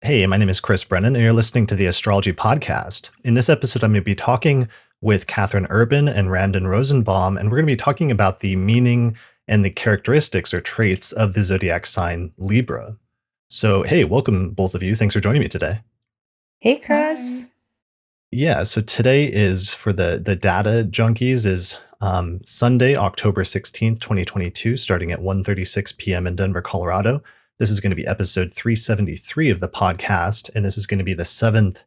Hey, my name is Chris Brennan, and you're listening to the Astrology Podcast. In this episode, I'm going to be talking with Catherine Urban and Randon Rosenbohm, and we're going to be talking about the meaning and the characteristics or traits of the zodiac sign Libra. So, hey, welcome both of you. Thanks for joining me today. Hey, Chris. Hi. Yeah, so today is for the data junkies is Sunday, October 16th, 2022, starting at 1:36 p.m. in Denver, Colorado. This is going to be episode 373 of the podcast, and this is going to be the seventh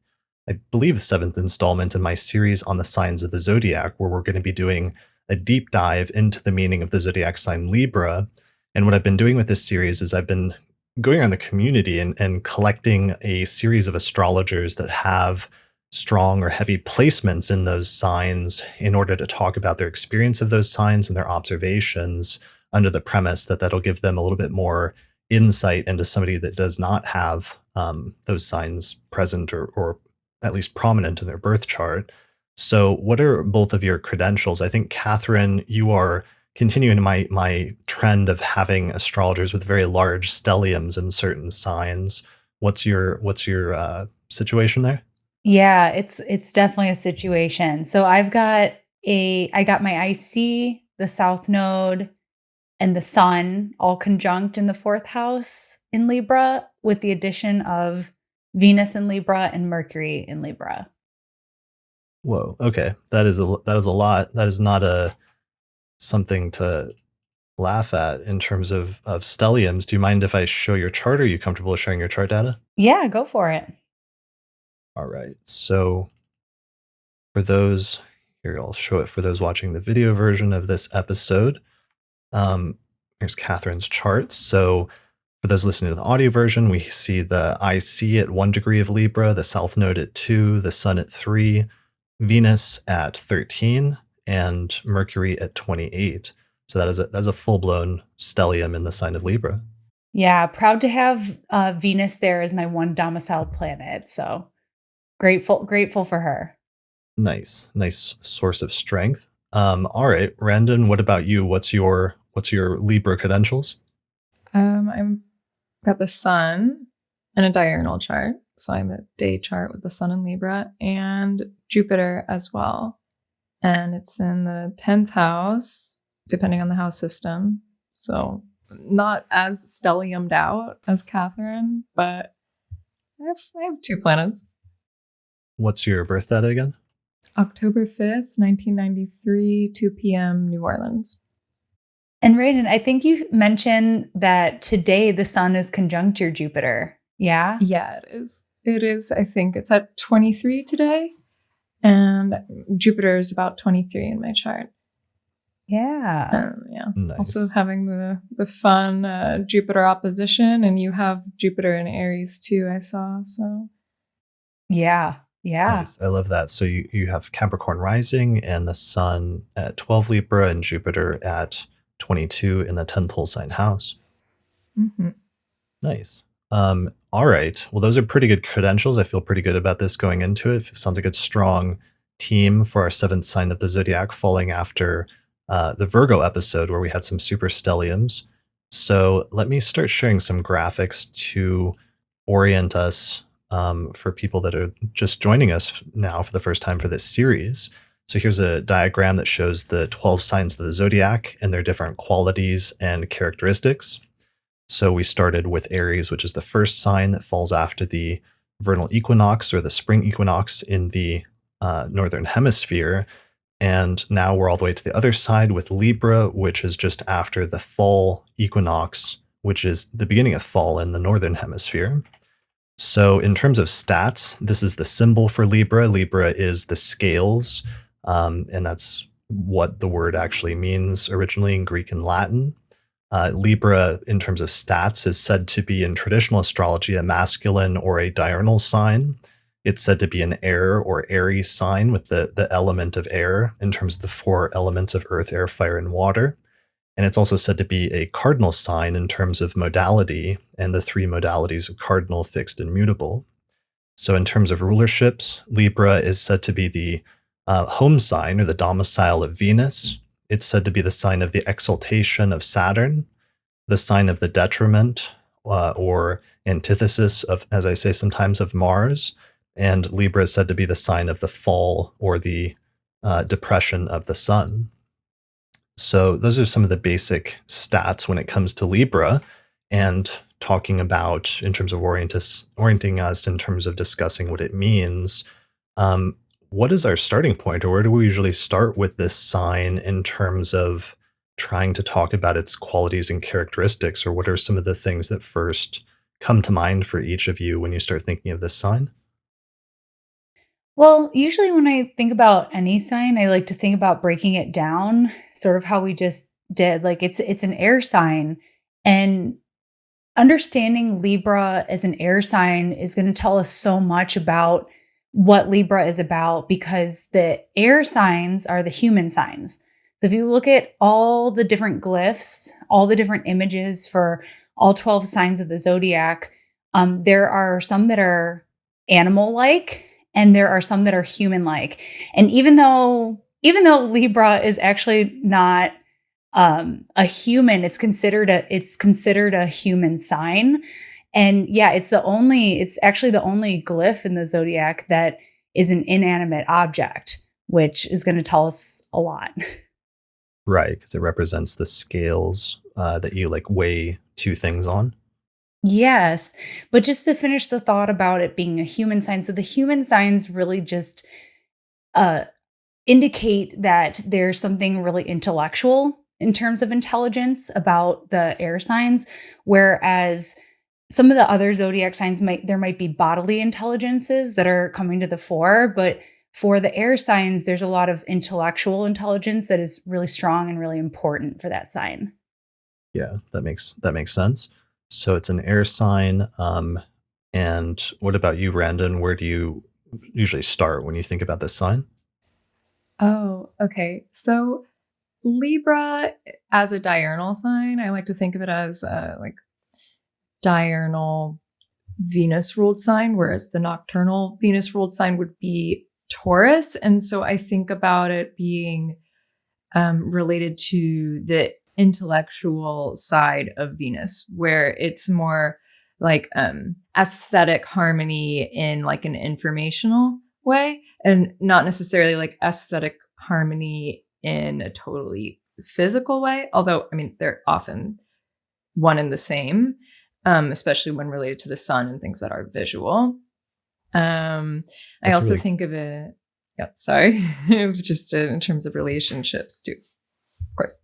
installment in my series on the signs of the zodiac, where we're going to be doing a deep dive into the meaning of the zodiac sign Libra. And what I've been doing with this series is I've been going around the community and collecting a series of astrologers that have strong or heavy placements in those signs in order to talk about their experience of those signs and their observations, under the premise that that'll give them a little bit more insight into somebody that does not have those signs present or at least prominent in their birth chart. So what are both of your credentials? I think, Catherine, you are continuing my trend of having astrologers with very large stelliums in certain signs. What's your situation there? Yeah, it's definitely a situation. So I got my IC, the South Node, and the Sun all conjunct in the fourth house in Libra, with the addition of Venus in Libra and Mercury in Libra. Whoa. Okay, that is a lot. That is not something to laugh at in terms of stelliums. Do you mind if I show your chart? Are you comfortable sharing your chart data? Yeah, go for it. All right. So for those here, I'll show it for those watching the video version of this episode. Here's Catherine's chart. So for those listening to the audio version, we see the IC at 1 degree of Libra, the South Node at 2, the Sun at 3, Venus at 13, and Mercury at 28. So that's a full-blown stellium in the sign of Libra. Yeah, proud to have Venus there as my one domiciled planet. So grateful for her. Nice source of strength. All right, Randon, what about you? What's your Libra credentials? I've got the Sun and a diurnal chart. So I'm a day chart with the Sun in Libra and Jupiter as well. And it's in the 10th house, depending on the house system. So not as stelliumed out as Catherine, but I have 2 planets. What's your birth data again? October 5th, 1993, 2 p.m., New Orleans. And Randon, I think you mentioned that today the Sun is conjunct your Jupiter. Yeah? Yeah, it is. It is. I think it's at 23 today. And Jupiter is about 23 in my chart. Yeah. Yeah. Nice. Also having the fun Jupiter opposition, and you have Jupiter in Aries too, I saw. So Yeah. Nice. I love that. So you have Capricorn rising and the Sun at 12 Libra and Jupiter at 22 in the 10th whole sign house. Mm-hmm. Nice. All right. Well, those are pretty good credentials. I feel pretty good about this going into it. It sounds like a strong team for our 7th sign of the zodiac, falling after the Virgo episode where we had some super stelliums. So let me start sharing some graphics to orient us for people that are just joining us now for the first time for this series. So here's a diagram that shows the 12 signs of the zodiac and their different qualities and characteristics. So we started with Aries, which is the first sign that falls after the vernal equinox or the spring equinox in the northern hemisphere. And now we're all the way to the other side with Libra, which is just after the fall equinox, which is the beginning of fall in the northern hemisphere. So in terms of stats, this is the symbol for Libra. Libra is the scales, and that's what the word actually means originally in Greek and Latin. Libra, in terms of stats, is said to be in traditional astrology a masculine or a diurnal sign. It's said to be an air or airy sign with the element of air in terms of the 4 elements of earth, air, fire, and water. And it's also said to be a cardinal sign in terms of modality and the 3 modalities of cardinal, fixed, and mutable. So in terms of rulerships, Libra is said to be the home sign or the domicile of Venus. It's said to be the sign of the exaltation of Saturn, the sign of the detriment or antithesis of, as I say sometimes, of Mars. And Libra is said to be the sign of the fall or the depression of the sun. So those are some of the basic stats when it comes to Libra, and talking about in terms of orienting us in terms of discussing what it means. Um, what is our starting point, or where do we usually start with this sign in terms of trying to talk about its qualities and characteristics, or what are some of the things that first come to mind for each of you when you start thinking of this sign? Well, usually when I think about any sign, I like to think about breaking it down, sort of how we just did. Like it's an air sign, and understanding Libra as an air sign is going to tell us so much about what Libra is about, because the air signs are the human signs. So if you look at all the different glyphs, all the different images for all 12 signs of the zodiac, there are some that are animal like, and there are some that are human like. And even though Libra is actually not a human, it's considered a human sign. And yeah, it's actually the only glyph in the zodiac that is an inanimate object, which is going to tell us a lot. Right, because it represents the scales that you like weigh two things on. Yes, but just to finish the thought about it being a human sign, so the human signs really just uh indicate that there's something really intellectual in terms of intelligence about the air signs, whereas some of the other zodiac signs might be bodily intelligences that are coming to the fore, but for the air signs there's a lot of intellectual intelligence that is really strong and really important for that sign. Yeah, that makes sense. So it's an air sign. And what about you, Randon? Where do you usually start when you think about this sign? Oh, okay. So Libra as a diurnal sign, I like to think of it as like diurnal Venus ruled sign, whereas the nocturnal Venus ruled sign would be Taurus. And so I think about it being related to the intellectual side of Venus, where it's more like aesthetic harmony in like an informational way, and not necessarily like aesthetic harmony in a totally physical way. Although, I mean, they're often one and the same, especially when related to the sun and things that are visual. I That's also really think of it, yeah, sorry, just in terms of relationships too, of course.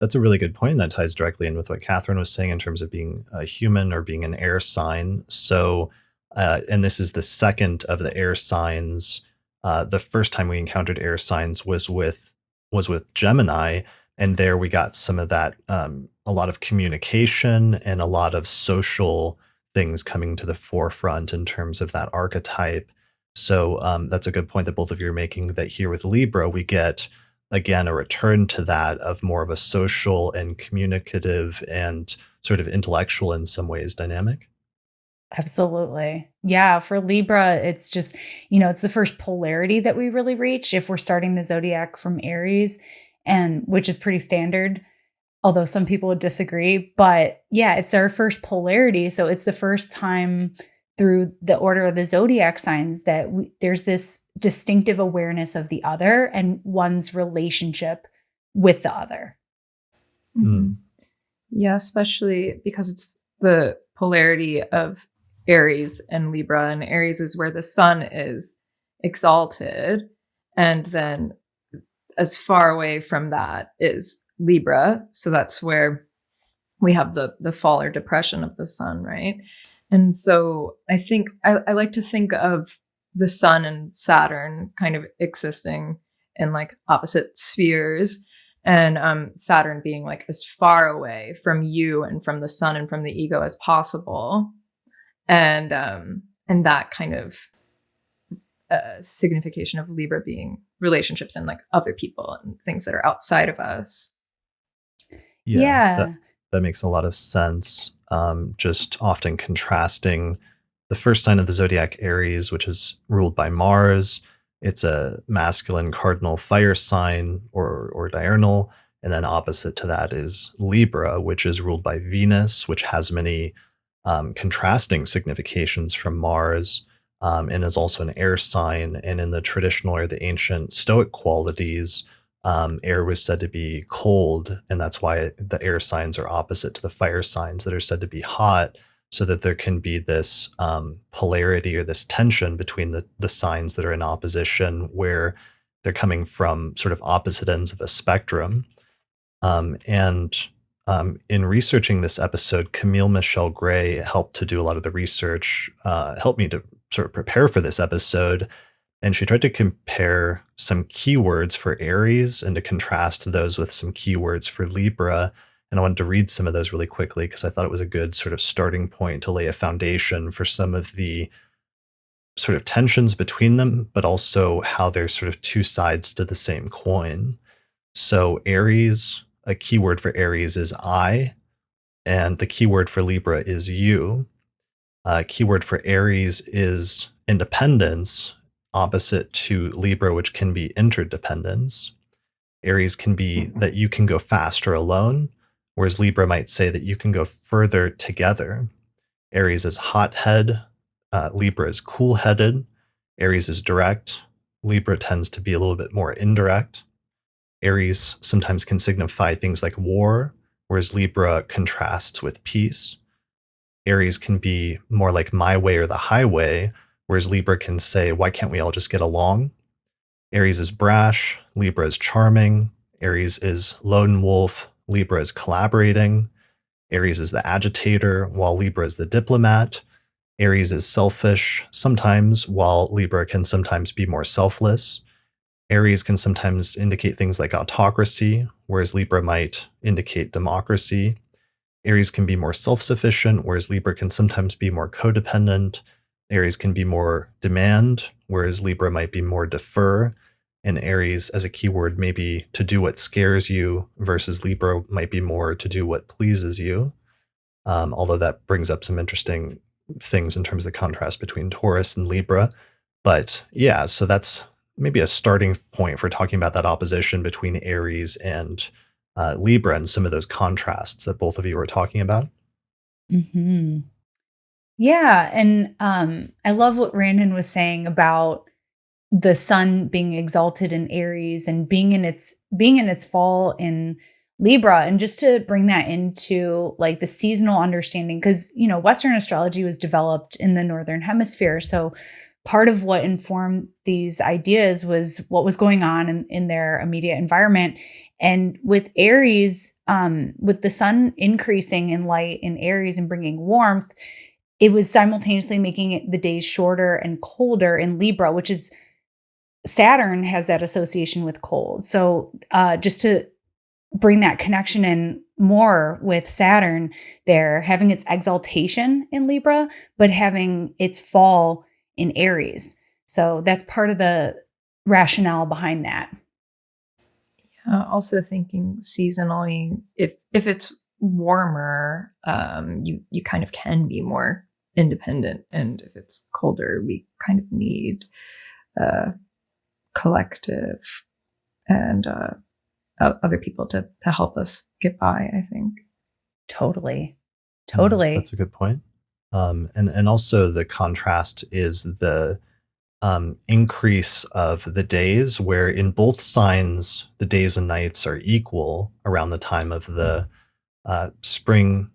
that's a really good point that ties directly in with what Catherine was saying in terms of being a human or being an air sign. So, and this is the second of the air signs. The first time we encountered air signs was with Gemini, and there we got some of that, a lot of communication and a lot of social things coming to the forefront in terms of that archetype. So that's a good point that both of you are making. That here with Libra, we get again a return to that of more of a social and communicative and sort of intellectual in some ways dynamic. Absolutely. Yeah, for Libra, it's just, it's the first polarity that we really reach if we're starting the zodiac from Aries, and which is pretty standard, although some people would disagree. But yeah, it's our first polarity. So it's the first time through the order of the zodiac signs that there's this distinctive awareness of the other and one's relationship with the other. Mhm. Mm, Yeah, especially because it's the polarity of Aries and Libra, and Aries is where the sun is exalted, and then as far away from that is Libra. So that's where we have the fall or depression of the sun, right? And so I think I like to think of the sun and Saturn kind of existing in like opposite spheres, and Saturn being like as far away from you and from the sun and from the ego as possible, and that kind of signification of Libra being relationships and like other people and things that are outside of us. yeah, that Yeah. that makes a lot of sense. Just often contrasting the first sign of the zodiac, Aries, which is ruled by Mars. It's a masculine cardinal fire sign or diurnal, and then opposite to that is Libra, which is ruled by Venus, which has many contrasting significations from Mars, and is also an air sign. And in the traditional or the ancient Stoic qualities, air was said to be cold, and that's why the air signs are opposite to the fire signs that are said to be hot, so that there can be this polarity or this tension between the signs that are in opposition, where they're coming from sort of opposite ends of a spectrum. And in researching this episode, Camille Michelle Gray helped to do a lot of the research, helped me to sort of prepare for this episode. And she tried to compare some keywords for Aries and to contrast those with some keywords for Libra. And I wanted to read some of those really quickly because I thought it was a good sort of starting point to lay a foundation for some of the sort of tensions between them, but also how they're sort of two sides to the same coin. So Aries, a keyword for Aries is I, and the keyword for Libra is you. Keyword for Aries is independence, opposite to Libra, which can be interdependence. Aries can be that you can go faster alone, whereas Libra might say that you can go further together. Aries is hothead, Libra is cool-headed. Aries is direct. Libra tends to be a little bit more indirect. Aries sometimes can signify things like war, whereas Libra contrasts with peace. Aries can be more like my way or the highway, whereas Libra can say, why can't we all just get along? Aries is brash, Libra is charming. Aries is lone wolf, Libra is collaborating. Aries is the agitator, while Libra is the diplomat. Aries is selfish sometimes, while Libra can sometimes be more selfless. Aries can sometimes indicate things like autocracy, whereas Libra might indicate democracy. Aries can be more self-sufficient, whereas Libra can sometimes be more codependent. Aries can be more demand, whereas Libra might be more defer. And Aries, as a keyword, may be to do what scares you, versus Libra might be more to do what pleases you. Although that brings up some interesting things in terms of the contrast between Taurus and Libra. But yeah, so that's maybe a starting point for talking about that opposition between Aries and Libra and some of those contrasts that both of you were talking about. Mhm. Yeah, and I love what Randon was saying about the sun being exalted in Aries and being in its fall in Libra. And just to bring that into like the seasonal understanding, because Western astrology was developed in the Northern Hemisphere. So part of what informed these ideas was what was going on in their immediate environment. And with Aries, with the sun increasing in light in Aries and bringing warmth, it was simultaneously making the days shorter and colder in Libra, which is Saturn has that association with cold. So just to bring that connection in more with Saturn there, having its exaltation in Libra, but having its fall in Aries. So that's part of the rationale behind that. Also thinking seasonally, if it's warmer, you kind of can be more independent, and if it's colder, we kind of need collective and other people to help us get by, I think. Totally. That's a good point. And also the contrast is the increase of the days, where in both signs the days and nights are equal around the time of the spring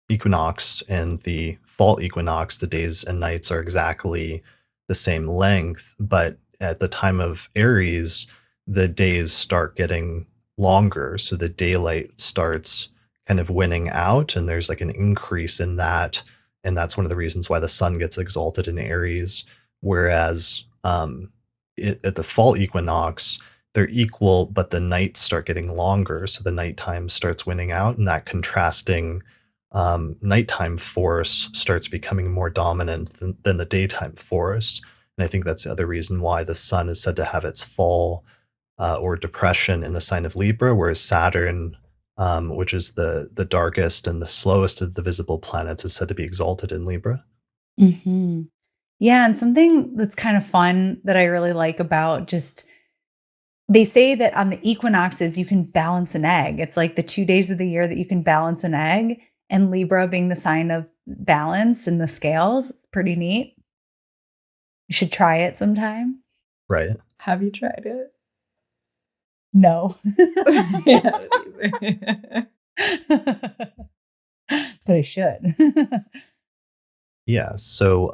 equinox and the fall equinox. The days and nights are exactly the same length, but at the time of Aries, the days start getting longer, so the daylight starts kind of winning out, and there's like an increase in that. And that's one of the reasons why the sun gets exalted in Aries. Whereas at the fall equinox, they're equal, but the nights start getting longer, so the nighttime starts winning out, and that contrasting nighttime force starts becoming more dominant than the daytime force. And I think that's the other reason why the sun is said to have its fall or depression in the sign of Libra, whereas Saturn, which is the darkest and the slowest of the visible planets, is said to be exalted in Libra. Mhm. Yeah, and something that's kind of fun that I really like about just they say that on the equinoxes you can balance an egg. It's like the 2 days of the year that you can balance an egg, and Libra being the sign of balance in the scales. It's pretty neat. You should try it sometime. Right. Have you tried it? No. Yeah, But I should. Yeah. So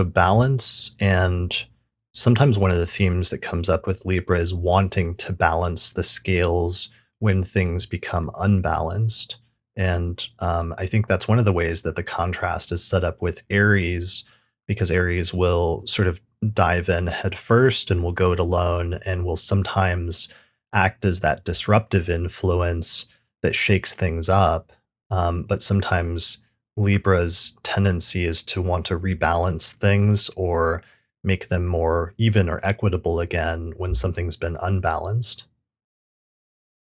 balance, and sometimes one of the themes that comes up with Libra is wanting to balance the scales when things become unbalanced. And I think that's one of the ways that the contrast is set up with Aries, because Aries will sort of dive in head first and will go it alone and will sometimes act as that disruptive influence that shakes things up. But sometimes Libra's tendency is to want to rebalance things or make them more even or equitable again when something's been unbalanced.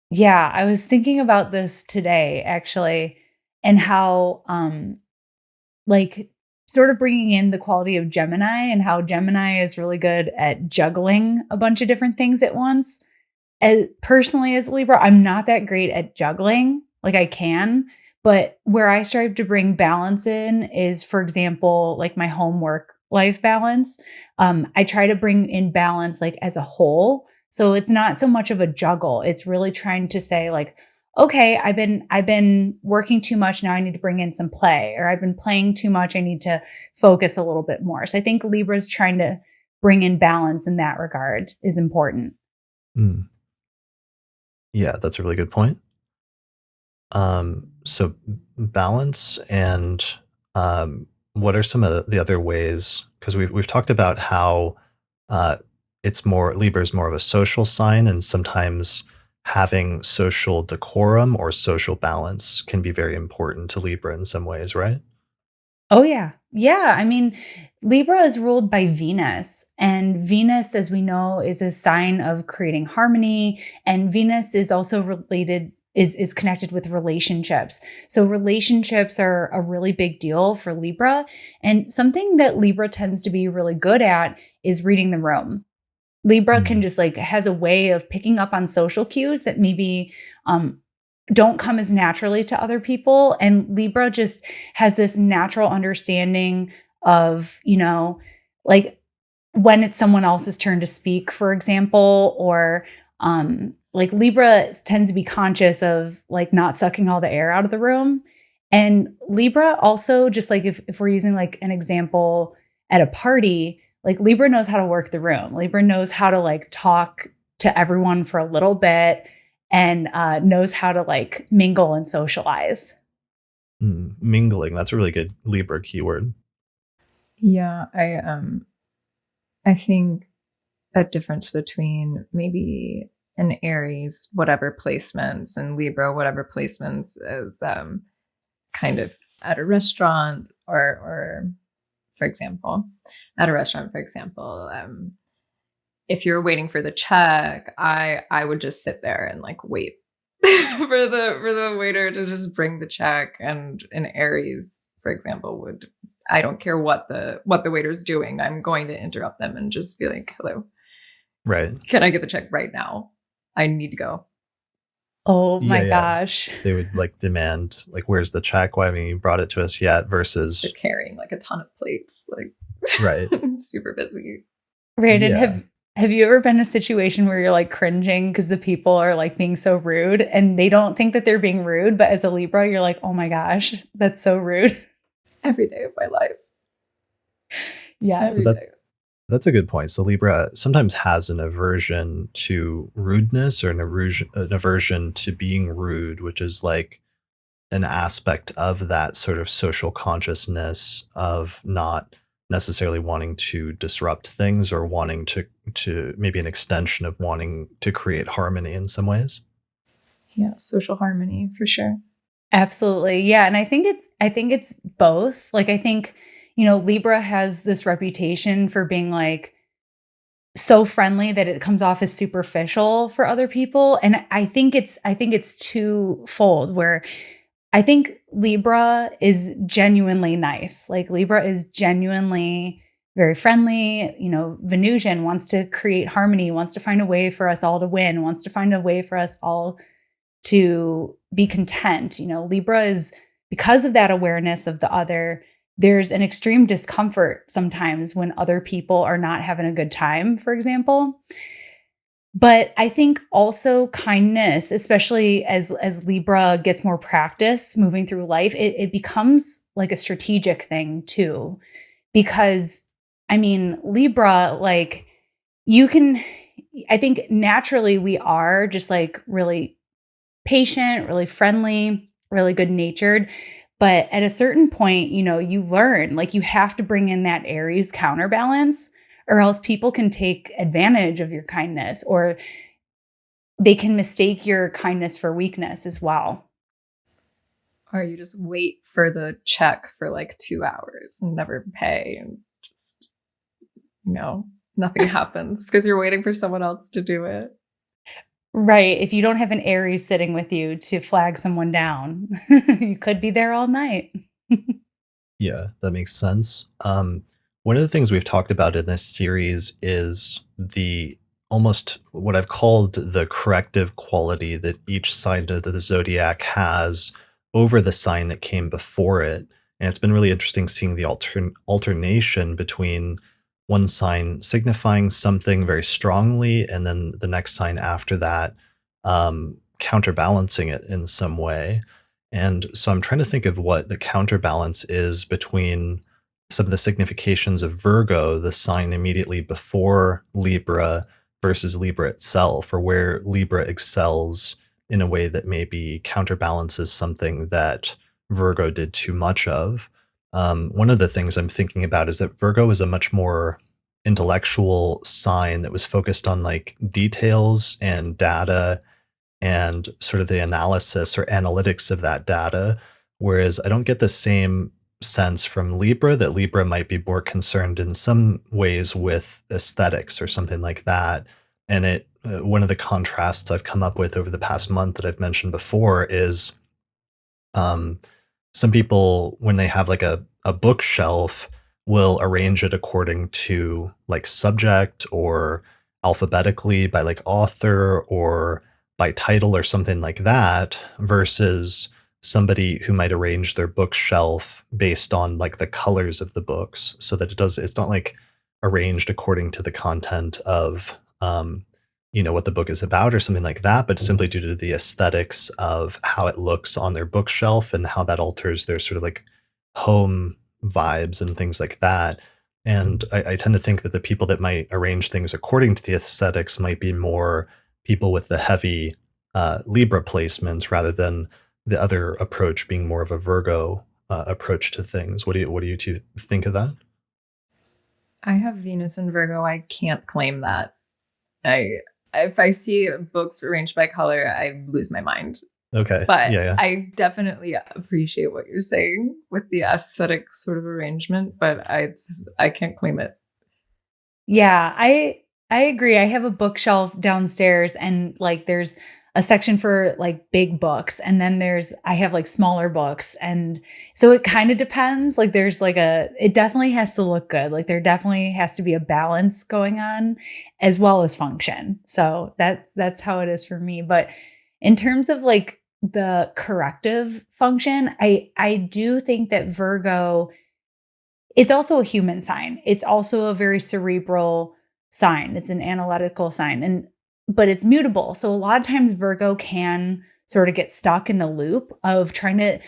Yeah, I was thinking about this today actually, and how like sort of bringing in the quality of Gemini, and how Gemini is really good at juggling a bunch of different things at once. As personally as a Libra, I'm not that great at juggling. Like I can, but where I strive to bring balance in is, for example, like my homework life balance. I try to bring in balance like as a whole. So it's not so much of a juggle. It's really trying to say like, okay, I've been working too much. Now I need to bring in some play, or I've been playing too much. I need to focus a little bit more. So I think Libra's trying to bring in balance in that regard is important. Mm. Yeah, that's a really good point. So balance, and what are some of the other ways? Because we've talked about how uh, it's more Libra is more of a social sign, and sometimes having social decorum or social balance can be very important to Libra in some ways, right? Oh, yeah. Yeah. I mean, Libra is ruled by Venus, and Venus, as we know, is a sign of creating harmony. And Venus is also is connected with relationships. So relationships are a really big deal for Libra. And something that Libra tends to be really good at is reading the room. Libra can Mm, just like has a way of picking up on social cues that maybe um, don't come as naturally to other people. And Libra just has this natural understanding of, like when it's someone else's turn to speak, for example, or like Libra tends to be conscious of like not sucking all the air out of the room. And Libra also, just like if we're using like an example at a party, like Libra knows how to work the room. Libra knows how to like talk to everyone for a little bit, and knows how to like mingle and socialize. mingling. That's a really good Libra keyword. yeah. I think a difference between maybe an Aries, whatever placements, and Libra, whatever placements, is kind of at a restaurant, or for example, at a restaurant, for example, if you're waiting for the check, I would just sit there and like wait for the waiter to just bring the check. And an Aries, for example, would, I don't care what the waiter's doing, I'm going to interrupt them and just be like, hello, Right. can I get the check right now? I need to go. Oh Yeah, my yeah. gosh. They would like demand, like, where's the check? Why haven't you brought it to us yet? They're Versus, carrying like a ton of plates, like right. super busy. Brandon, Yeah. have you ever been in a situation where you're like cringing because the people are like being so rude and they don't think that they're being rude, but as a Libra, you're like, oh my gosh, that's so rude. Every day of my life. Yes. Every That day. that's a good point. So Libra sometimes has an aversion to rudeness, or an aversion to being rude, which is like an aspect of that sort of social consciousness of not necessarily wanting to disrupt things, or wanting to maybe an extension of wanting to create harmony in some ways. Yeah, social harmony for sure. Absolutely. Yeah. And I think it's both. Like I think, Libra has this reputation for being like so friendly that it comes off as superficial for other people. And I think it's twofold, where I think Libra is genuinely nice. Like Libra is genuinely very friendly. Venusian wants to create harmony, wants to find a way for us all to win, wants to find a way for us all to be content. Libra is because of that awareness of the other, there's an extreme discomfort sometimes when other people are not having a good time, for example. But I think also kindness, especially as Libra gets more practice moving through life, it becomes like a strategic thing too. Because I mean, Libra, like you can, I think naturally we are just like really patient, really friendly, really good natured. But at a certain point, you learn like you have to bring in that Aries counterbalance, or else people can take advantage of your kindness, or they can mistake your kindness for weakness as well. Or you just wait for the check for like 2 hours and never pay, and just, nothing happens because you're waiting for someone else to do it. Right. If you don't have an Aries sitting with you to flag someone down, you could be there all night. Yeah, that makes sense. One of the things we've talked about in this series is the almost what I've called the corrective quality that each sign of the zodiac has over the sign that came before it. And it's been really interesting seeing the alternation between one sign signifying something very strongly and then the next sign after that counterbalancing it in some way. And so I'm trying to think of what the counterbalance is between some of the significations of Virgo, the sign immediately before Libra, versus Libra itself, or where Libra excels in a way that maybe counterbalances something that Virgo did too much of. One of the things I'm thinking about is that Virgo is a much more intellectual sign that was focused on like details and data and sort of the analysis or analytics of that data. Whereas I don't get the same sense from Libra that Libra might be more concerned in some ways with aesthetics or something like that. And one of the contrasts I've come up with over the past month that I've mentioned before is um, some people, when they have like a bookshelf, will arrange it according to like subject or alphabetically by like author or by title or something like that, versus somebody who might arrange their bookshelf based on like the colors of the books, so that it's not like arranged according to the content of what the book is about or something like that, but simply due to the aesthetics of how it looks on their bookshelf and how that alters their sort of like home vibes and things like that. And I tend to think that the people that might arrange things according to the aesthetics might be more people with the heavy Libra placements rather than the other approach being more of a Virgo approach to things. What do you two think of that? I have Venus in Virgo. I can't claim that. If I see books arranged by color, I lose my mind. Okay. But Yeah. I definitely appreciate what you're saying with the aesthetic sort of arrangement, but I can't claim it. Yeah, I agree. I have a bookshelf downstairs, and like there's a section for like big books, and then I have like smaller books, and so it kind of depends. Like there's like it definitely has to look good. Like there definitely has to be a balance going on as well as function. So that's how it is for me. But in terms of like the corrective function, I do think that Virgo, it's also a human sign. It's also a very cerebral sign. It's an analytical sign, but it's mutable. So a lot of times Virgo can sort of get stuck in the loop of trying to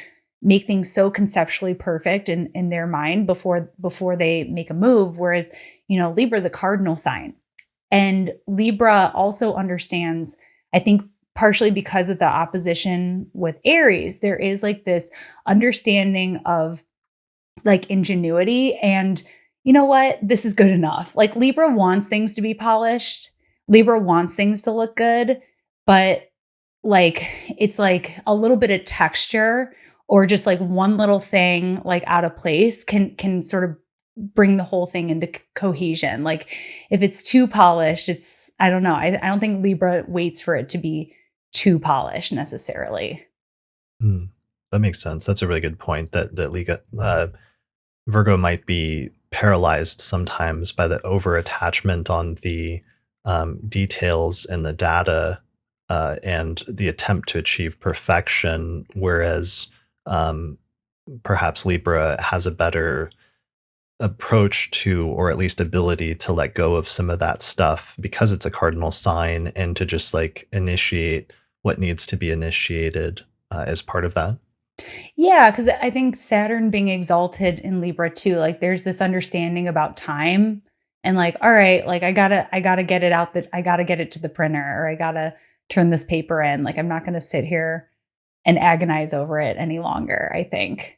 make things so conceptually perfect in their mind before they make a move. Whereas, Libra is a cardinal sign. And Libra also understands, I think partially because of the opposition with Aries, there is like this understanding of like ingenuity and you know what, this is good enough. Like Libra wants things to be polished. Libra wants things to look good, but like it's like a little bit of texture or just like one little thing like out of place can sort of bring the whole thing into cohesion. Like if it's too polished, I don't know. I don't think Libra waits for it to be too polished necessarily. Hmm. That makes sense. That's a really good point. That Virgo might be paralyzed sometimes by the over attachment on the details and the data and the attempt to achieve perfection, whereas perhaps Libra has a better approach to, or at least ability to let go of some of that stuff because it's a cardinal sign and to just like initiate what needs to be initiated as part of that. Yeah, because I think Saturn being exalted in Libra too, like there's this understanding about time and like, all right, like I gotta get it out that I gotta get it to the printer or I gotta turn this paper in. Like I'm not gonna sit here and agonize over it any longer, I think.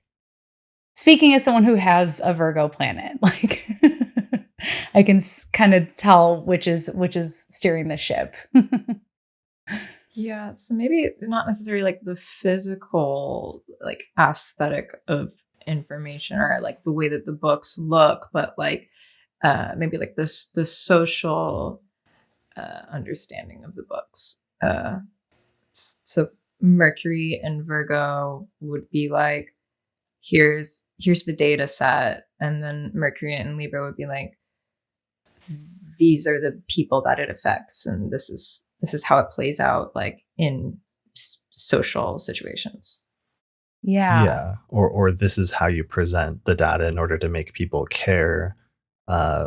Speaking as someone who has a Virgo planet, like I can kind of tell which is steering the ship. Yeah, so maybe not necessarily like the physical, like aesthetic of information or like the way that the books look, but like maybe like this the social understanding of the books. So Mercury and Virgo would be like, here's the data set, and then Mercury and Libra would be like, these are the people that it affects, and this is how it plays out like in social situations. Yeah. Yeah, or this is how you present the data in order to make people care,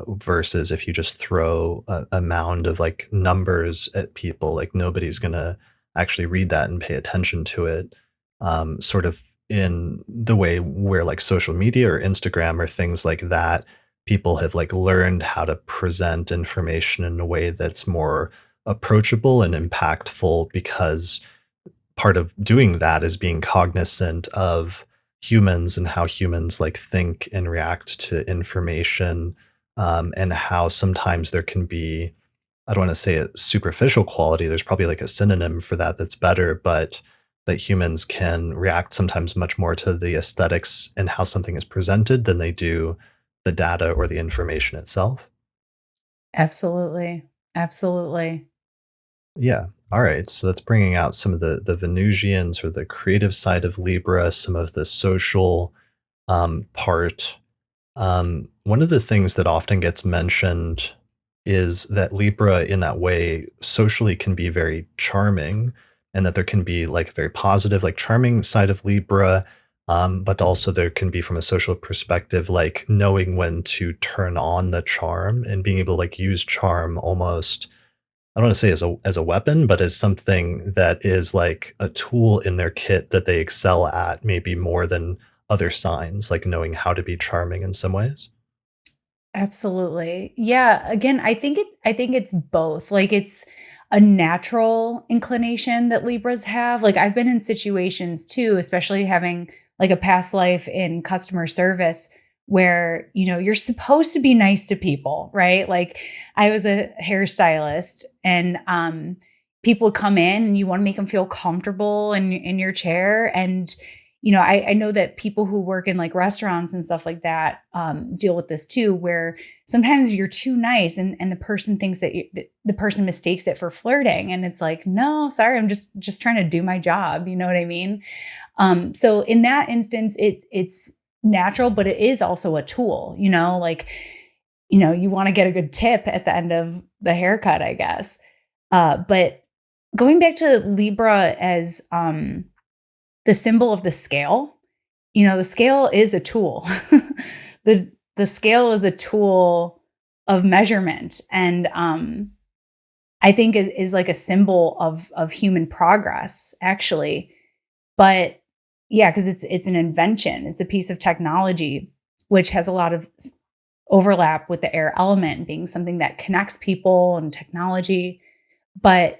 versus if you just throw a mound of like numbers at people, like nobody's gonna actually read that and pay attention to it. Sort of in the way where like social media or Instagram or things like that, people have like learned how to present information in a way that's more approachable and impactful because part of doing that is being cognizant of humans and how humans like think and react to information, and how sometimes there can be, I don't want to say a superficial quality, there's probably like a synonym for that that's better, but that humans can react sometimes much more to the aesthetics and how something is presented than they do the data or the information itself. Absolutely. Absolutely. Yeah. All right. So that's bringing out some of the Venusians or the creative side of Libra, some of the social part. One of the things that often gets mentioned is that Libra, in that way, socially can be very charming, and that there can be like a very positive, like charming side of Libra. But also there can be from a social perspective, like knowing when to turn on the charm and being able to like use charm almost, I don't want to say as a weapon, but as something that is like a tool in their kit that they excel at, maybe more than other signs, like knowing how to be charming in some ways. Absolutely. Yeah, again, I think it's both. Like it's a natural inclination that Libras have. Like I've been in situations too, especially having like a past life in customer service where, you're supposed to be nice to people, right? Like I was a hairstylist and people would come in and you want to make them feel comfortable in your chair and I know that people who work in like restaurants and stuff like that deal with this too, where sometimes you're too nice and the person thinks that the person mistakes it for flirting. And it's like, no, sorry, I'm just trying to do my job. You know what I mean? So in that instance, it's natural, but it is also a tool, like, you want to get a good tip at the end of the haircut, I guess. But going back to Libra as, the symbol of the scale, the scale is a tool. The scale is a tool of measurement, and I think is like a symbol of human progress, actually. But yeah, because it's an invention, it's a piece of technology which has a lot of overlap with the air element being something that connects people and technology. But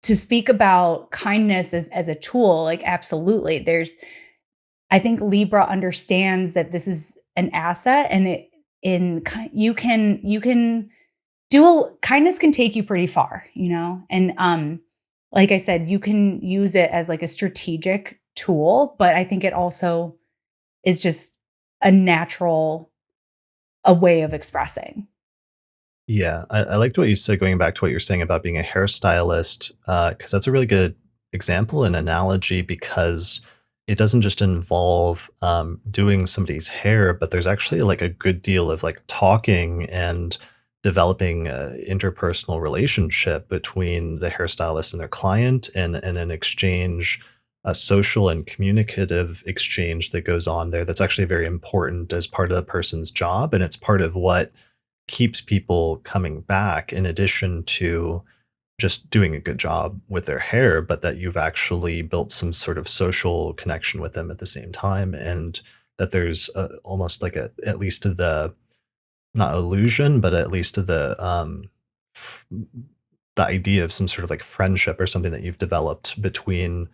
to speak about kindness as a tool, like absolutely. I think Libra understands that this is an asset and you can kindness can take you pretty far, and like I said, you can use it as like a strategic tool, but I think it also is just a way of expressing. Yeah, I liked what you said, going back to what you're saying about being a hairstylist, because that's a really good example and analogy because it doesn't just involve doing somebody's hair, but there's actually like a good deal of like talking and developing an interpersonal relationship between the hairstylist and their client, and an exchange a social and communicative exchange that goes on there that's actually very important as part of the person's job, and it's part of what keeps people coming back, in addition to just doing a good job with their hair, but that you've actually built some sort of social connection with them at the same time, and that there's almost like a, at least to the, not illusion, but at least to f- the idea of some sort of like friendship or something that you've developed between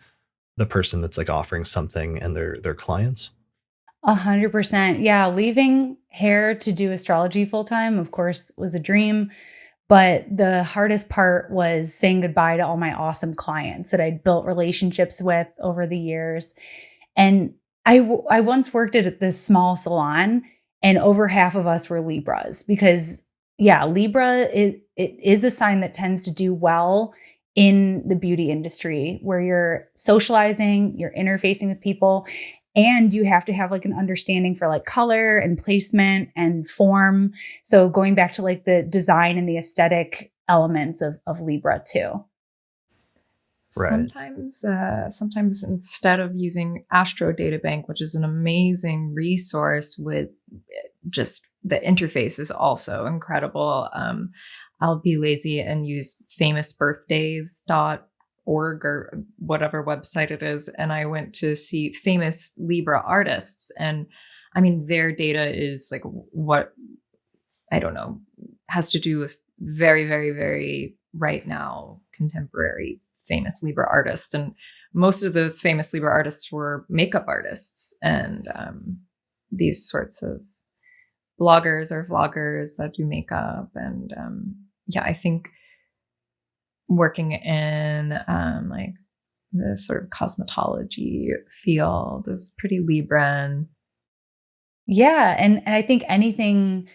the person that's like offering something and their clients. 100%. Yeah, leaving hair to do astrology full time, of course, was a dream. But the hardest part was saying goodbye to all my awesome clients that I'd built relationships with over the years. And I once worked at this small salon, and over half of us were Libras because, yeah, it is a sign that tends to do well in the beauty industry where you're socializing, you're interfacing with people, and you have to have like an understanding for like color and placement and form. So going back to like the design and the aesthetic elements of Libra too. Right. Sometimes instead of using Astro Databank, which is an amazing resource with just the interface is also incredible, I'll be lazy and use famousbirthdays.org or whatever website it is. And I went to see famous Libra artists. And I mean, their data is like what, I don't know, has to do with very, very, very right now contemporary famous Libra artists. And most of the famous Libra artists were makeup artists and these sorts of bloggers or vloggers that do makeup. And yeah, I think working in like the sort of cosmetology field is pretty Libran. Yeah. And I think anything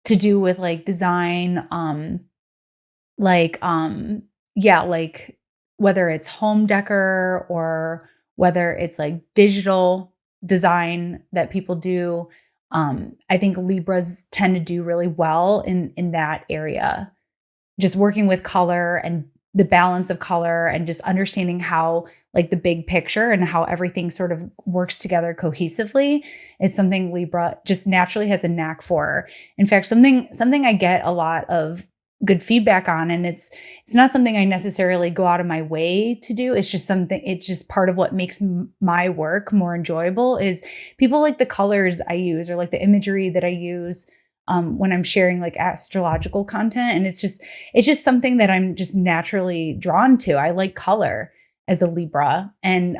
to do with like design, like yeah, like whether it's home decor or whether it's like digital design that people do, I think Libras tend to do really well in that area. Just working with color and the balance of color and just understanding how like the big picture and how everything sort of works together cohesively. It's something Libra just naturally has a knack for. In fact, something I get a lot of good feedback on, and it's not something I necessarily go out of my way to do. It's just part of what makes my work more enjoyable is people like the colors I use or like the imagery that I use when I'm sharing like astrological content. And it's just something that I'm just naturally drawn to. I like color as a Libra. And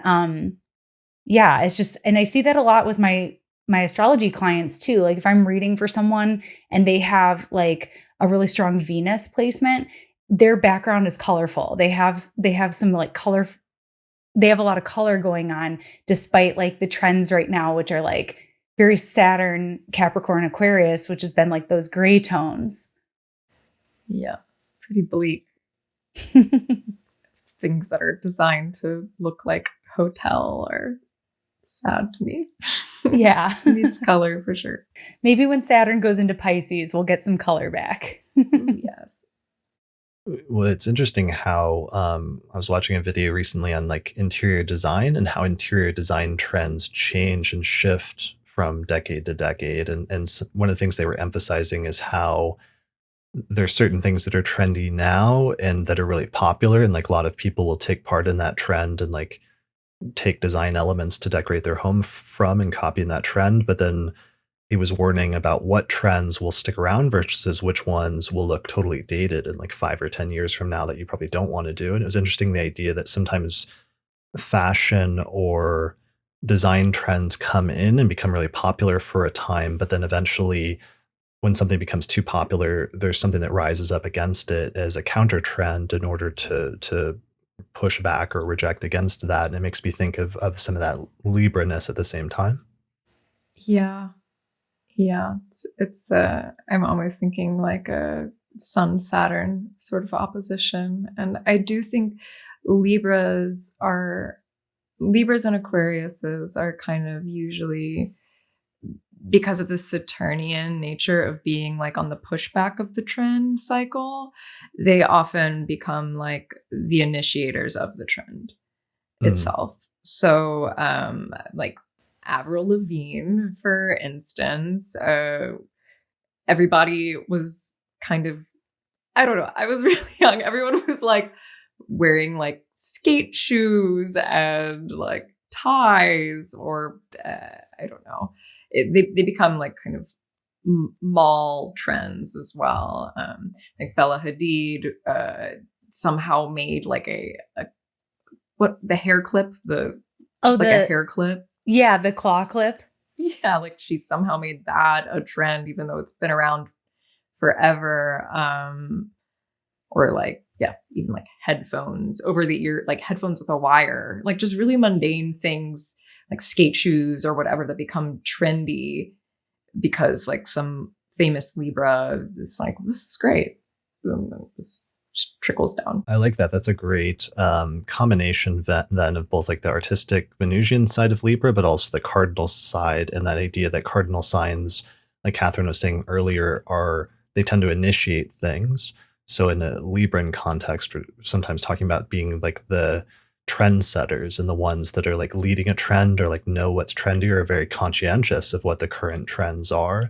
yeah, it's just, and I see that a lot with my astrology clients too. Like if I'm reading for someone and they have like a really strong Venus placement, their background is colorful. They have some like color, they have a lot of color going on despite like the trends right now, which are like very Saturn, Capricorn, Aquarius, which has been like those gray tones. Yeah, pretty bleak. Things that are designed to look like hotel are sad to me. Yeah. It needs color for sure. Maybe when Saturn goes into Pisces, we'll get some color back. Ooh, yes. Well, it's interesting how I was watching a video recently on like interior design and how interior design trends change and shift from decade to decade. And one of the things they were emphasizing is how there's certain things that are trendy now and that are really popular, and like a lot of people will take part in that trend and like take design elements to decorate their home from and copying that trend. But then he was warning about what trends will stick around versus which ones will look totally dated in like 5 or 10 years from now that you probably don't want to do. And it was interesting, the idea that sometimes fashion or design trends come in and become really popular for a time, but then eventually when something becomes too popular, there's something that rises up against it as a counter trend in order to push back or reject against that. And it makes me think of some of that Libra-ness at the same time. Yeah. Yeah. It's I'm always thinking like a Sun Saturn sort of opposition. And I do think Libras and Aquariuses are kind of usually, because of the Saturnian nature of being like on the pushback of the trend cycle, they often become like the initiators of the trend itself. So, like Avril Lavigne, for instance, everybody was kind of, I don't know, I was really young. Everyone was like wearing like skate shoes and like ties, or I don't know. They become like kind of mall trends as well. Like Bella Hadid somehow made like a what, the hair clip, just like a hair clip. Yeah, the claw clip. Yeah, like she somehow made that a trend, even though it's been around forever. Or like, yeah, even like headphones over the ear, like headphones with a wire, like just really mundane things like skate shoes or whatever that become trendy because like some famous Libra is like, this is great. This just trickles down. I like that. That's a great combination then of both like the artistic Venusian side of Libra, but also the cardinal side, and that idea that cardinal signs, like Catherine was saying earlier, they tend to initiate things. So in a Libran context, we're sometimes talking about being like the trendsetters and the ones that are like leading a trend or like know what's trendy or are very conscientious of what the current trends are.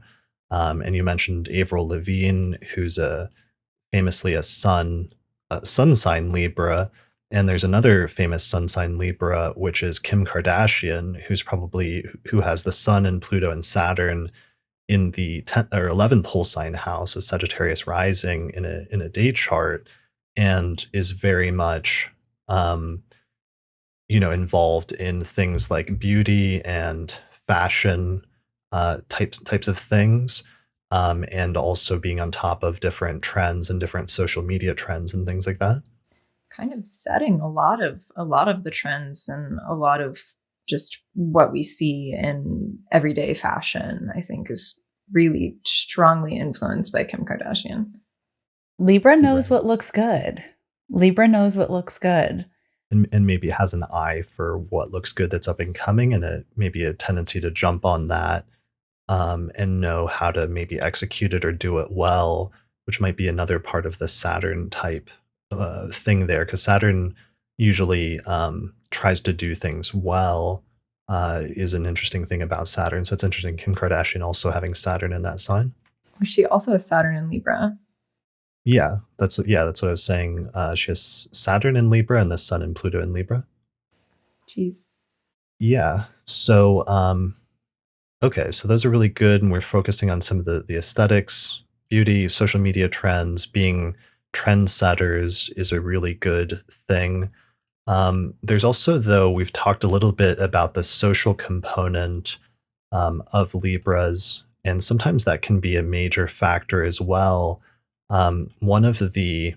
And you mentioned Avril Lavigne, who's famously a sun sign Libra, and there's another famous sun sign Libra, which is Kim Kardashian, who has the Sun and Pluto and Saturn in the 10th or 11th whole sign house with Sagittarius rising in a day chart, and is very much involved in things like beauty and fashion types of things, and also being on top of different trends and different social media trends and things like that. Kind of setting a lot of the trends and a lot of just what we see in everyday fashion, I think, is really strongly influenced by Kim Kardashian. Libra knows what looks good. Libra knows what looks good. And maybe has an eye for what looks good that's up and coming, and maybe a tendency to jump on that, and know how to maybe execute it or do it well, which might be another part of the Saturn type thing there, because Saturn usually tries to do things well, is an interesting thing about Saturn. So it's interesting Kim Kardashian also having Saturn in that sign. She also has Saturn in Libra. Yeah, that's what I was saying. She has Saturn in Libra and the Sun and Pluto in Libra. Jeez. Yeah. So okay, so those are really good, and we're focusing on some of the aesthetics, beauty, social media trends. Being trendsetters is a really good thing. There's also, though, we've talked a little bit about the social component of Libras, and sometimes that can be a major factor as well. One of the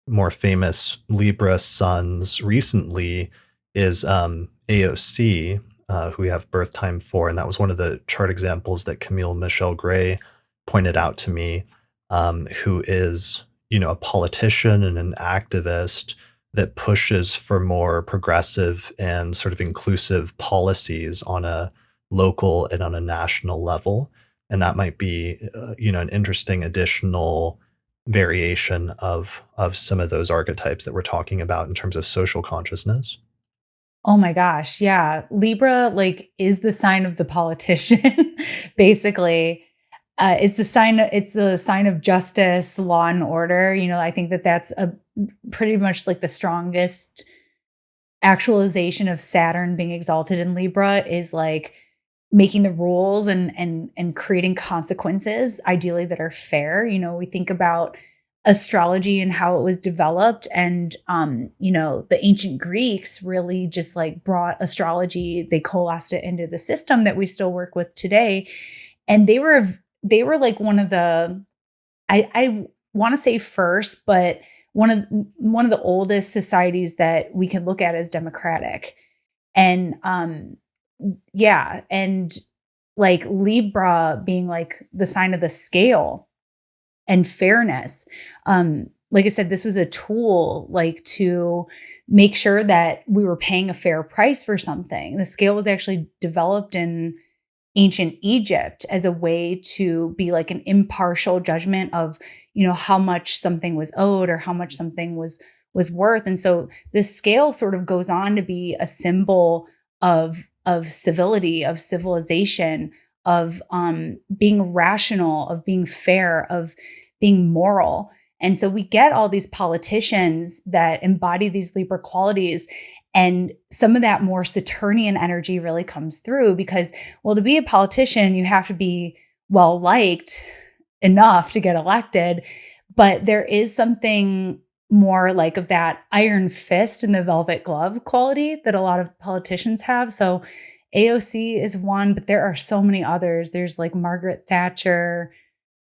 more famous Libra sons recently is AOC, who we have birth time for, and that was one of the chart examples that Camille Michelle Gray pointed out to me, who is, a politician and an activist that pushes for more progressive and sort of inclusive policies on a local and on a national level. And that might be, an interesting additional variation of some of those archetypes that we're talking about in terms of social consciousness. Oh my gosh, yeah. Libra is the sign of the politician, basically. It's the sign of justice, law and order. I think that's a pretty much like the strongest actualization of Saturn being exalted in Libra is like making the rules and creating consequences, ideally that are fair. We think about astrology and how it was developed, and the ancient Greeks really just like brought astrology, they coalesced it into the system that we still work with today. And they were like one of the, I want to say first, but one of the oldest societies that we can look at as democratic. And yeah, and like Libra being like the sign of the scale and fairness. Like I said, this was a tool like to make sure that we were paying a fair price for something. The scale was actually developed in ancient Egypt as a way to be like an impartial judgment of, how much something was owed or how much something was worth. And so this scale sort of goes on to be a symbol of civility, of civilization, of being rational, of being fair, of being moral. And so we get all these politicians that embody these Libra qualities. And some of that more Saturnian energy really comes through because, well, to be a politician, you have to be well liked enough to get elected. But there is something more like of that iron fist and the velvet glove quality that a lot of politicians have. So AOC is one, but there are so many others. There's like Margaret Thatcher,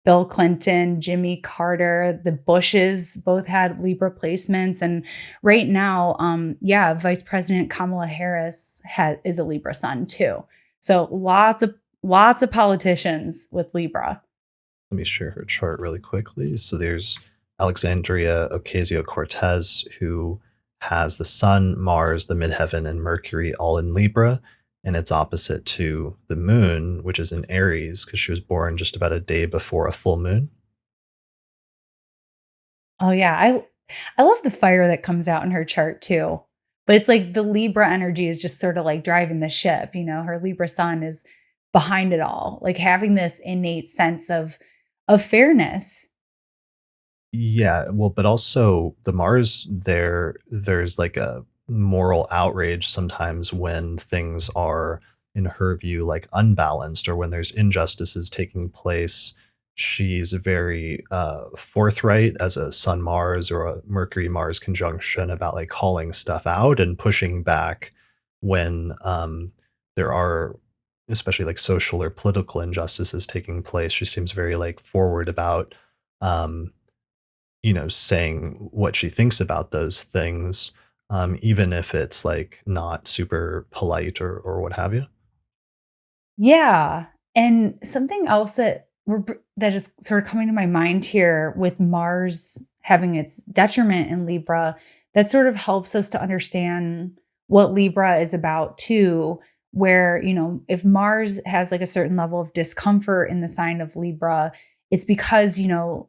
Bill Clinton, Jimmy Carter, the Bushes both had Libra placements. And right now, Vice President Kamala Harris is a Libra sun too. So lots of politicians with Libra. Let me share her chart really quickly. So there's Alexandria Ocasio-Cortez, who has the Sun, Mars, the midheaven, and Mercury all in Libra, and it's opposite to the Moon, which is in Aries, because she was born just about a day before a full moon. Oh yeah, I love the fire that comes out in her chart too. But it's like the Libra energy is just sort of like driving the ship, her Libra sun is behind it all, like having this innate sense of fairness. Yeah, well, but also the Mars there's like a moral outrage sometimes when things are, in her view, like unbalanced or when there's injustices taking place. She's very forthright as a Sun Mars or a Mercury Mars conjunction about like calling stuff out and pushing back when there are especially like social or political injustices taking place. She seems very like forward about um saying what she thinks about those things, even if it's like not super polite or what have you. Yeah. And something else that is sort of coming to my mind here with Mars having its detriment in Libra, that sort of helps us to understand what Libra is about too, where, if Mars has like a certain level of discomfort in the sign of Libra, it's because,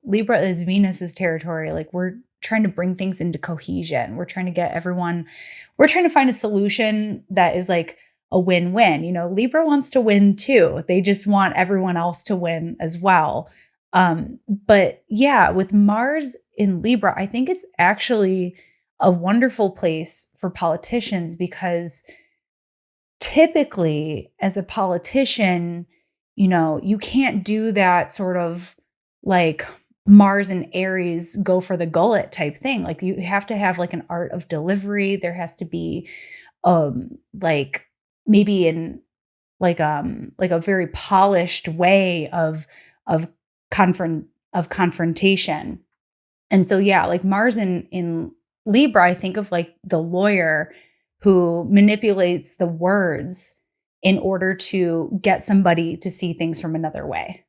Libra is Venus's territory. Like we're trying to bring things into cohesion. We're trying to find a solution that is like a win-win. Libra wants to win too. They just want everyone else to win as well. But yeah, with Mars in Libra, I think it's actually a wonderful place for politicians because typically as a politician, you can't do that sort of like Mars and Aries go for the gullet type thing. Like you have to have like an art of delivery. There has to be like maybe in like a very polished way of confrontation. And so yeah, like Mars in Libra, I think of like the lawyer who manipulates the words in order to get somebody to see things from another way.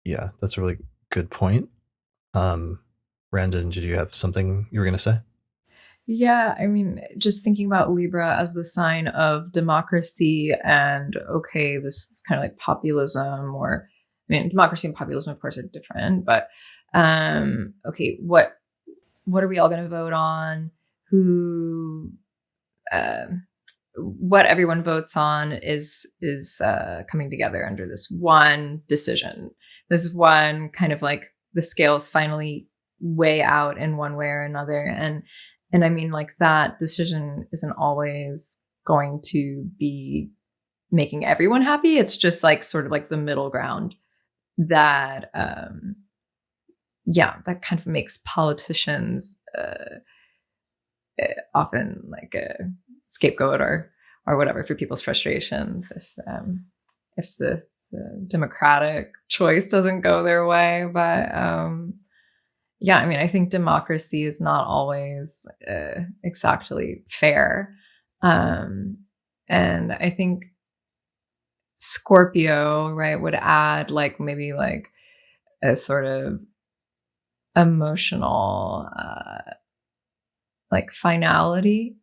Yeah, that's a really good point. Um, Randon, did you have something you were going to say? Yeah, I mean, just thinking about Libra as the sign of democracy and okay, this is kind of like populism, or I mean, democracy and populism, of course, are different, but okay, what are we all going to vote on? Who, what everyone votes on is coming together under this one decision. This one kind of like the scales finally weigh out in one way or another, and I mean, like that decision isn't always going to be making everyone happy. It's just like sort of like the middle ground that, that kind of makes politicians often like a scapegoat or whatever for people's frustrations if the democratic choice doesn't go their way. But yeah, I mean, I think democracy is not always exactly fair. And I think Scorpio, right, would add like maybe like a sort of emotional like finality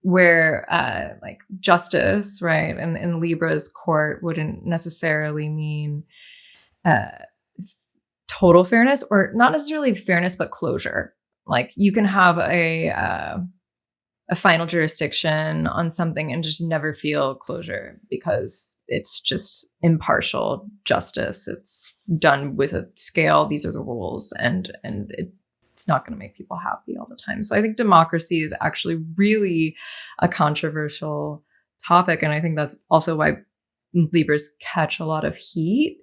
where like justice, right, and in Libra's court wouldn't necessarily mean total fairness, or not necessarily fairness, but closure. Like you can have a final jurisdiction on something and just never feel closure because it's just impartial justice. It's done with a scale. These are the rules, and it's not going to make people happy all the time. So I think democracy is actually really a controversial topic, and I think that's also why Libras catch a lot of heat.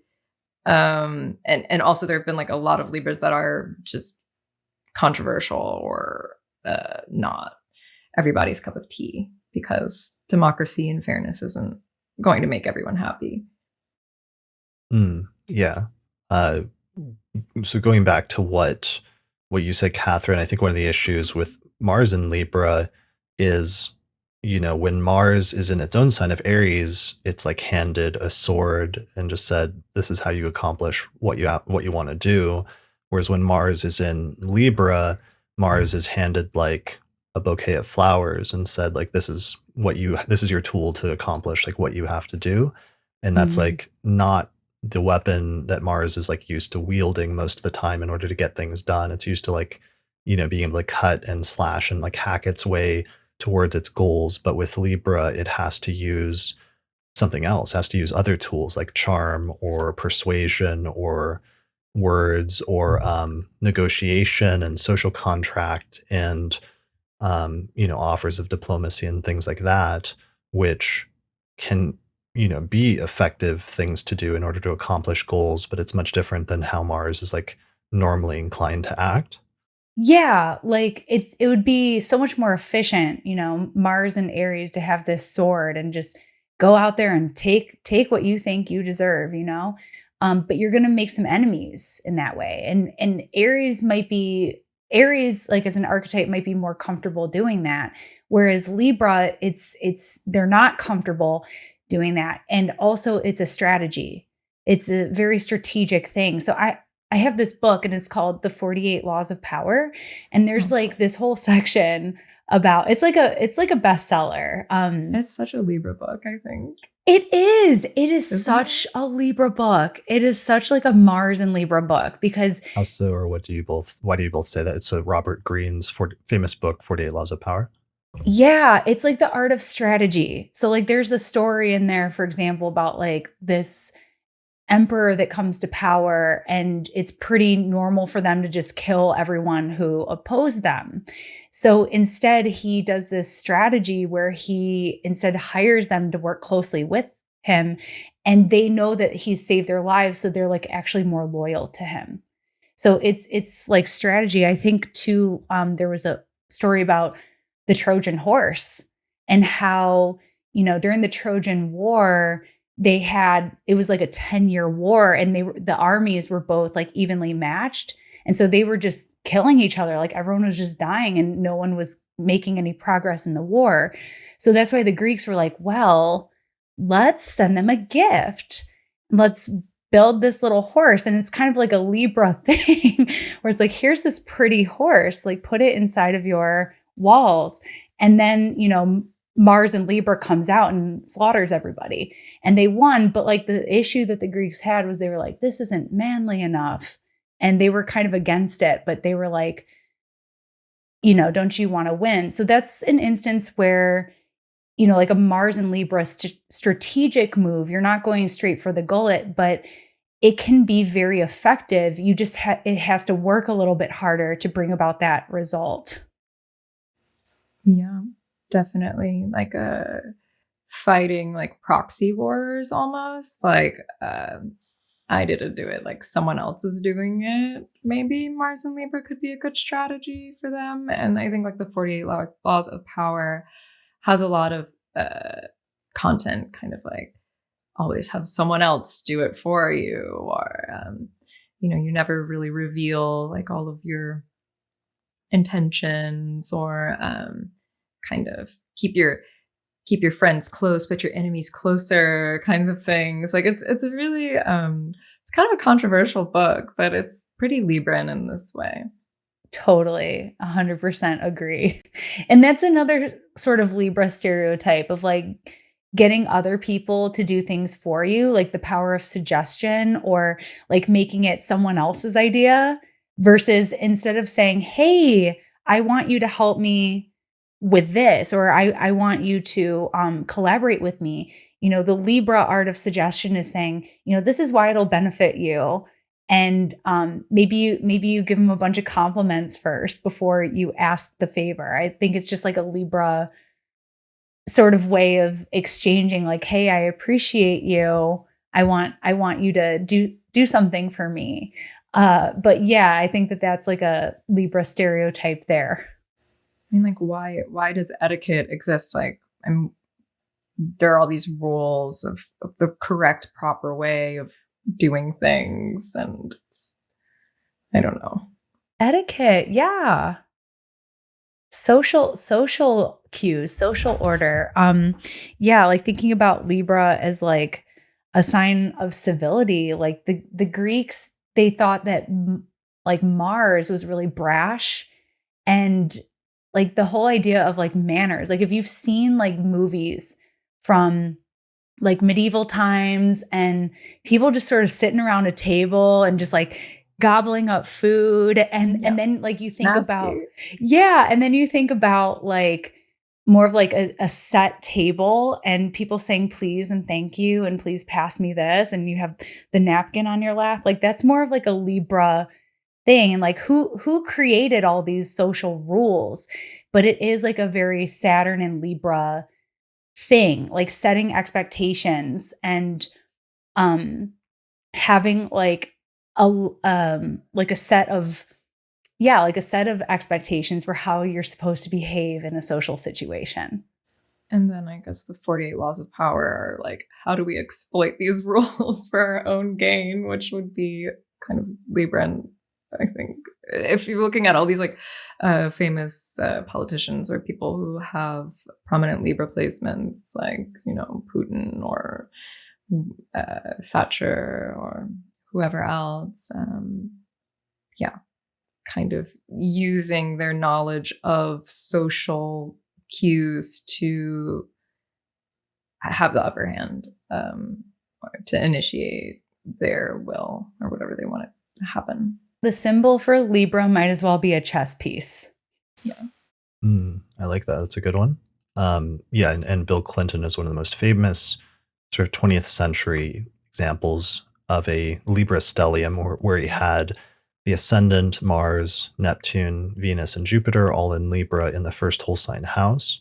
And also there have been like a lot of Libras that are just controversial or not everybody's cup of tea, because democracy and fairness isn't going to make everyone happy. Yeah. So going back to what you said, Catherine, I think one of the issues with Mars in Libra is, when Mars is in its own sign of Aries, it's like handed a sword and just said, "This is how you accomplish what you want to do." Whereas when Mars is in Libra, Mars is handed like a bouquet of flowers and said, like, this is your tool to accomplish like what you have to do. And that's like not the weapon that Mars is like used to wielding most of the time in order to get things done. It's used to like, being able to cut and slash and like hack its way towards its goals. But with Libra, it has to use something else, has to use other tools like charm or persuasion or words or negotiation and social contract and offers of diplomacy and things like that, which can, be effective things to do in order to accomplish goals, but it's much different than how Mars is like normally inclined to act. Yeah, like it would be so much more efficient, Mars and Aries to have this sword and just go out there and take what you think you deserve, but you're going to make some enemies in that way. And Aries like as an archetype might be more comfortable doing that, whereas Libra, they're not comfortable doing that. And also it's a strategy. It's a very strategic thing. So I have this book and it's called The 48 Laws of Power. And there's like this whole section about, it's like a bestseller. It's such a Libra book, I think. It is such a Libra book. It is such like a Mars and Libra book because Also, or why do you both say that? It's Robert Greene's famous book, 48 Laws of Power. yeah, it's like the art of strategy. So like there's a story in there, for example, about like this emperor that comes to power, and it's pretty normal for them to just kill everyone who opposed them. So instead, he does this strategy where he instead hires them to work closely with him, and they know that he's saved their lives, so they're like actually more loyal to him. So it's like strategy. I think too, there was a story about the Trojan horse and how, during the Trojan War, it was like a 10-year war, and the armies were both like evenly matched. And so they were just killing each other. Like everyone was just dying and no one was making any progress in the war. So that's why the Greeks were like, well, let's send them a gift. Let's build this little horse. And it's kind of like a Libra thing where it's like, here's this pretty horse, like put it inside of your walls. And then, Mars and Libra comes out and slaughters everybody. And they won. But like the issue that the Greeks had was they were like, this isn't manly enough. And they were kind of against it, but they were like, don't you want to win? So that's an instance where, like a Mars and Libra strategic move, you're not going straight for the gullet, but it can be very effective. You just, it has to work a little bit harder to bring about that result. Yeah, definitely. Like fighting like proxy wars almost. Like I didn't do it, like someone else is doing it. Maybe Mars and Libra could be a good strategy for them. And I think like the 48 laws of Power has a lot of content, kind of like always have someone else do it for you, or you never really reveal like all of your intentions, or kind of keep your friends close but your enemies closer kinds of things. Like it's really it's kind of a controversial book, but it's pretty Libran in this way. Totally, 100% agree. And that's another sort of Libra stereotype of like getting other people to do things for you, like the power of suggestion, or like making it someone else's idea. versus instead of saying, hey, I want you to help me with this, or I want you to collaborate with me. The Libra art of suggestion is saying, this is why it'll benefit you. And maybe you give them a bunch of compliments first before you ask the favor. I think it's just like a Libra sort of way of exchanging, like, hey, I appreciate you. I want you to do something for me. But yeah, I think that's like a Libra stereotype there. I mean, like, why does etiquette exist? Like, there are all these rules of the correct, proper way of doing things, and I don't know. Etiquette, yeah. Social cues, social order. Yeah, like thinking about Libra as like a sign of civility. Like the Greeks, they thought that like Mars was really brash, and like the whole idea of like manners. Like if you've seen like movies from like medieval times and people just sort of sitting around a table and just like gobbling up food, and then like you think about and then you think about like more of like a set table and people saying please and thank you and please pass me this, and you have the napkin on your lap. Like that's more of like a Libra thing, and like who created all these social rules. But it is like a very Saturn and Libra thing, like setting expectations and having like a set of expectations for how you're supposed to behave in a social situation. And then I guess the 48 laws of power are like, how do we exploit these rules for our own gain, which would be kind of Libra. I think if you're looking at all these like famous politicians or people who have prominent Libra placements, like, Putin or Thatcher or whoever else, kind of using their knowledge of social cues to have the upper hand, or to initiate their will or whatever they want it to happen. The symbol for Libra might as well be a chess piece. Yeah. I like that. That's a good one. And Bill Clinton is one of the most famous sort of 20th century examples of a Libra stellium where he had the ascendant, Mars, Neptune, Venus, and Jupiter all in Libra in the first whole sign house.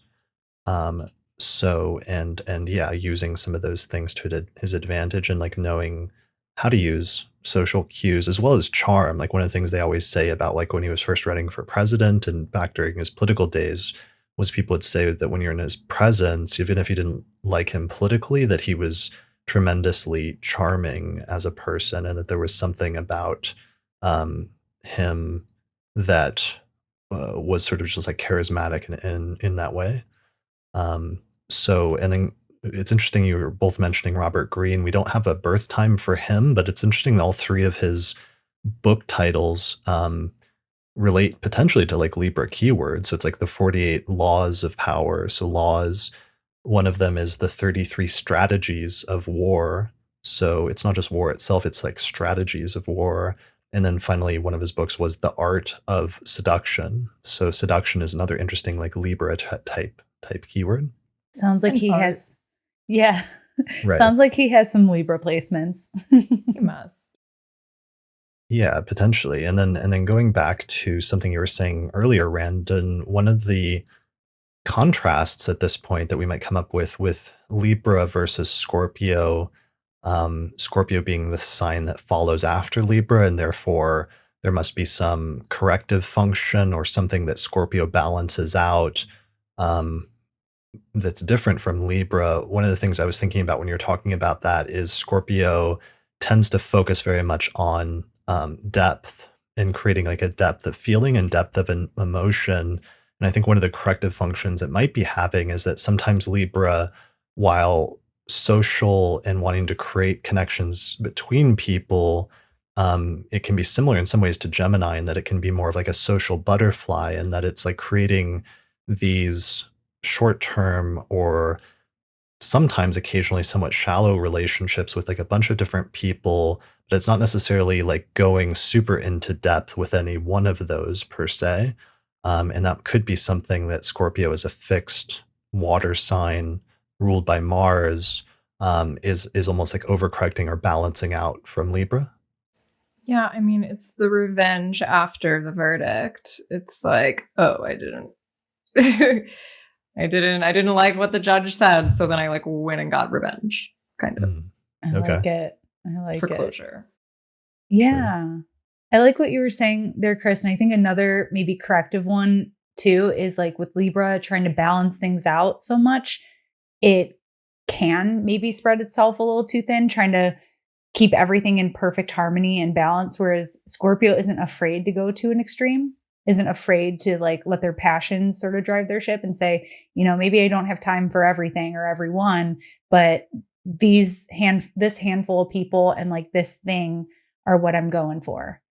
Using some of those things to his advantage, and like knowing how to use social cues as well as charm. Like one of the things they always say about like when he was first running for president and back during his political days was people would say that when you're in his presence, even if you didn't like him politically, that he was tremendously charming as a person, and that there was something about him that was sort of just like charismatic in that way. And then it's interesting you were both mentioning Robert Greene. We don't have a birth time for him, but it's interesting that all three of his book titles relate potentially to like Libra keywords. So it's like the 48 laws of power. So laws, one of them is the 33 strategies of war. So it's not just war itself, it's like strategies of war. And then finally, one of his books was The Art of Seduction. So seduction is another interesting like Libra type keyword. Sounds like he has, yeah. Right. Sounds like he has some Libra placements. He must. Yeah, potentially. And then going back to something you were saying earlier, Randon, one of the contrasts at this point that we might come up with Libra versus Scorpio, Scorpio being the sign that follows after Libra, and therefore there must be some corrective function or something that Scorpio balances out, that's different from Libra. One of the things I was thinking about when you're talking about that is Scorpio tends to focus very much on depth and creating like a depth of feeling and depth of an emotion. And I think one of the corrective functions it might be having is that sometimes Libra, while social and wanting to create connections between people, it can be similar in some ways to Gemini in that it can be more of like a social butterfly, and that it's like creating these short-term or sometimes occasionally somewhat shallow relationships with like a bunch of different people, but it's not necessarily like going super into depth with any one of those per se. And that could be something that Scorpio is a fixed water sign ruled by Mars, is almost like overcorrecting or balancing out from Libra. Yeah, I mean, it's the revenge after the verdict. It's like, oh, I didn't I didn't like what the judge said, so then I like went and got revenge, kind of, I Okay. like it. I like for it. closure. Yeah. I like what you were saying there, Chris. And I think another maybe corrective one too is like with Libra trying to balance things out so much, it can maybe spread itself a little too thin, trying to keep everything in perfect harmony and balance. Whereas Scorpio isn't afraid to go to an extreme, isn't afraid to like let their passions sort of drive their ship and say, maybe I don't have time for everything or everyone, but this handful of people and like this thing are what I'm going for.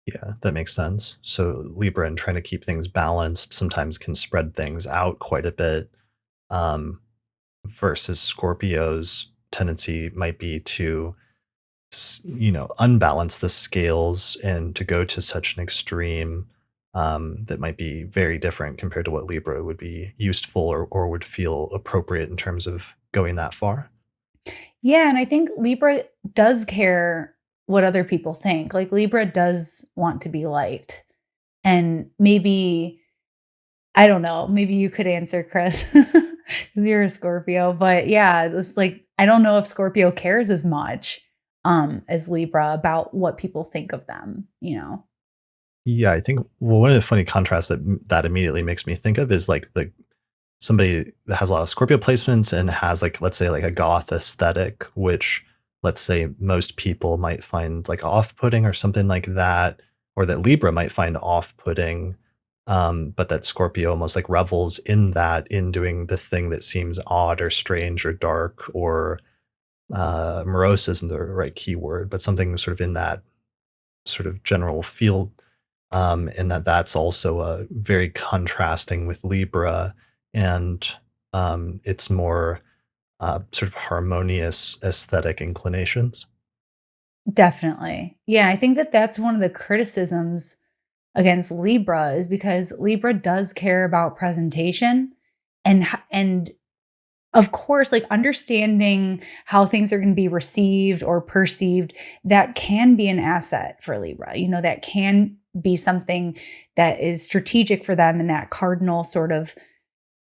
Yeah, that makes sense. So Libra and trying to keep things balanced sometimes can spread things out quite a bit. Um, versus Scorpio's tendency might be to, unbalance the scales and to go to such an extreme, that might be very different compared to what Libra would be useful or would feel appropriate in terms of going that far. Yeah. And I think Libra does care what other people think. Like Libra does want to be liked. And maybe, I don't know, maybe you could answer, Chris, because you're a Scorpio. But yeah, it's like, I don't know if Scorpio cares as much as Libra about what people think of them. Yeah, I think, well, one of the funny contrasts that immediately makes me think of is like the somebody that has a lot of Scorpio placements and has like, let's say, like a goth aesthetic, which let's say most people might find like off-putting or something like that, or that Libra might find off-putting, but that Scorpio almost like revels in that, in doing the thing that seems odd or strange or dark or morose isn't the right keyword, but something sort of in that sort of general field, and that's also very contrasting with Libra, and it's more sort of harmonious aesthetic inclinations. Definitely. Yeah, I think that that's one of the criticisms against Libra is because Libra does care about presentation and of course, like understanding how things are going to be received or perceived, that can be an asset for Libra. That can be something that is strategic for them in that cardinal sort of,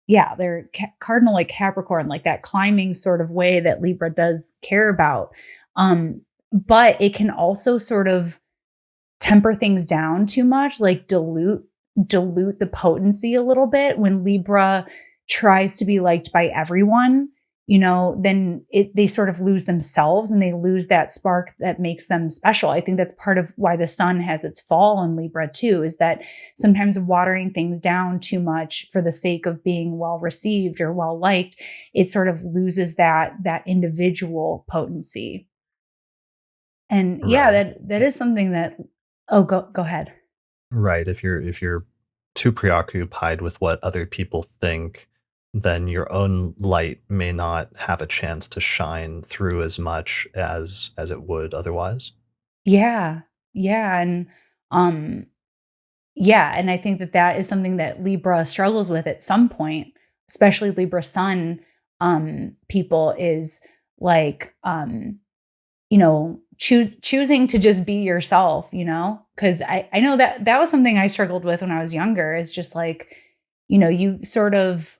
yeah, they're cardinal like Capricorn, like that climbing sort of way that Libra does care about. But it can also sort of temper things down too much, like dilute the potency a little bit when Libra tries to be liked by everyone, then they sort of lose themselves and they lose that spark that makes them special. I think that's part of why the sun has its fall in Libra too, is that sometimes watering things down too much for the sake of being well received or well liked, it sort of loses that individual potency. And yeah, Right. that is something that, oh, go ahead. Right. If you're too preoccupied with what other people think, then your own light may not have a chance to shine through as much as it would otherwise. Yeah. Yeah. Um, yeah. And I think that that is something that Libra struggles with at some point, especially Libra sun people is like, choosing to just be yourself, because I know that that was something I struggled with when I was younger, is just like, you sort of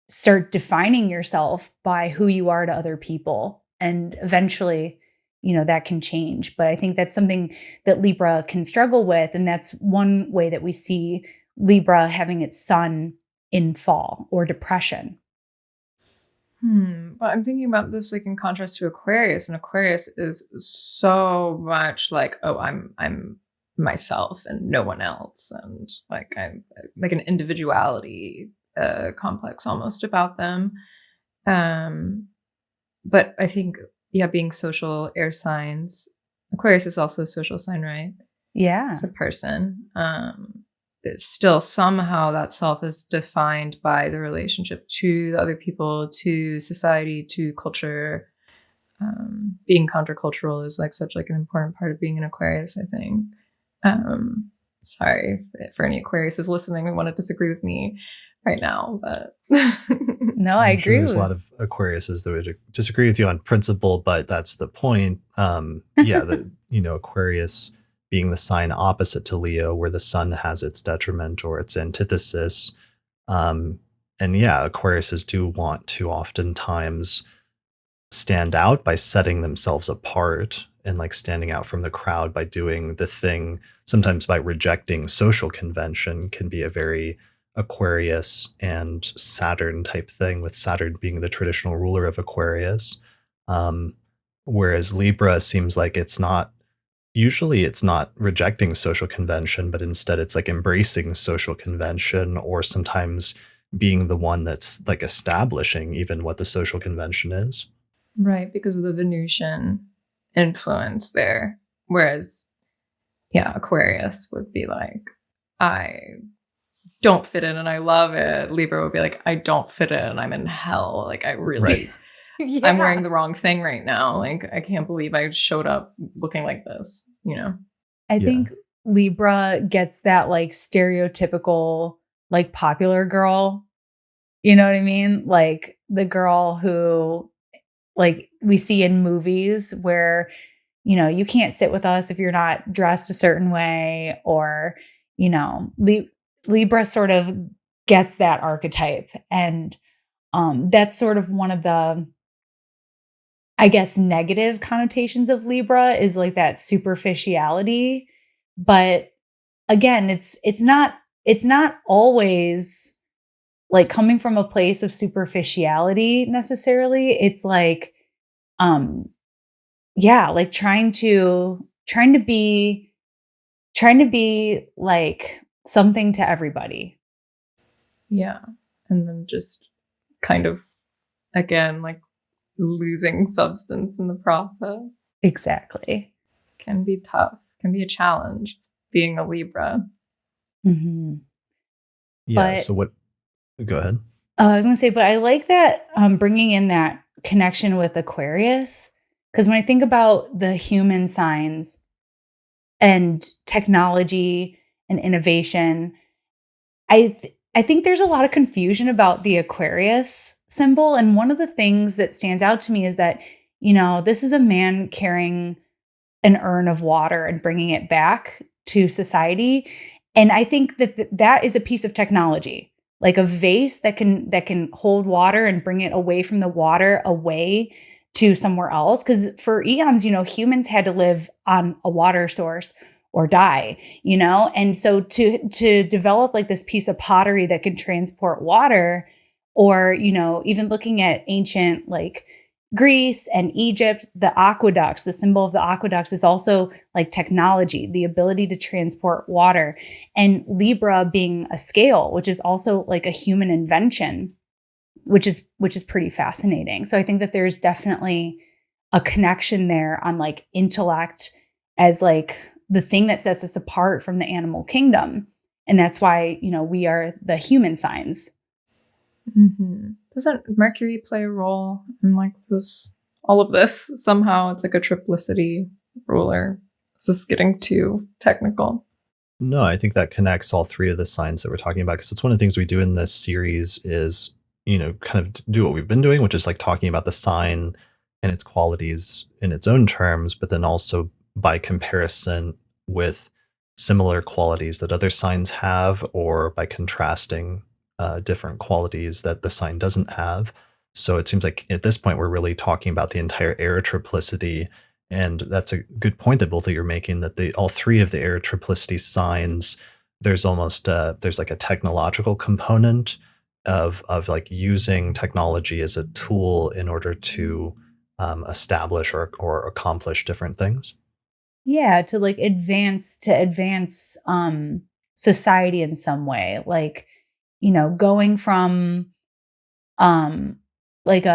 start defining yourself by who you are to other people. And eventually, that can change. But I think that's something that Libra can struggle with. And that's one way that we see Libra having its sun in fall or depression. But I'm thinking about this like in contrast to Aquarius, and Aquarius is so much like, oh, I'm myself and no one else, and like I'm like an individuality complex almost about them. Um, but I think, yeah, being social air signs, Aquarius is also a social sign, right? Yeah. It's a person. still somehow that self is defined by the relationship to the other people, to society, to culture. Being countercultural is like such like an important part of being an Aquarius, I think. Sorry for any Aquariuses listening who want to disagree with me right now, but No, I I'm sure agree there's a with. lot of Aquariuses that would disagree with you on principle, but that's the point. Aquarius being the sign opposite to Leo, where the sun has its detriment or its antithesis. And yeah, Aquariuses do want to oftentimes stand out by setting themselves apart and like standing out from the crowd by doing the thing, sometimes by rejecting social convention, can be a very Aquarius and Saturn type thing, with Saturn being the traditional ruler of Aquarius. Um, Whereas Libra seems like it's not rejecting social convention, but instead it's like embracing social convention, or sometimes being the one that's like establishing even what the social convention is. right, because of the Venusian influence there. Whereas, yeah, Aquarius would be like, I don't fit in and I love it. Libra would be like, I don't fit in, I'm in hell. Like, I really, Yeah. I'm wearing the wrong thing right now. Like, I can't believe I showed up looking like this, you know? I Yeah. think Libra gets that like stereotypical like popular girl. You know what I mean? Like the girl who like we see in movies where, you can't sit with us if you're not dressed a certain way, or, Libra sort of gets that archetype. And that's sort of one of the, I guess, negative connotations of Libra is like that superficiality. But again, it's not always like coming from a place of superficiality necessarily. It's like, yeah, like trying to be like something to everybody. Yeah. And then just kind of, again, like losing substance in the process Exactly. can be tough, can be a challenge being a Libra. Mm-hmm. Yeah. But So what? Go ahead. I was gonna say, but I like that bringing in that connection with Aquarius, because when I think about the human signs and technology and innovation, I think there's a lot of confusion about the Aquarius symbol, and one of the things that stands out to me is that this is a man carrying an urn of water and bringing it back to society, and I think that that is a piece of technology, like a vase that can hold water and bring it away from the water, away to somewhere else. Because for eons, humans had to live on a water source or die, and so to develop like this piece of pottery that can transport water, or even looking at ancient like Greece and Egypt, the aqueducts, the symbol of the aqueducts is also like technology, the ability to transport water. And Libra being a scale, which is also like a human invention, which is pretty fascinating. So I think that there's definitely a connection there on like intellect as like the thing that sets us apart from the animal kingdom. And that's why, we are the human signs. Mm-hmm. Doesn't Mercury play a role in like this, all of this? Somehow it's like a triplicity ruler. Is this getting too technical? No, I think that connects all three of the signs that we're talking about, because it's one of the things we do in this series is, kind of do what we've been doing, which is like talking about the sign and its qualities in its own terms, but then also by comparison with similar qualities that other signs have, or by contrasting different qualities that the sign doesn't have. So it seems like at this point, we're really talking about the entire air triplicity. And that's a good point that both of you are making, that all three of the air triplicity signs, there's almost there's like a technological component of like using technology as a tool in order to establish or accomplish different things. Yeah, to like advance society in some way. Like, going from like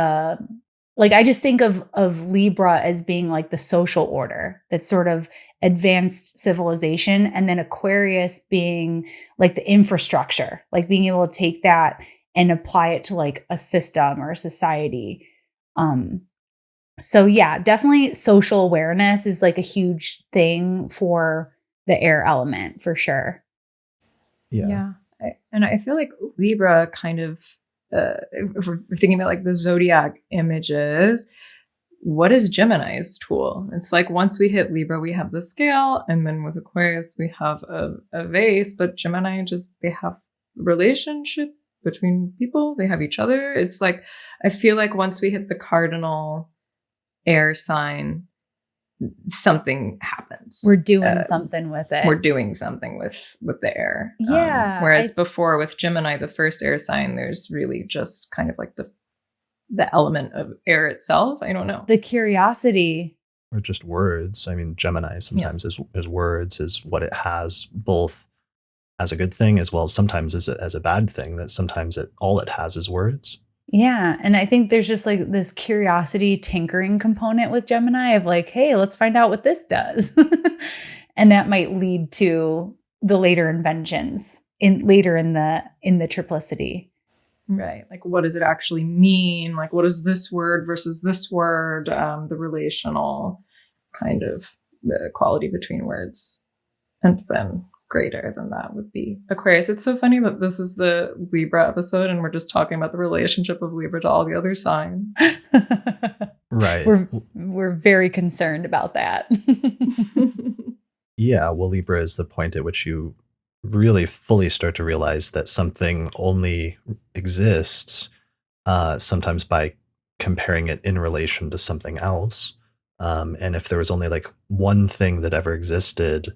like I just think of Libra as being like the social order, that's sort of advanced civilization, and then Aquarius being like the infrastructure, like being able to take that and apply it to like a system or a society. Um, so yeah, definitely social awareness is like a huge thing for the air element for sure. Yeah. And I feel like Libra kind of, if we're thinking about like the zodiac images, what is Gemini's tool? It's like once we hit Libra, we have the scale, and then with Aquarius, we have a vase. But Gemini they have relationship between people. They have each other. It's like, I feel like once we hit the cardinal air sign, something happens. We're doing something with it. We're doing something with the air. Yeah. Whereas before with Gemini, the first air sign, there's really just kind of like the element of air itself. I don't know. The curiosity. Or just words. I mean, Gemini sometimes is words, is what it has, both as a good thing as well as sometimes as a bad thing, that sometimes all it has is words. Yeah. And I think there's just like this curiosity tinkering component with Gemini of like, hey, let's find out what this does. And that might lead to the later inventions later in the triplicity. Right. Like, what does it actually mean? Like, what is this word versus this word? The relational kind of quality between words. And then greater than that would be Aquarius. It's so funny that this is the Libra episode and we're just talking about the relationship of Libra to all the other signs. Right. We're very concerned about that. Yeah. Well, Libra is the point at which you really fully start to realize that something only exists sometimes by comparing it in relation to something else. And if there was only like one thing that ever existed,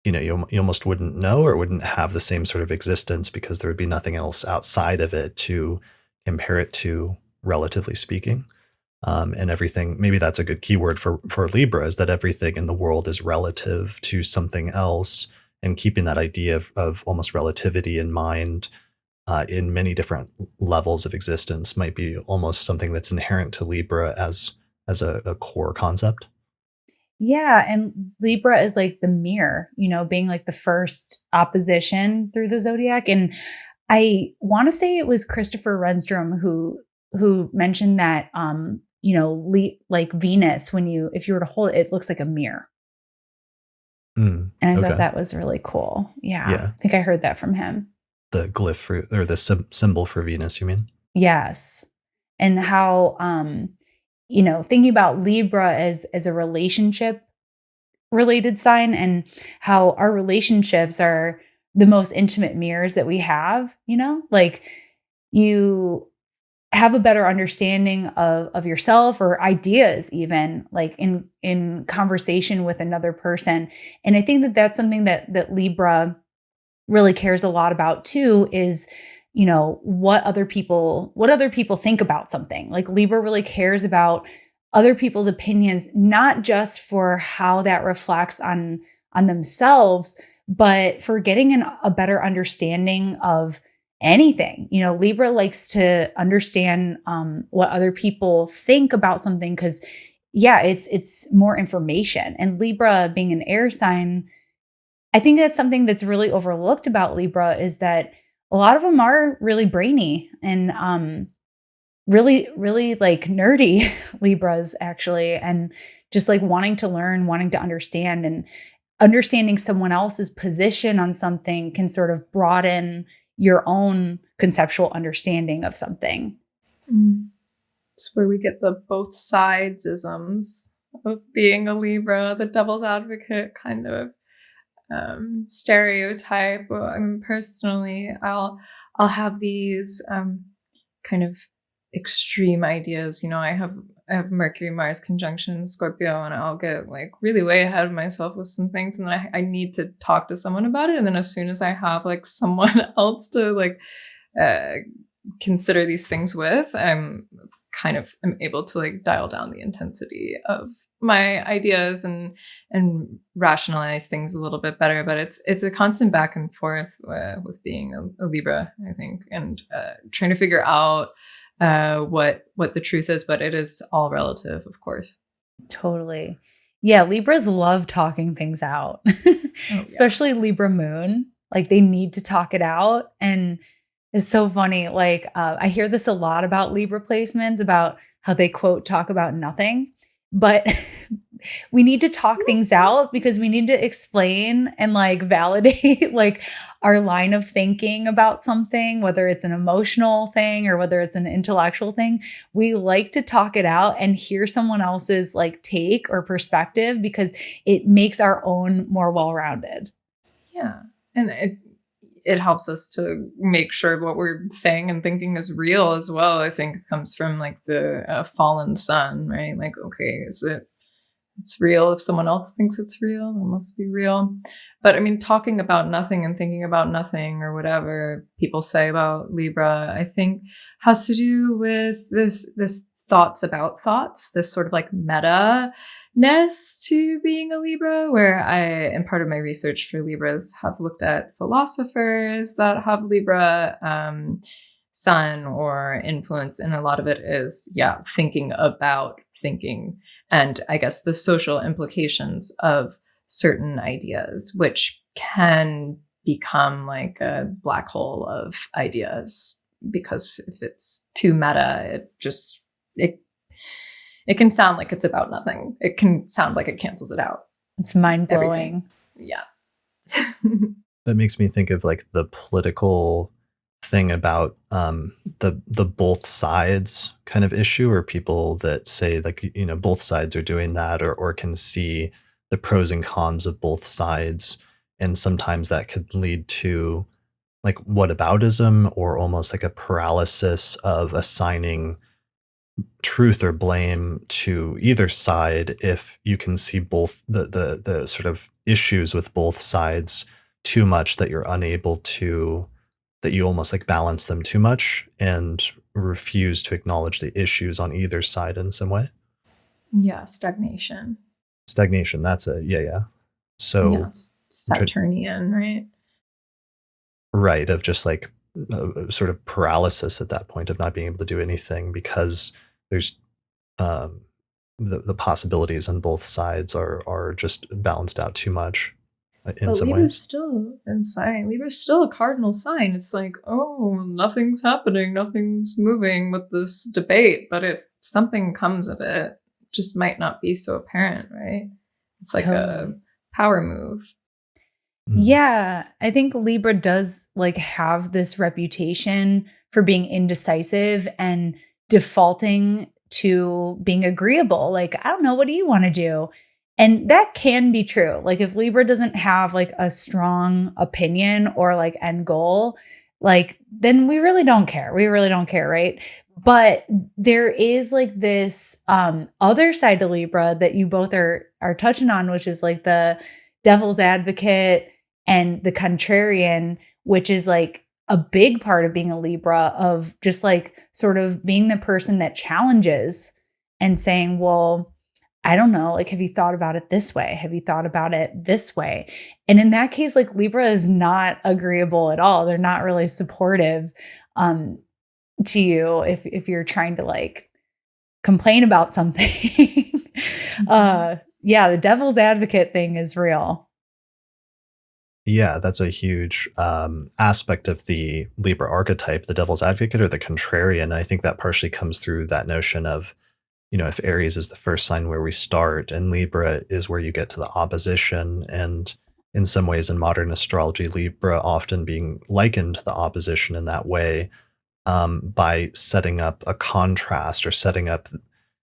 you almost wouldn't know or wouldn't have the same sort of existence because there would be nothing else outside of it to compare it to, relatively speaking. And everything, maybe that's a good keyword for Libra, is that everything in the world is relative to something else, and keeping that idea of almost relativity in mind in many different levels of existence might be almost something that's inherent to Libra as a core concept. Yeah. And Libra is like the mirror, being like the first opposition through the zodiac. And I want to say it was Christopher Renstrom who mentioned that, like Venus, if you were to hold it, it looks like a mirror. And I thought that was really cool. Yeah. I think I heard that from him. The glyph or the symbol for Venus, you mean? Yes. And how, thinking about Libra as a relationship related sign, and how our relationships are the most intimate mirrors that we have, like you have a better understanding of yourself or ideas, even like in conversation with another person. And I think that that's something that Libra really cares a lot about too, is what other people think about something. Like Libra really cares about other people's opinions, not just for how that reflects on themselves, but for getting a better understanding of anything. Libra likes to understand what other people think about something, because it's more information. And Libra being an air sign, I think that's something that's really overlooked about Libra, is that a lot of them are really brainy and really, really like nerdy Libras, actually, and just like wanting to learn, wanting to understand, and understanding someone else's position on something can sort of broaden your own conceptual understanding of something. It's where we get the both sides isms of being a Libra, the devil's advocate kind of stereotype. Well, I mean, personally, I'll have these kind of extreme ideas. I have Mercury Mars conjunction Scorpio, and I'll get like really way ahead of myself with some things, and then I need to talk to someone about it. And then as soon as I have like someone else to like consider these things with, I'm able to like dial down the intensity of my ideas and rationalize things a little bit better. But it's a constant back and forth with being a Libra, I think, and trying to figure out what the truth is, but it is all relative, of course. Totally. Yeah, Libras love talking things out, especially Libra moon. Like they need to talk it out. And it's so funny. Like I hear this a lot about Libra placements about how they quote talk about nothing, but we need to talk things out because we need to explain and like validate like our line of thinking about something, whether it's an emotional thing or whether it's an intellectual thing. We like to talk it out and hear someone else's like take or perspective because it makes our own more well-rounded. Yeah. And it helps us to make sure what we're saying and thinking is real as well. I think it comes from like the fallen sun, right? Like, okay, it's real if someone else thinks it's real, it must be real. But I mean, talking about nothing and thinking about nothing or whatever people say about Libra, I think has to do with this thoughts about thoughts, this sort of like meta-ness to being a Libra, where I, in part of my research for Libras, have looked at philosophers that have Libra sun or influence, and a lot of it is thinking about thinking, and I guess the social implications of certain ideas, which can become like a black hole of ideas, because if it's too meta, it can sound like it's about nothing. It can sound like it cancels it out. It's mind-blowing. Yeah. That makes me think of like the political thing about the both sides kind of issue, or people that say like, you know, both sides are doing that, or can see the pros and cons of both sides. And sometimes that could lead to like whataboutism, or almost like a paralysis of assigning truth or blame to either side if you can see both the sort of issues with both sides too much, that you're unable to, that you almost like balance them too much and refuse to acknowledge the issues on either side in some way. Yeah, stagnation. That's it. Yeah. So Saturnian, right? Right, of just like sort of paralysis at that point of not being able to do anything because there's the possibilities on both sides are just balanced out too much in But some Libra's ways. still, I'm sorry, Libra's still a cardinal sign. It's like, oh, nothing's happening, nothing's moving with this debate, but something comes of it. Just might not be so apparent, right? It's like a power move. Yeah, I think Libra does like have this reputation for being indecisive and defaulting to being agreeable. Like, I don't know, what do you want to do? And that can be true. Like if Libra doesn't have like a strong opinion or like end goal, like then we really don't care. We really don't care, right? But there is like this other side to Libra that you both are touching on, which is like the devil's advocate and the contrarian, which is like a big part of being a Libra, of just like sort of being the person that challenges and saying, well, I don't know, like, have you thought about it this way? Have you thought about it this way? And in that case, like Libra is not agreeable at all. They're not really supportive to you if you're trying to like complain about something. Yeah, the devil's advocate thing is real. Yeah, that's a huge aspect of the Libra archetype, the devil's advocate or the contrarian. I think that partially comes through that notion of, you know, if Aries is the first sign where we start and Libra is where you get to the opposition. And in some ways in modern astrology, Libra often being likened to the opposition in that way, by setting up a contrast, or setting up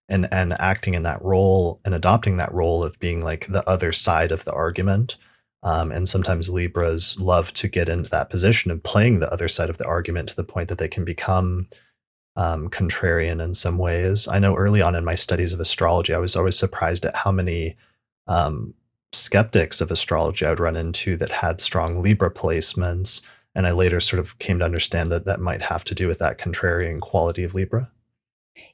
and acting in that role and adopting that role of being like the other side of the argument. And sometimes Libras love to get into that position of playing the other side of the argument to the point that they can become contrarian in some ways. I know early on in my studies of astrology, I was always surprised at how many skeptics of astrology I would run into that had strong Libra placements. And I later sort of came to understand that that might have to do with that contrarian quality of Libra.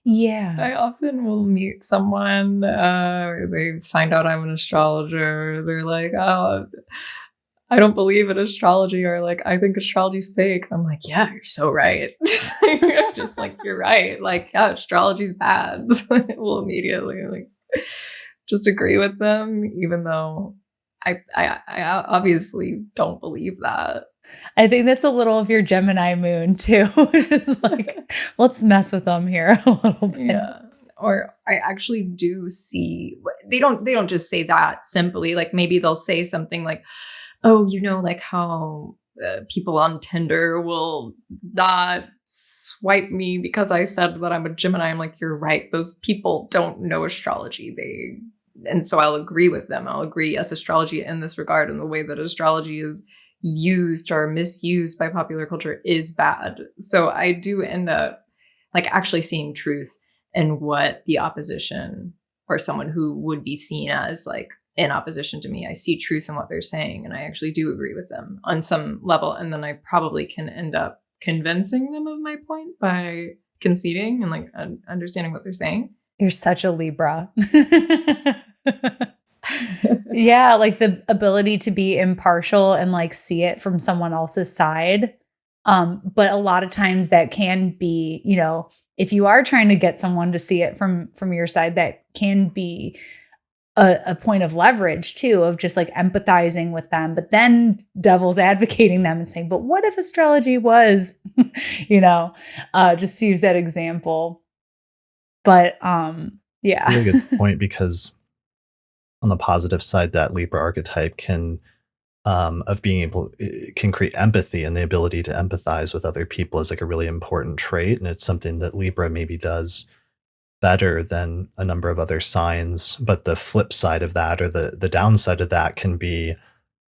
Yeah. I often will meet someone, they find out I'm an astrologer. They're like, oh, I don't believe in astrology, or like, I think astrology's fake. I'm like, yeah, you're so right. Just like, you're right. Like, yeah, astrology's bad. We'll immediately like just agree with them, even though I obviously don't believe that. I think that's a little of your Gemini moon too. It's like, let's mess with them here a little bit. Yeah. Or I actually do see, they don't just say that simply. Like, maybe they'll say something like, oh, like how people on Tinder will not swipe me because I said that I'm a Gemini. I'm like, you're right. Those people don't know astrology. And so I'll agree with them. I'll agree, yes, astrology in this regard and the way that astrology is used or misused by popular culture is bad. So I do end up like actually seeing truth in what the opposition, or someone who would be seen as like in opposition to me, I see truth in what they're saying, and I actually do agree with them on some level. And then I probably can end up convincing them of my point by conceding and like understanding what they're saying. You're such a Libra. Yeah, like the ability to be impartial and like see it from someone else's side. But a lot of times that can be, if you are trying to get someone to see it from your side, that can be a point of leverage too, of just like empathizing with them, but then devil's advocating them and saying, but what if astrology was, just to use that example. But yeah. Really good point, because on the positive side, that Libra archetype can can create empathy, and the ability to empathize with other people is like a really important trait. And it's something that Libra maybe does better than a number of other signs. But the flip side of that, or the downside of that, can be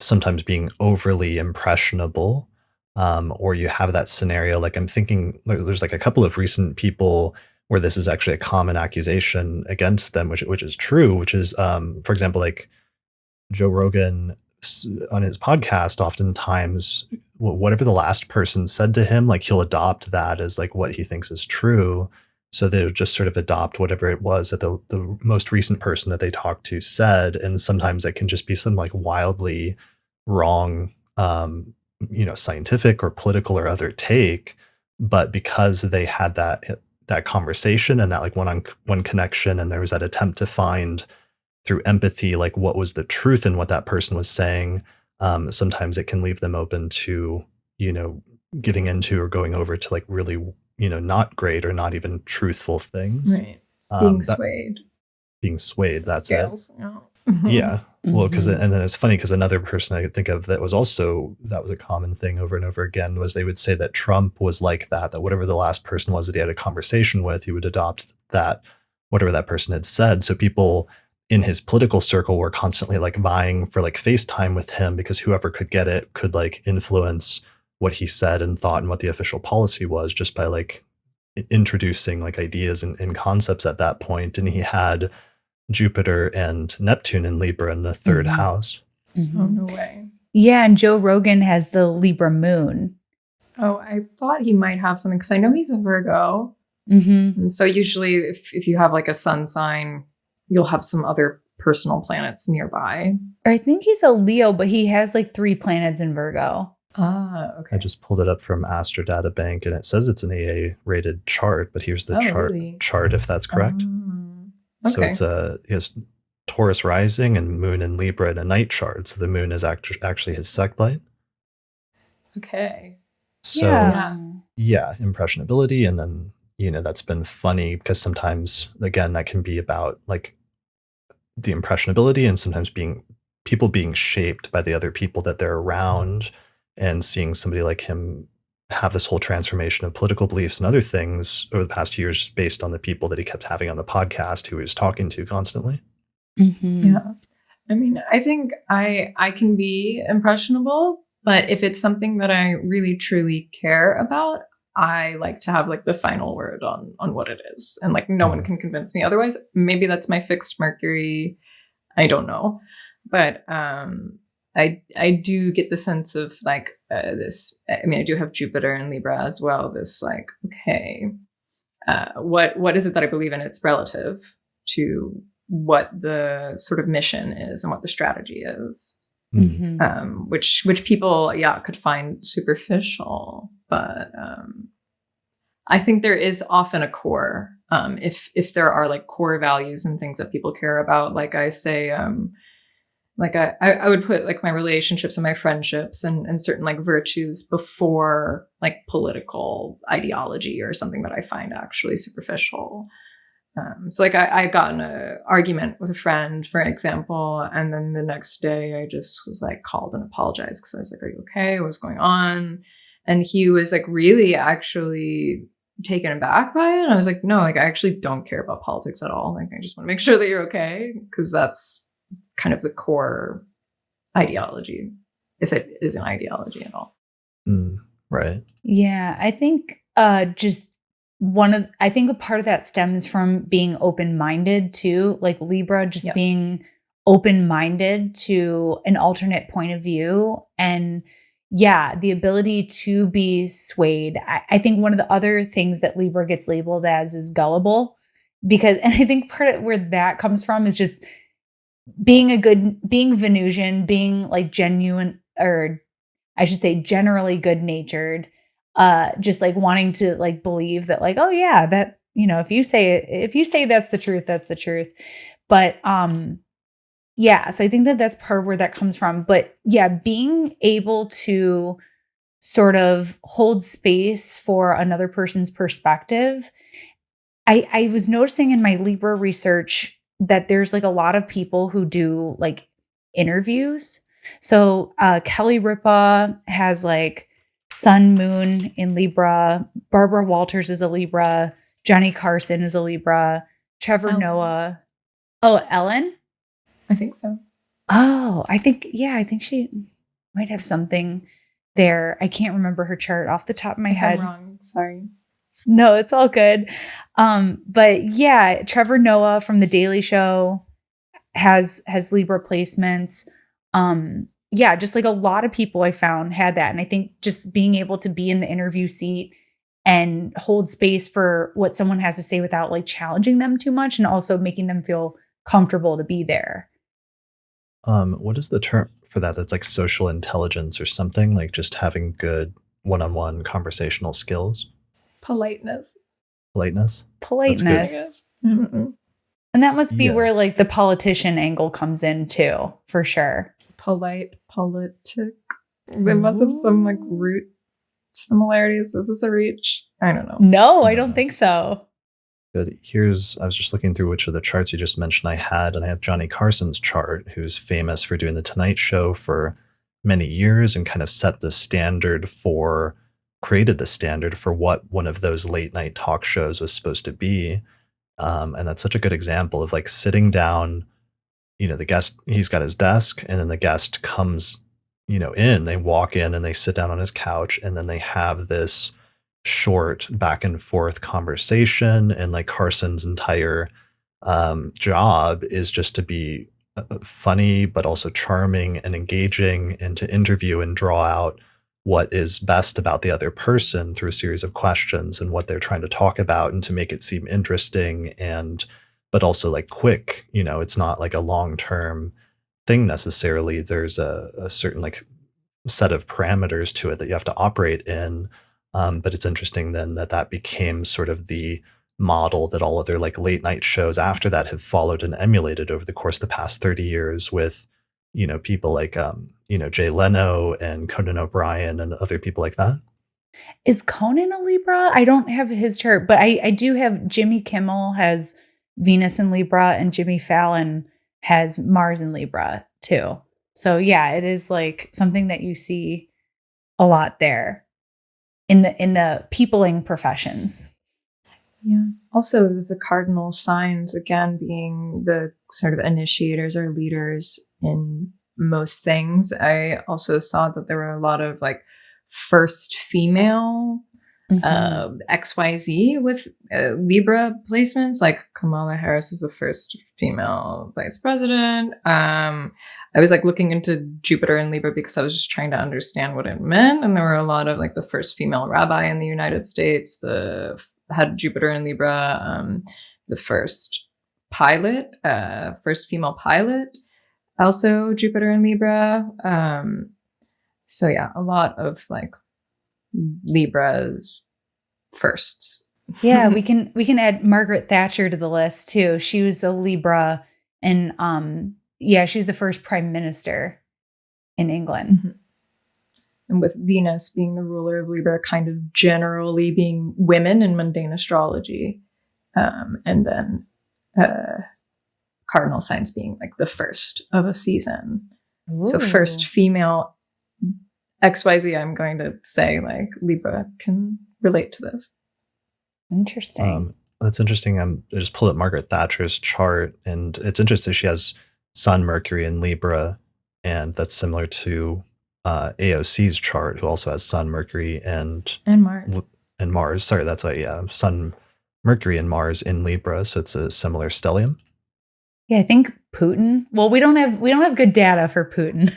sometimes being overly impressionable. Or you have that scenario, like I'm thinking there's like a couple of recent people where this is actually a common accusation against them, which is true, which is, for example, like Joe Rogan on his podcast, oftentimes whatever the last person said to him, like he'll adopt that as like what he thinks is true. So they'll just sort of adopt whatever it was that the most recent person that they talked to said. And sometimes it can just be some like wildly wrong, scientific or political or other take. But because they had that conversation and that like one-on-one connection, and there was that attempt to find through empathy, like what was the truth in what that person was saying, sometimes it can leave them open to, giving into or going over to like really, not great or not even truthful things. Right. Being swayed. That's Scales. it. Yeah. Well, because and then it's funny because another person I could think of that was a common thing over and over again was they would say that Trump was like that whatever the last person was that he had a conversation with, he would adopt that, whatever that person had said. So people in his political circle were constantly like vying for like FaceTime with him, because whoever could get it could like influence what he said and thought and what the official policy was, just by like introducing like ideas and concepts at that point. And he had Jupiter and Neptune in Libra in the third house. Mm-hmm. Oh, no way. Yeah, and Joe Rogan has the Libra moon. Oh, I thought he might have something, because I know he's a Virgo. Mm-hmm. And so usually if you have like a sun sign, you'll have some other personal planets nearby. Or I think he's a Leo, but he has like 3 planets in Virgo. Ah, okay. I just pulled it up from Astro Data Bank, and it says it's an AA rated chart, but here's the chart if that's correct. Okay. So he has Taurus rising and moon in Libra in a night chart. So the moon is actually his sect light. Okay. So yeah, impressionability. And then, that's been funny because sometimes, again, that can be about like the impressionability, and sometimes people being shaped by the other people that they're around, and seeing somebody like him have this whole transformation of political beliefs and other things over the past years, just based on the people that he kept having on the podcast who he was talking to constantly. Mm-hmm. Yeah. I mean, I think I can be impressionable, but if it's something that I really truly care about, I like to have like the final word on what it is. And like no one can convince me otherwise. Maybe that's my fixed Mercury. I don't know. But I do get the sense of like this. I mean, I do have Jupiter and Libra as well. This like, okay, what is it that I believe in? It's relative to what the sort of mission is and what the strategy is. which people, could find superficial. But I think there is often a core. If there are like core values and things that people care about, like I say, like I would put like my relationships and my friendships and certain like virtues before like political ideology or something that I find actually superficial. So like I got in an argument with a friend, for example, and then the next day I just was like called and apologized because I was like, "Are you okay? What's going on?" And he was like really actually taken aback by it. And I was like, "No, like I actually don't care about politics at all. Like I just want to make sure that you're okay," because that's kind of the core ideology, if it is an ideology at all. Right. Yeah, I think just I think a part of that stems from being open-minded too, like Libra just being open-minded to an alternate point of view. And the ability to be swayed. I think one of the other things that Libra gets labeled as is gullible, and I think part of where that comes from is just being Venusian, being like genuine, or I should say generally good-natured, just like wanting to like believe that like, oh yeah, that, if you say that's the truth, that's the truth. But so I think that that's part of where that comes from. But being able to sort of hold space for another person's perspective. I was noticing in my Libra research that there's like a lot of people who do like interviews. So Kelly Ripa has like Sun, Moon in Libra. Barbara Walters is a Libra. Johnny Carson is a Libra. Trevor Noah. Oh, Ellen? I think so. Oh, I think she might have something there. I can't remember her chart off the top of my head. I'm wrong. Sorry. No, it's all good. But Trevor Noah from The Daily Show has Libra placements. Just like a lot of people I found had that. And I think just being able to be in the interview seat and hold space for what someone has to say without like challenging them too much, and also making them feel comfortable to be there. What is the term for that? That's like social intelligence or something, like just having good one-on-one conversational skills. Politeness. Politeness. Politeness. And that must be where like the politician angle comes in too, for sure. Politic. They must have some like root similarities. Is this a reach? I don't know. No, I don't think so. Good. I was just looking through which of the charts you just mentioned I had, and I have Johnny Carson's chart, who's famous for doing The Tonight Show for many years and kind of created the standard for what one of those late night talk shows was supposed to be. And that's such a good example of like sitting down, the guest, he's got his desk, and then the guest comes, they walk in and they sit down on his couch, and then they have this short back and forth conversation. And like Carson's entire job is just to be funny, but also charming and engaging, and to interview and draw out what is best about the other person through a series of questions and what they're trying to talk about, and to make it seem interesting but also like quick. It's not like a long-term thing necessarily. There's a certain like set of parameters to it that you have to operate in. But it's interesting then that became sort of the model that all other like late night shows after that have followed and emulated over the course of the past 30 years with, people like, Jay Leno and Conan O'Brien and other people like that. Is Conan a Libra? I don't have his chart, but I do have Jimmy Kimmel has Venus in Libra, and Jimmy Fallon has Mars in Libra too. So it is like something that you see a lot there in the peopling professions. Yeah. Also, the cardinal signs, again, being the sort of initiators or leaders in most things. I also saw that there were a lot of like first female XYZ with Libra placements. Like Kamala Harris was the first female vice president. I was like looking into Jupiter and Libra because I was just trying to understand what it meant. And there were a lot of like the first female rabbi in the United States, had Jupiter and Libra, the first pilot, first female pilot. also Jupiter in Libra. So yeah, a lot of like Libras firsts. Yeah, we can add Margaret Thatcher to the list too. She was a Libra, and yeah, she was the first prime minister in England. Mm-hmm. And with Venus being the ruler of Libra, kind of generally being women in mundane astrology, and then cardinal signs being like the first of a season. Ooh. So first female XYZ, I'm going to say like Libra can relate to this. Interesting. That's interesting. I just pulled up Margaret Thatcher's chart, and it's interesting. She has Sun, Mercury in Libra, and that's similar to AOC's chart, who also has Sun, Mercury, and Mars. And Mars. Sorry, that's Sun, Mercury, and Mars in Libra. So it's a similar stellium. Yeah, I think Putin. Well, we don't have good data for Putin.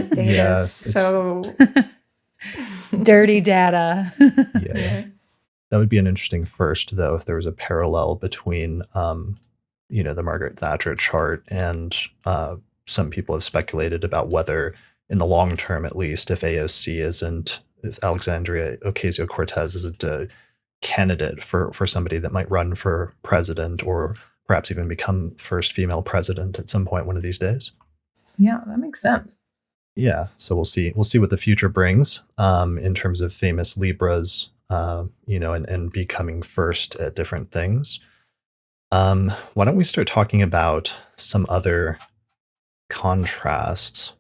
Data is so dirty data. Yeah. That would be an interesting first, though, if there was a parallel between, the Margaret Thatcher chart, and some people have speculated about whether, in the long term at least, if Alexandria Ocasio-Cortez isn't a candidate for somebody that might run for president, or perhaps even become first female president at some point one of these days. Yeah, that makes sense. Yeah, so we'll see what the future brings in terms of famous Libras. And becoming first at different things. Why don't we start talking about some other contrasts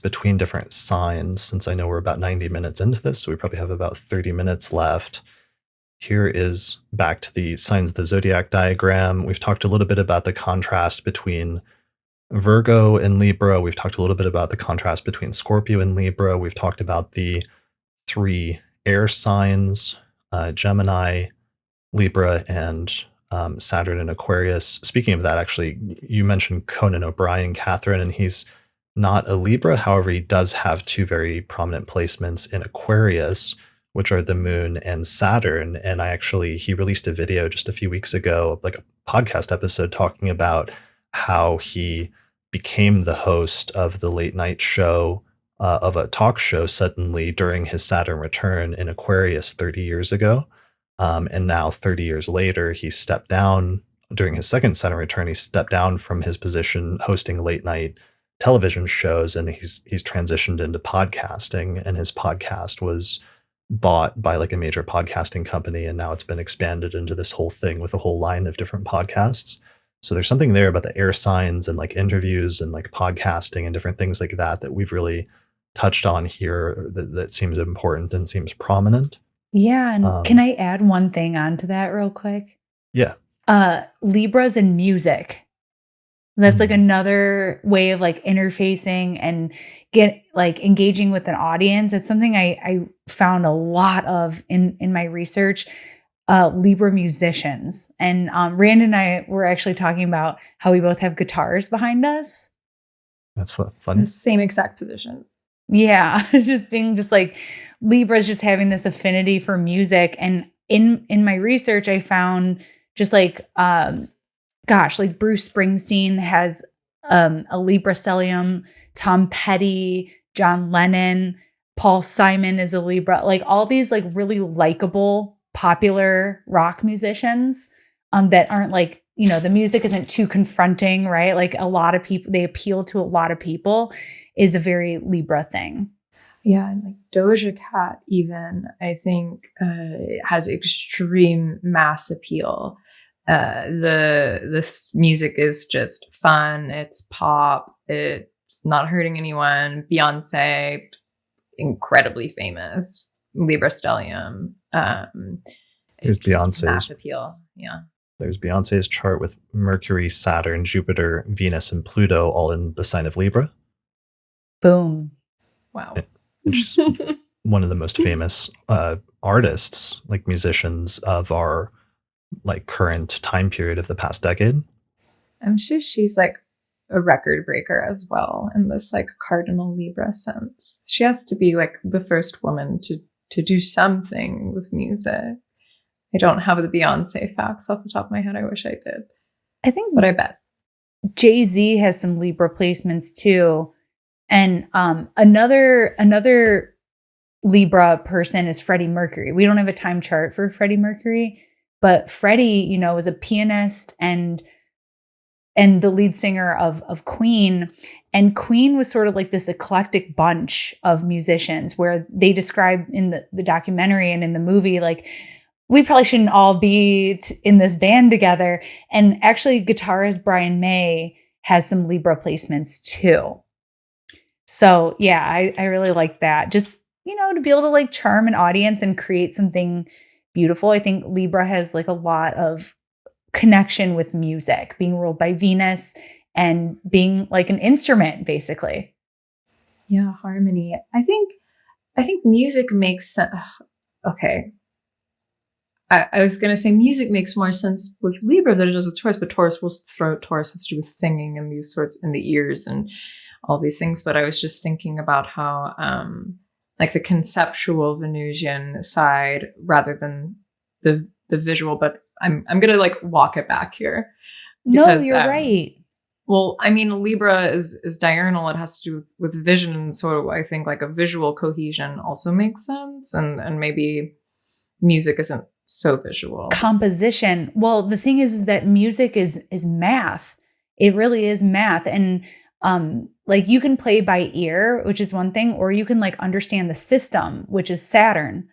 between different signs, since I know we're about 90 minutes into this, so we probably have about 30 minutes left. Here is back to the signs of the zodiac diagram. We've talked a little bit about the contrast between Virgo and Libra. We've talked a little bit about the contrast between Scorpio and Libra. We've talked about the 3 air signs, Gemini, Libra, and Saturn and Aquarius. Speaking of that, actually, you mentioned Conan O'Brien, Catherine, and he's not a Libra. However, he does have 2 very prominent placements in Aquarius, which are the Moon and Saturn. And he released a video just a few weeks ago, like a podcast episode, talking about how he became the host of the late night show of a talk show suddenly during his Saturn return in Aquarius 30 years ago. And now 30 years later, he stepped down during his second Saturn return. He stepped down from his position hosting late night television shows, and he's transitioned into podcasting, and his podcast was bought by like a major podcasting company. And now it's been expanded into this whole thing with a whole line of different podcasts. So there's something there about the air signs and like interviews and like podcasting and different things like that we've really touched on here that seems important and seems prominent. Yeah. And can I add one thing onto that real quick? Yeah. Libras and music. That's like another way of like interfacing and engaging with an audience. It's something I found a lot of in my research. Libra musicians. And Randon and I were actually talking about how we both have guitars behind us. That's fun. The same exact position. Yeah, just being like Libras just having this affinity for music. And in my research, I found just like Bruce Springsteen has a Libra stellium, Tom Petty, John Lennon, Paul Simon is a Libra, like all these like really likable, popular rock musicians that aren't like, the music isn't too confronting, right? Like a lot of people, they appeal to a lot of people, is a very Libra thing. Yeah, and like Doja Cat even, I think, has extreme mass appeal. This music is just fun. It's pop. It's not hurting anyone. Beyonce, incredibly famous. Libra stellium. There's Beyonce's mass appeal. Yeah. There's Beyonce's chart with Mercury, Saturn, Jupiter, Venus, and Pluto all in the sign of Libra. Boom. Wow. And she's one of the most famous artists, like musicians of our like current time period of the past decade. I'm sure she's like a record breaker as well in this like cardinal Libra sense. She has to be like the first woman to do something with music. I don't have the Beyonce facts off the top of my head. I wish I did. I think, but I bet. Jay-Z has some Libra placements too. And another Libra person is Freddie Mercury. We don't have a time chart for Freddie Mercury, but Freddie, was a pianist and the lead singer of Queen. And Queen was sort of like this eclectic bunch of musicians where they described in the documentary and in the movie, like, we probably shouldn't all be in this band together. And actually, guitarist Brian May has some Libra placements too. So yeah, I really like that. Just, to be able to like charm an audience and create something beautiful. I think Libra has like a lot of connection with music, being ruled by Venus and being like an instrument, basically. Yeah, harmony. I think music makes sense. Okay. I was going to say music makes more sense with Libra than it does with Taurus, but Taurus has to do with singing and these sorts in the ears and all these things. But I was just thinking about how, like the conceptual Venusian side rather than the visual, but I'm going to like walk it back here. Because, no, you're right. Well, I mean, Libra is diurnal. It has to do with vision. And so I think like a visual cohesion also makes sense. And maybe music isn't so visual. Composition. Well, the thing is that music is math. It really is math. And like you can play by ear, which is one thing, or you can like understand the system, which is Saturn,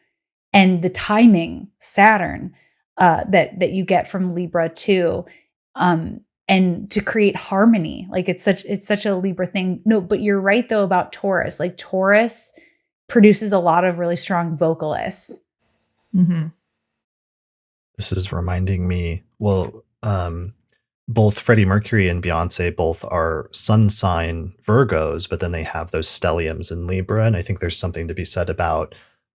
and the timing, Saturn, that you get from Libra too. And to create harmony. Like it's such a Libra thing. No, but you're right though about Taurus. Like Taurus produces a lot of really strong vocalists. Mm-hmm. This is reminding me, both Freddie Mercury and Beyonce both are sun sign Virgos, but then they have those stelliums in Libra. And I think there's something to be said about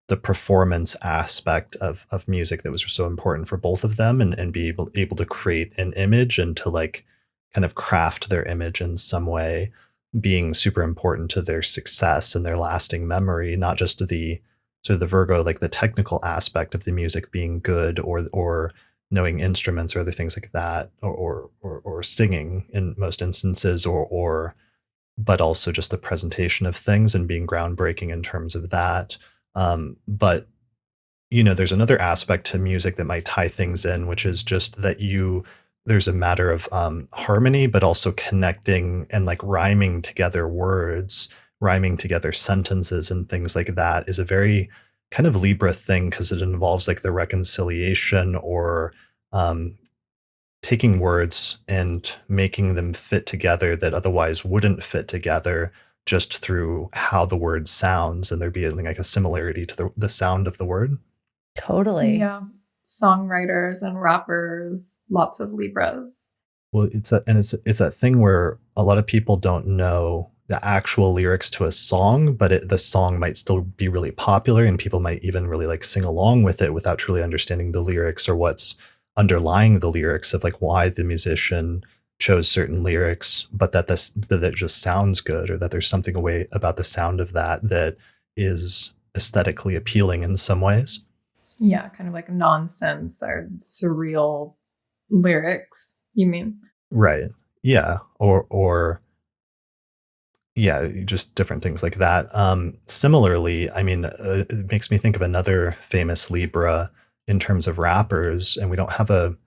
the performance aspect of music that was so important for both of them and be able to create an image and to like kind of craft their image in some way being super important to their success and their lasting memory, not just the sort of the Virgo, like the technical aspect of the music being good or knowing instruments or other things like that, or singing in most instances, but also just the presentation of things and being groundbreaking in terms of that. But there's another aspect to music that might tie things in, which is just that there's a matter of harmony, but also connecting and like rhyming together words, rhyming together sentences and things like that is a very kind of Libra thing because it involves like the reconciliation or taking words and making them fit together that otherwise wouldn't fit together just through how the word sounds and there being like a similarity to the sound of the word. Totally. Yeah. Songwriters and rappers, lots of Libras. Well, it's that thing where a lot of people don't know the actual lyrics to a song, but the song might still be really popular and people might even really like sing along with it without truly understanding the lyrics or what's underlying the lyrics of like why the musician chose certain lyrics, but that it just sounds good or that there's something away about the sound of that is aesthetically appealing in some ways. Yeah, kind of like nonsense or surreal lyrics, you mean? Right. Yeah. Or yeah, just different things like that. Similarly, I mean, it makes me think of another famous Libra in terms of rappers, and we don't have a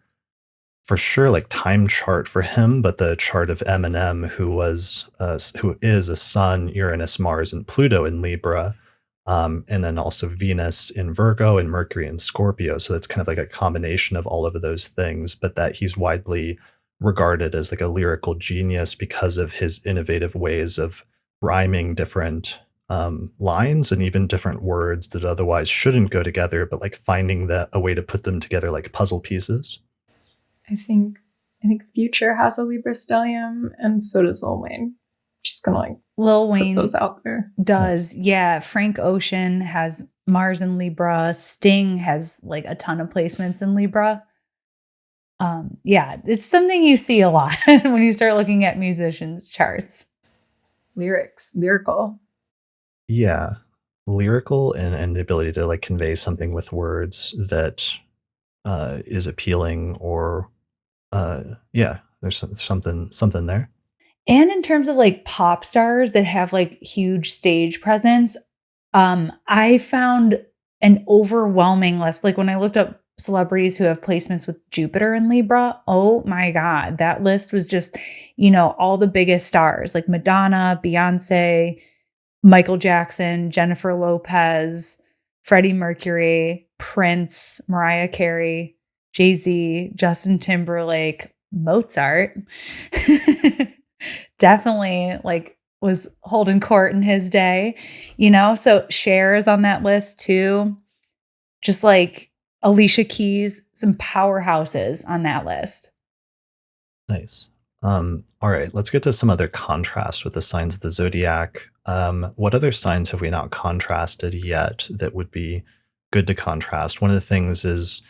for sure like time chart for him, but the chart of Eminem, who is a Sun, Uranus, Mars, and Pluto in Libra, and then also Venus in Virgo and Mercury in Scorpio. So it's kind of like a combination of all of those things, but that he's widely regarded as like a lyrical genius because of his innovative ways of rhyming different lines and even different words that otherwise shouldn't go together, but like finding a way to put them together like puzzle pieces. I think Future has a Libra stellium, and so does Lil Wayne. Just gonna like Lil Wayne put those out there. Does, yeah. Frank Ocean has Mars in Libra. Sting has like a ton of placements in Libra. Yeah, it's something you see a lot when you start looking at musicians' charts. Lyrical. Yeah, lyrical and the ability to like convey something with words that is appealing or yeah, there's something there. And in terms of like pop stars that have like huge stage presence, I found an overwhelming list. Like when I looked up celebrities who have placements with Jupiter and Libra, oh my God, that list was just, all the biggest stars like Madonna, Beyonce, Michael Jackson, Jennifer Lopez, Freddie Mercury, Prince, Mariah Carey, Jay-Z, Justin Timberlake, Mozart. Definitely like was holding court in his day, so Cher is on that list too. Just like Alicia Keys, some powerhouses on that list. Nice. All right, let's get to some other contrast with the signs of the zodiac. What other signs have we not contrasted yet that would be good to contrast? One of the things is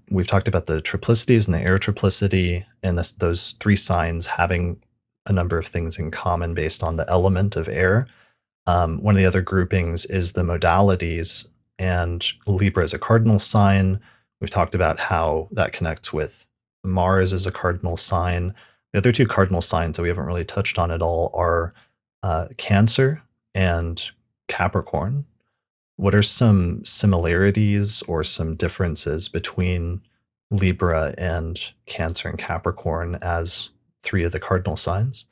we've talked about the triplicities and the air triplicity, and those three signs having a number of things in common based on the element of air. One of the other groupings is the modalities, and Libra is a cardinal sign. We've talked about how that connects with Mars as a cardinal sign. The other two cardinal signs that we haven't really touched on at all are Cancer and Capricorn. What are some similarities or some differences between Libra and Cancer and Capricorn as three of the cardinal signs?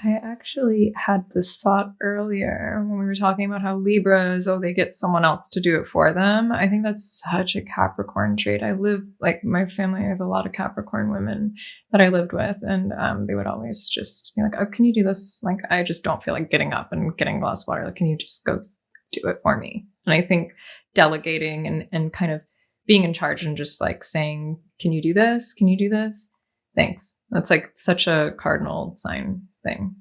I actually had this thought earlier when we were talking about how Libras, they get someone else to do it for them. I think that's such a Capricorn trait. My family, I have a lot of Capricorn women that I lived with, and they would always just be like, oh, can you do this? Like, I just don't feel like getting up and getting a glass of water. Like, can you just go do it for me? And I think delegating and kind of being in charge and just like saying, can you do this? Can you do this? Thanks. That's like such a cardinal sign thing.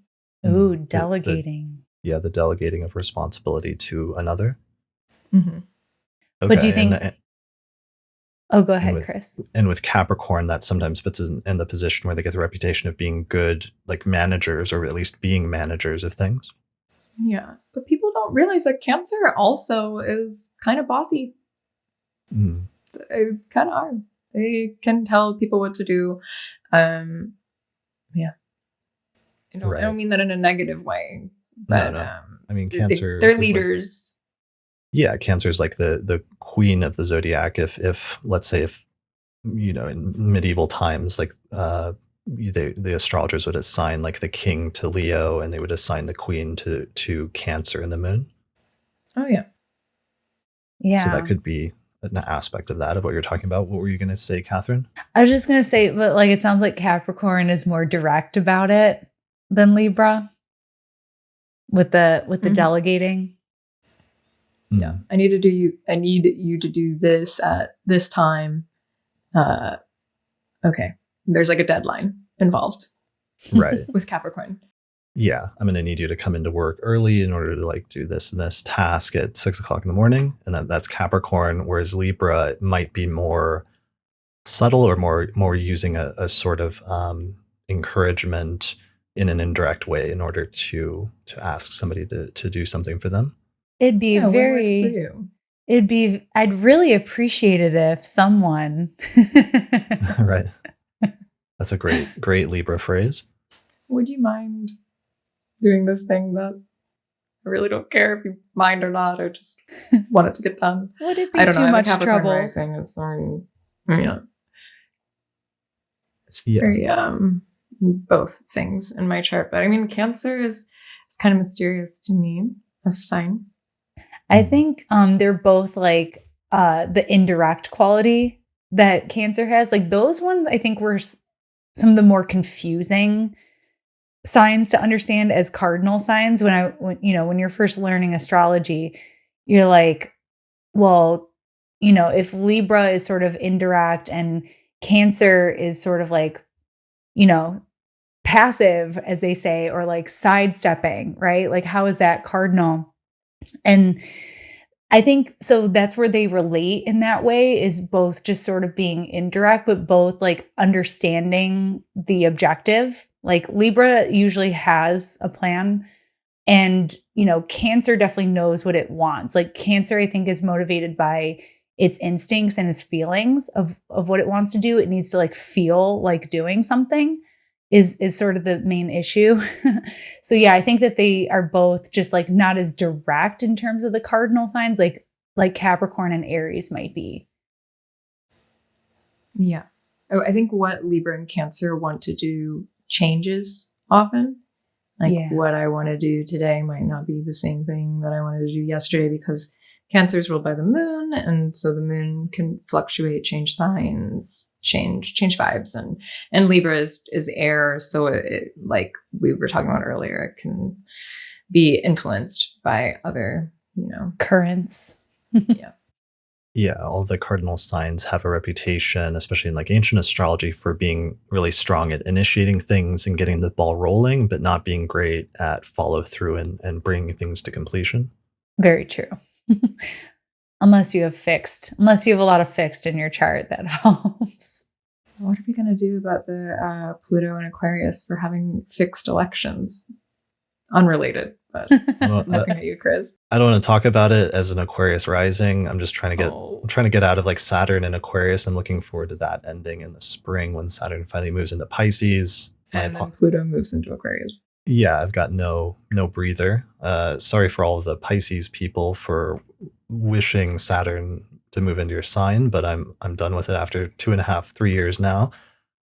Ooh, delegating. The delegating of responsibility to another. Mm-hmm. Okay, but do you think... go ahead, Chris. And with Capricorn, that sometimes puts in the position where they get the reputation of being good, like managers, or at least being managers of things. Yeah, but people don't realize that Cancer also is kind of bossy. They kind of are. They can tell people what to do. Yeah. I don't mean that in a negative way. But, no. I mean, Cancer. They're leaders. Cancer is like the queen of the zodiac. If let's say in medieval times, like the astrologers would assign like the king to Leo, and they would assign the queen to Cancer in the moon. Oh yeah. Yeah. So that could be an aspect of that, of what you're talking about. What were you going to say, Catherine? I was just going to say, but like, it sounds like Capricorn is more direct about it than Libra with the delegating. Yeah. I need you to do this at this time. Okay. There's like a deadline involved. Right. With Capricorn. Yeah. I'm going to need you to come into work early in order to like do this and this task at 6:00 in the morning. And that's Capricorn. Whereas Libra might be more subtle, or more using a sort of encouragement in an indirect way in order to ask somebody to do something for them. It'd be what works for you? I'd really appreciate it if someone. Right. That's a great Libra phrase. Would you mind doing this thing that I really don't care if you mind or not, or just want it to get done? Would it be too much trouble? Rising, it's very, Yeah. Very both things in my chart. But I mean, Cancer is kind of mysterious to me as a sign. I think they're both like the indirect quality that Cancer has. Like those ones, I think were some of the more confusing signs to understand as cardinal signs. When you're first learning astrology, you're like, well, if Libra is sort of indirect and Cancer is sort of like, passive, as they say, or like sidestepping, right? Like, how is that cardinal? And I think so that's where they relate in that way, is both just sort of being indirect, but both like understanding the objective. Like Libra usually has a plan, and, Cancer definitely knows what it wants. Like Cancer, I think, is motivated by its instincts and its feelings of what it wants to do. It needs to like feel like doing something. is sort of the main issue. So yeah, I think that they are both just like not as direct in terms of the cardinal signs, like Capricorn and Aries might be. Yeah. Oh, I think what Libra and Cancer want to do changes often. Like what I want to do today might not be the same thing that I wanted to do yesterday, because Cancer is ruled by the moon, and so the moon can fluctuate, change signs, change vibes, and Libra is air, so it, like we were talking about earlier, it can be influenced by other, currents. Yeah. Yeah, all the cardinal signs have a reputation, especially in like ancient astrology, for being really strong at initiating things and getting the ball rolling, but not being great at follow through and bringing things to completion. Very true. Unless you have a lot of fixed in your chart, that helps. What are we going to do about the Pluto and Aquarius for having fixed elections? Unrelated, but looking at you, Chris. I don't want to talk about it as an Aquarius rising. I'm just trying to get out of like Saturn and Aquarius. I'm looking forward to that ending in the spring when Saturn finally moves into Pisces. And then Pluto moves into Aquarius. Yeah, I've got no breather. Sorry for all of the Pisces people for wishing Saturn to move into your sign, but I'm done with it after 2.5, 3 years now.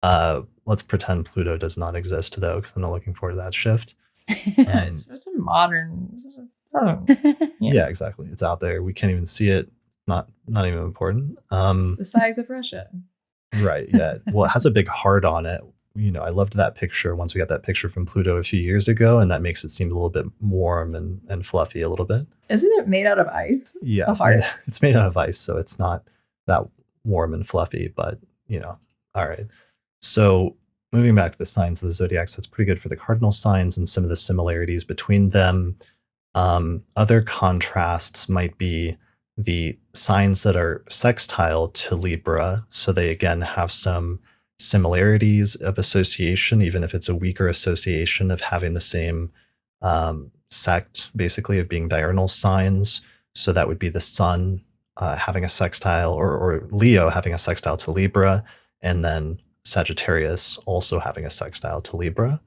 Let's pretend Pluto does not exist though, because I'm not looking forward to that shift. It's a modern. Yeah, exactly. It's out there. We can't even see it. Not even important. It's the size of Russia. Right. Yeah. Well, it has a big heart on it. I loved that picture once we got that picture from Pluto a few years ago, and that makes it seem a little bit warm and fluffy a little bit. Isn't it made out of ice? Yeah, it's made out of ice, so it's not that warm and fluffy, but all right. So moving back to the signs of the zodiac, so it's pretty good for the cardinal signs and some of the similarities between them. Other contrasts might be the signs that are sextile to Libra. So they again have some similarities of association, even if it's a weaker association of having the same sect, basically, of being diurnal signs. So that would be the Sun having a sextile, or Leo having a sextile to Libra, and then Sagittarius also having a sextile to Libra.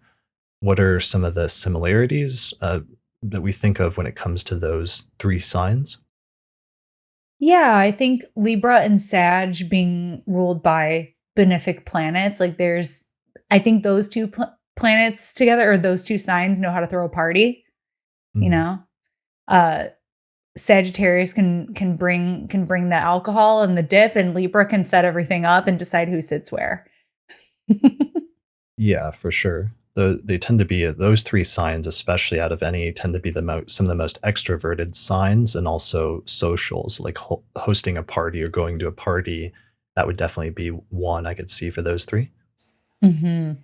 What are some of the similarities that we think of when it comes to those three signs? Yeah, I think Libra and Sag being ruled by benefic planets, I think those two planets together, or those two signs, know how to throw a party. Sagittarius can bring the alcohol and the dip, and Libra can set everything up and decide who sits where. Yeah, for sure. They tend to be, those three signs, especially out of any, tend to be some of the most extroverted signs, and also socials, like hosting a party or going to a party. That would definitely be one I could see for those three. Mm-hmm.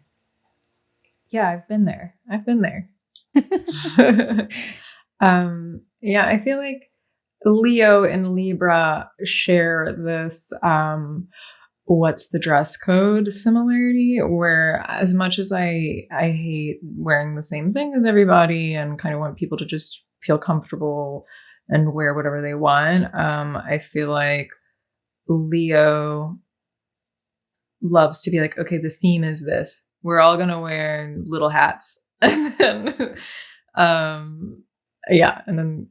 Yeah, I've been there. Yeah, I feel like Leo and Libra share this what's the dress code similarity, where as much as I hate wearing the same thing as everybody and kind of want people to just feel comfortable and wear whatever they want, I feel like Leo loves to be like, okay, the theme is this. We're all gonna wear little hats. And then and then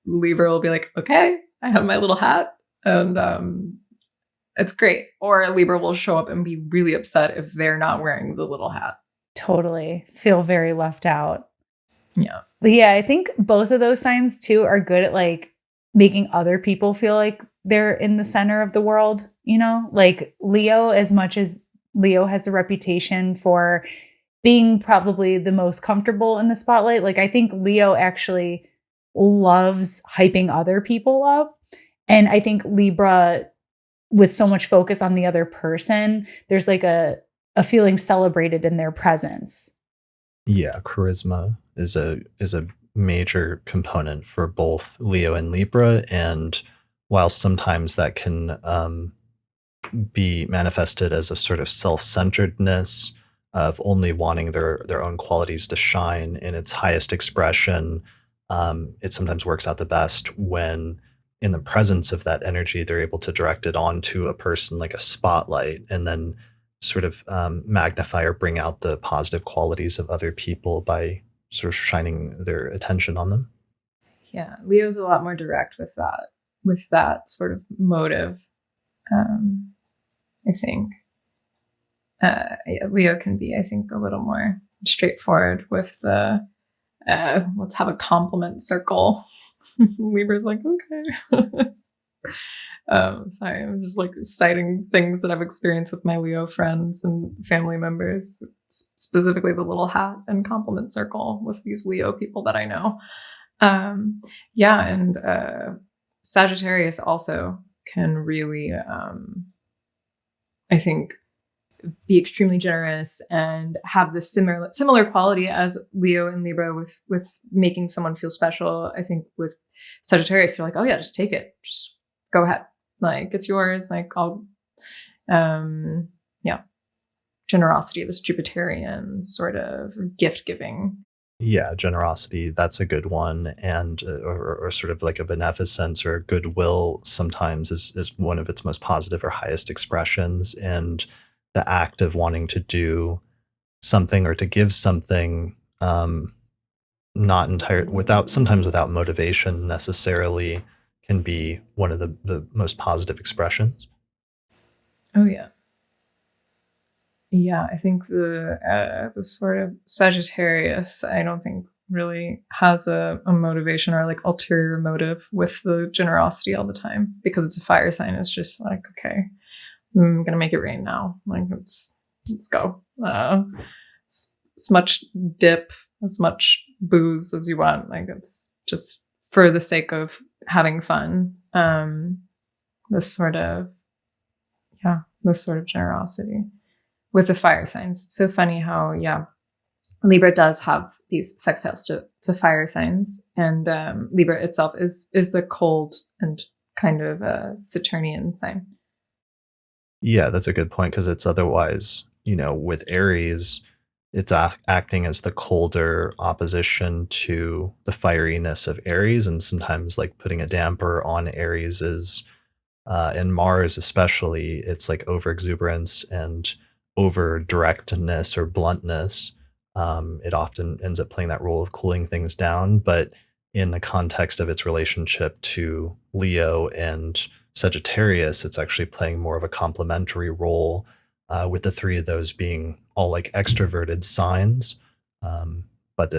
Libra will be like, okay, I have my little hat, and it's great. Or Libra will show up and be really upset if they're not wearing the little hat. Totally. Feel very left out. Yeah. But yeah, I think both of those signs too are good at like making other people feel like they're in the center of the world, like Leo, as much as Leo has a reputation for being probably the most comfortable in the spotlight. Like, I think Leo actually loves hyping other people up. And I think Libra, with so much focus on the other person, there's like a feeling celebrated in their presence. Yeah, charisma is a major component for both Leo and Libra, and while sometimes that can be manifested as a sort of self-centeredness of only wanting their own qualities to shine in its highest expression, it sometimes works out the best when, in the presence of that energy, they're able to direct it onto a person like a spotlight, and then sort of magnify or bring out the positive qualities of other people by sort of shining their attention on them. Yeah, Leo's a lot more direct with that sort of motive. I think Leo can be, I think, a little more straightforward with the let's have a compliment circle. Libra's like, okay. Sorry, I'm just like citing things that I've experienced with my Leo friends and family members, specifically the little hat and compliment circle with these Leo people that I know. Yeah, and Sagittarius also can really, I think, be extremely generous and have this similar quality as Leo and Libra with making someone feel special. I think with Sagittarius, you're like, oh yeah, just take it, just go ahead, like it's yours. Like I'll, yeah, generosity, this Jupiterian sort of gift giving. Yeah, generosity, that's a good one. And or sort of like a beneficence or goodwill sometimes is one of its most positive or highest expressions. And the act of wanting to do something or to give something, not entire without sometimes without motivation necessarily, can be one of the most positive expressions. Oh yeah. Yeah, I think the sort of Sagittarius, I don't think really has a motivation or like ulterior motive with the generosity all the time, because it's a fire sign. It's just like, okay, I'm gonna make it rain now. Like let's go. As much dip, as much booze as you want. Like it's just for the sake of having fun. This sort of generosity with the fire signs. It's so funny how, yeah, Libra does have these sextiles to fire signs, and Libra itself is a cold and kind of a Saturnian sign. Yeah, that's a good point because it's otherwise, with Aries, it's acting as the colder opposition to the fieriness of Aries, and sometimes like putting a damper on Aries is, in Mars especially, it's like over exuberance and over directness or bluntness. It often ends up playing that role of cooling things down, but in the context of its relationship to Leo and Sagittarius, it's actually playing more of a complementary role, with the three of those being all like extroverted signs. But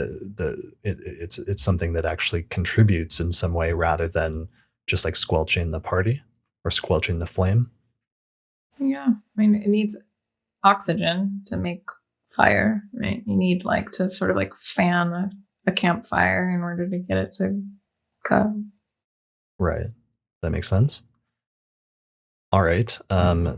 it's something that actually contributes in some way rather than just like squelching the party or squelching the flame. Yeah, I mean, it needs oxygen to make fire, right? You need like to sort of like fan a campfire in order to get it to go. Right. That makes sense. All right.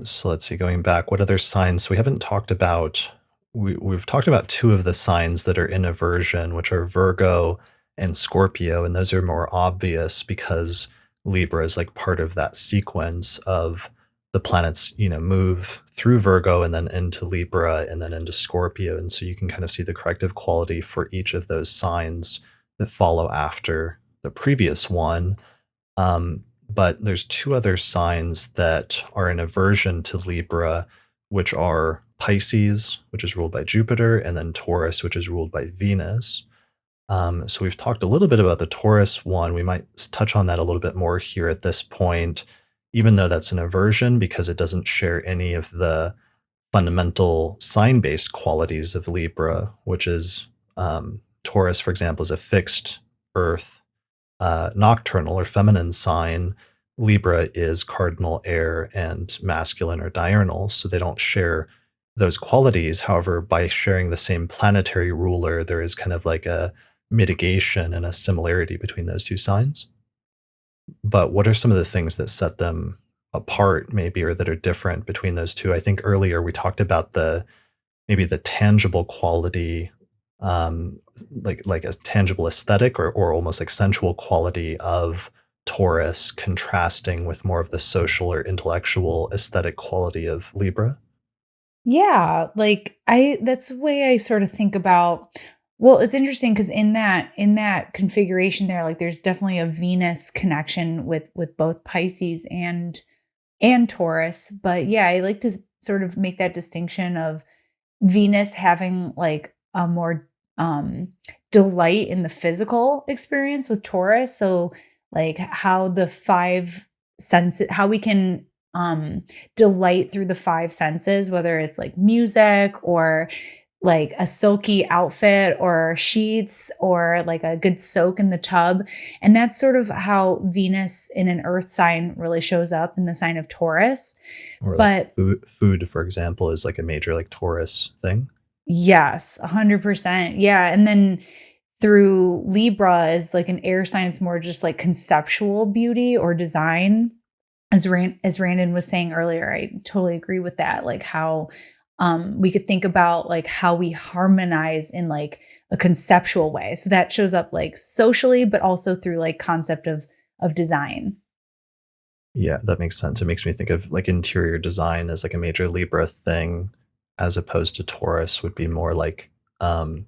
So let's see, going back, what other signs? We haven't talked about, we've talked about two of the signs that are in aversion, which are Virgo and Scorpio. And those are more obvious because Libra is like part of that sequence of the planets, move through Virgo and then into Libra and then into Scorpio. And so you can kind of see the corrective quality for each of those signs that follow after the previous one. But there's two other signs that are in aversion to Libra, which are Pisces, which is ruled by Jupiter, and then Taurus, which is ruled by Venus. So we've talked a little bit about the Taurus one. We might touch on that a little bit more here at this point, even though that's an aversion because it doesn't share any of the fundamental sign-based qualities of Libra, which is, Taurus, for example, is a fixed Earth, nocturnal or feminine sign. Libra is cardinal, air, and masculine or diurnal, so they don't share those qualities. However, by sharing the same planetary ruler, there is kind of like a mitigation and a similarity between those two signs. But what are some of the things that set them apart, maybe, or that are different between those two? I think earlier we talked about maybe the tangible quality, like a tangible aesthetic or almost like sensual quality of Taurus contrasting with more of the social or intellectual aesthetic quality of Libra. Yeah, like that's the way I sort of think about. Well, it's interesting because in that configuration there, like there's definitely a Venus connection with both Pisces and Taurus. But yeah, I like to sort of make that distinction of Venus having like a more delight in the physical experience with Taurus. So like how the five senses, how we can delight through the five senses, whether it's like music or like a silky outfit or sheets or like a good soak in the tub. And that's sort of how Venus in an earth sign really shows up in the sign of Taurus. Or like But food, for example, is like a major like Taurus thing. yes, 100%. Yeah. And then through Libra is like an air sign, it's more just like conceptual beauty or design. As Randon was saying earlier, I totally agree with that. Like how we could think about like how we harmonize in like a conceptual way. So that shows up like socially, but also through like concept of design. Yeah, that makes sense. It makes me think of like interior design as like a major Libra thing, as opposed to Taurus would be more like, um,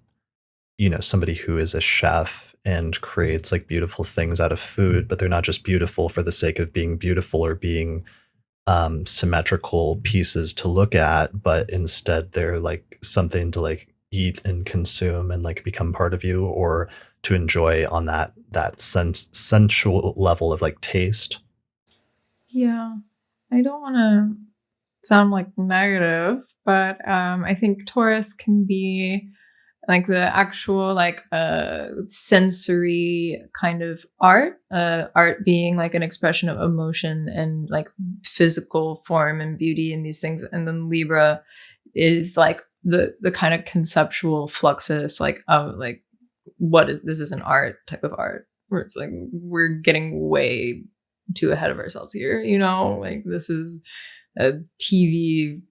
somebody who is a chef and creates like beautiful things out of food, but they're not just beautiful for the sake of being beautiful or being symmetrical pieces to look at, but instead they're like something to like eat and consume and like become part of you or to enjoy on that sensual level of like taste. Yeah. I don't want to sound like negative, but I think Taurus can be like the actual like sensory kind of art being like an expression of emotion and like physical form and beauty and these things, and then Libra is like the kind of conceptual fluxus like of like what is this is an art type of art where it's like we're getting way too ahead of ourselves here, like this is a TV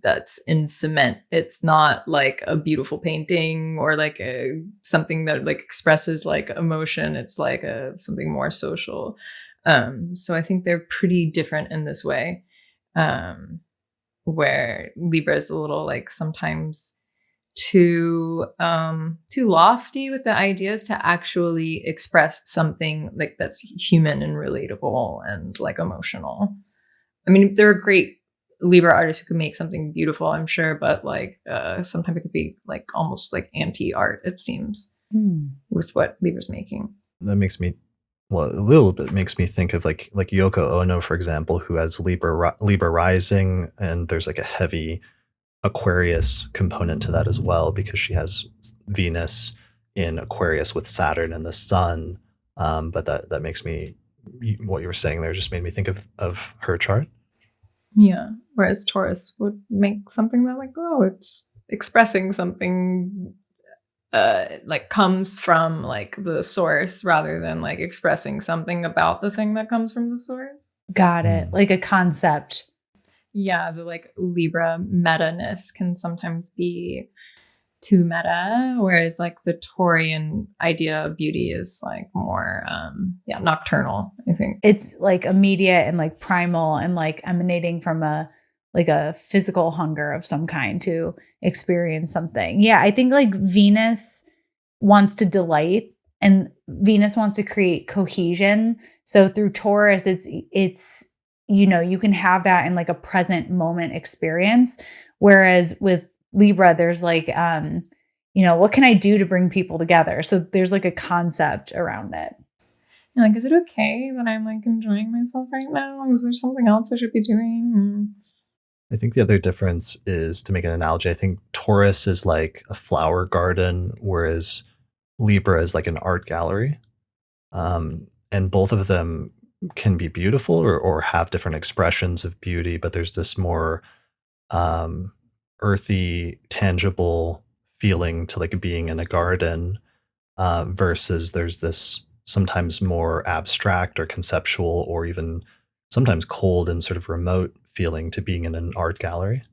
that's in cement. It's not like a beautiful painting or like something that like expresses like emotion. It's like something more social. So I think they're pretty different in this way, where Libra is a little like sometimes too lofty with the ideas to actually express something like that's human and relatable and like emotional. I mean, there are great Libra artists who can make something beautiful, I'm sure, but like sometimes it could be like almost like anti-art, it seems, with what Libra's making. That makes me, well, a little bit makes me think of like Yoko Ono, for example, who has Libra rising, and there's like a heavy Aquarius component to that as well because she has Venus in Aquarius with Saturn and the Sun. But that makes me, what you were saying there just made me think of her chart. Yeah. Whereas Taurus would make something that like, oh, it's expressing something like comes from like the source rather than like expressing something about the thing that comes from the source. Got it. Like a concept. Yeah, the like Libra meta-ness can sometimes be too meta, whereas like the Taurian idea of beauty is like more nocturnal, I think. It's like immediate and like primal and like emanating from a physical hunger of some kind to experience something. Yeah, I think like Venus wants to delight and Venus wants to create cohesion. So through Taurus, it's you can have that in like a present moment experience. Whereas with Libra, there's like, what can I do to bring people together? So there's like a concept around it. And like, is it okay that I'm like enjoying myself right now? Is there something else I should be doing? I think the other difference is, to make an analogy, I think Taurus is like a flower garden, whereas Libra is like an art gallery. And both of them can be beautiful or have different expressions of beauty, but there's this more um, earthy, tangible feeling to like being in a garden, versus there's this sometimes more abstract or conceptual or even sometimes cold and sort of remote feeling to being in an art gallery.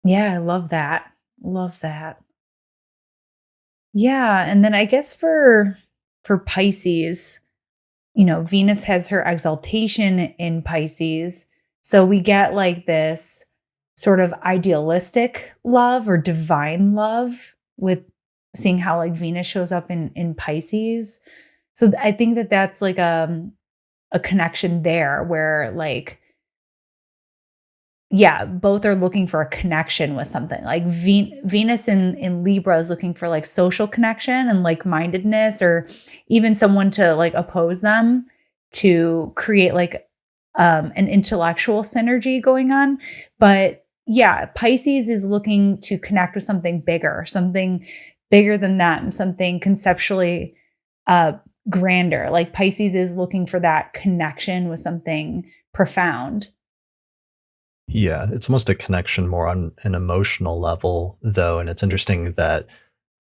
Yeah, I love that. Love that. Yeah, and then I guess for Pisces, Venus has her exaltation in Pisces. So we get like this sort of idealistic love or divine love with seeing how like Venus shows up in Pisces. So I think that that's like a connection there where like yeah, both are looking for a connection with something. Like Venus in Libra is looking for like social connection and like-mindedness, or even someone to like oppose them to create like an intellectual synergy going on. But yeah, Pisces is looking to connect with something bigger than them, something conceptually uh, grander. Like Pisces is looking for that connection with something profound. Yeah, it's almost a connection more on an emotional level, though, and it's interesting that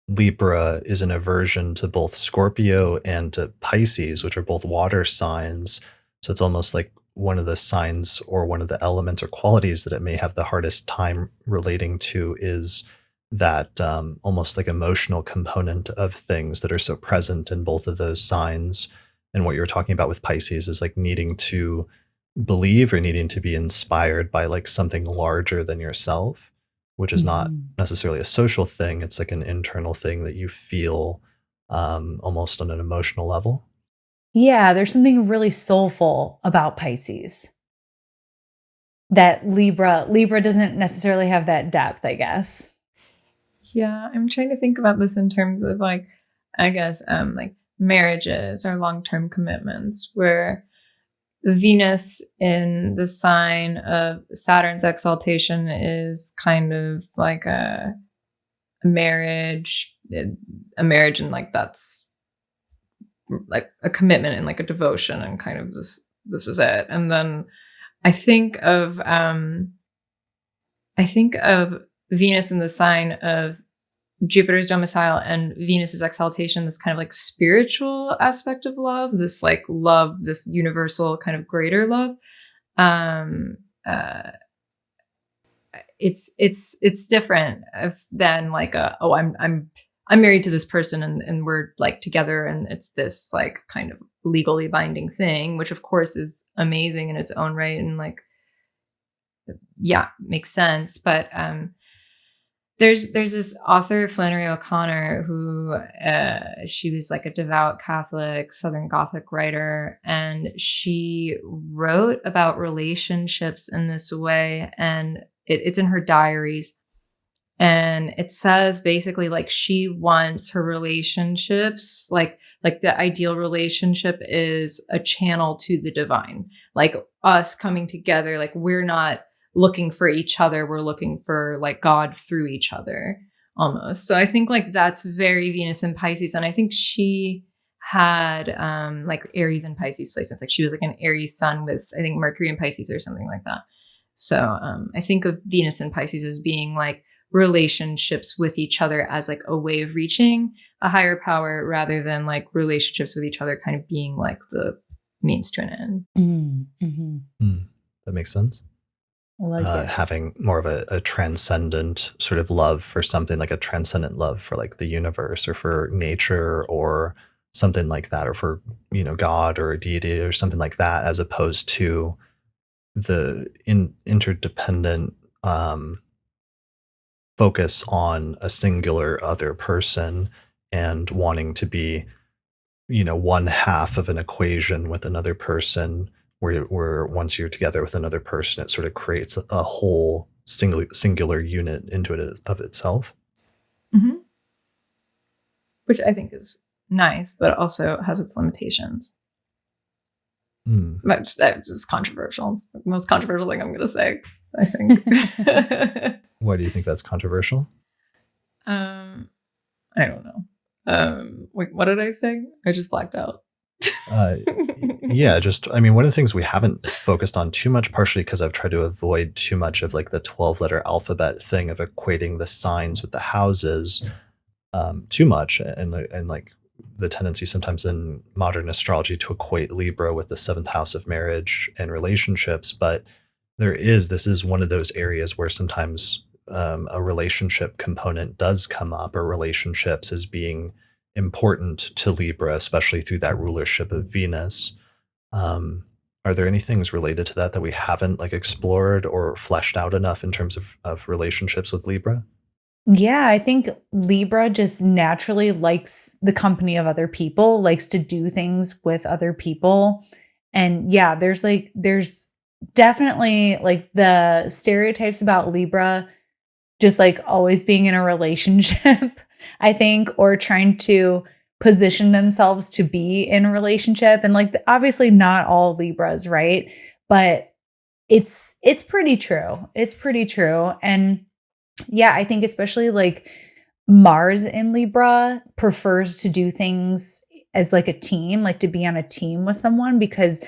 Libra is an aversion to both Scorpio and to Pisces, which are both water signs. So it's almost like one of the signs or one of the elements or qualities that it may have the hardest time relating to is that almost like emotional component of things that are so present in both of those signs. And what you're talking about with Pisces is like needing to believe or needing to be inspired by like something larger than yourself, which is not Mhm. necessarily a social thing. It's like an internal thing that you feel almost on an emotional level. Yeah, there's something really soulful about Pisces that Libra doesn't necessarily have that depth, I guess. Yeah, I'm trying to think about this in terms of like, I guess, like marriages or long-term commitments, where Venus in the sign of Saturn's exaltation is kind of like marriage, a marriage, and like that's like a commitment and like a devotion, and kind of this is it. And then I think of I think of Venus in the sign of Jupiter's domicile and Venus's exaltation, this kind of like spiritual aspect of love, this like love, this universal kind of greater love. Um, uh, it's different than like I'm married to this person, and we're like together, and it's this like kind of legally binding thing, which of course is amazing in its own right, and like yeah, makes sense. But there's this author, Flannery O'Connor, who she was like a devout Catholic Southern Gothic writer, and she wrote about relationships in this way, and it's in her diaries. And it says basically like she wants her relationships, like the ideal relationship is a channel to the divine, like us coming together. Like we're not looking for each other, we're looking for like God through each other almost. So I think like that's very Venus and Pisces. And I think she had like Aries and Pisces placements. Like she was like an Aries sun with I think Mercury and Pisces or something like that. So I think of Venus and Pisces as being like relationships with each other as like a way of reaching a higher power, rather than like relationships with each other kind of being like the means to an end. Mm-hmm. That makes sense. I like it. Having more of a transcendent sort of love for something, like a transcendent love for like the universe or for nature or something like that, or for, God or a deity or something like that, as opposed to the interdependent focus on a singular other person and wanting to be, one half of an equation with another person, where once you're together with another person, it sort of creates a whole singular unit into it of itself. Mm-hmm. Which I think is nice, but also has its limitations. That's just controversial. It's the most controversial thing I'm going to say, I think. Why do you think that's controversial? I don't know. Wait, what did I say? I just blacked out. Yeah, one of the things we haven't focused on too much, partially because I've tried to avoid too much of like the 12-letter alphabet thing of equating the signs with the houses too much, and like the tendency sometimes in modern astrology to equate Libra with the seventh house of marriage and relationships. But this is one of those areas where sometimes a relationship component does come up, or relationships as being important to Libra, especially through that rulership of Venus. Are there any things related to that we haven't like explored or fleshed out enough in terms of relationships with Libra? Yeah, I think Libra just naturally likes the company of other people, likes to do things with other people. And yeah, there's definitely like the stereotypes about Libra, just like always being in a relationship, I think, or trying to position themselves to be in a relationship. And like obviously not all Libras, right? But it's pretty true. It's pretty true. And yeah, I think especially like Mars in Libra prefers to do things as like a team, like to be on a team with someone, because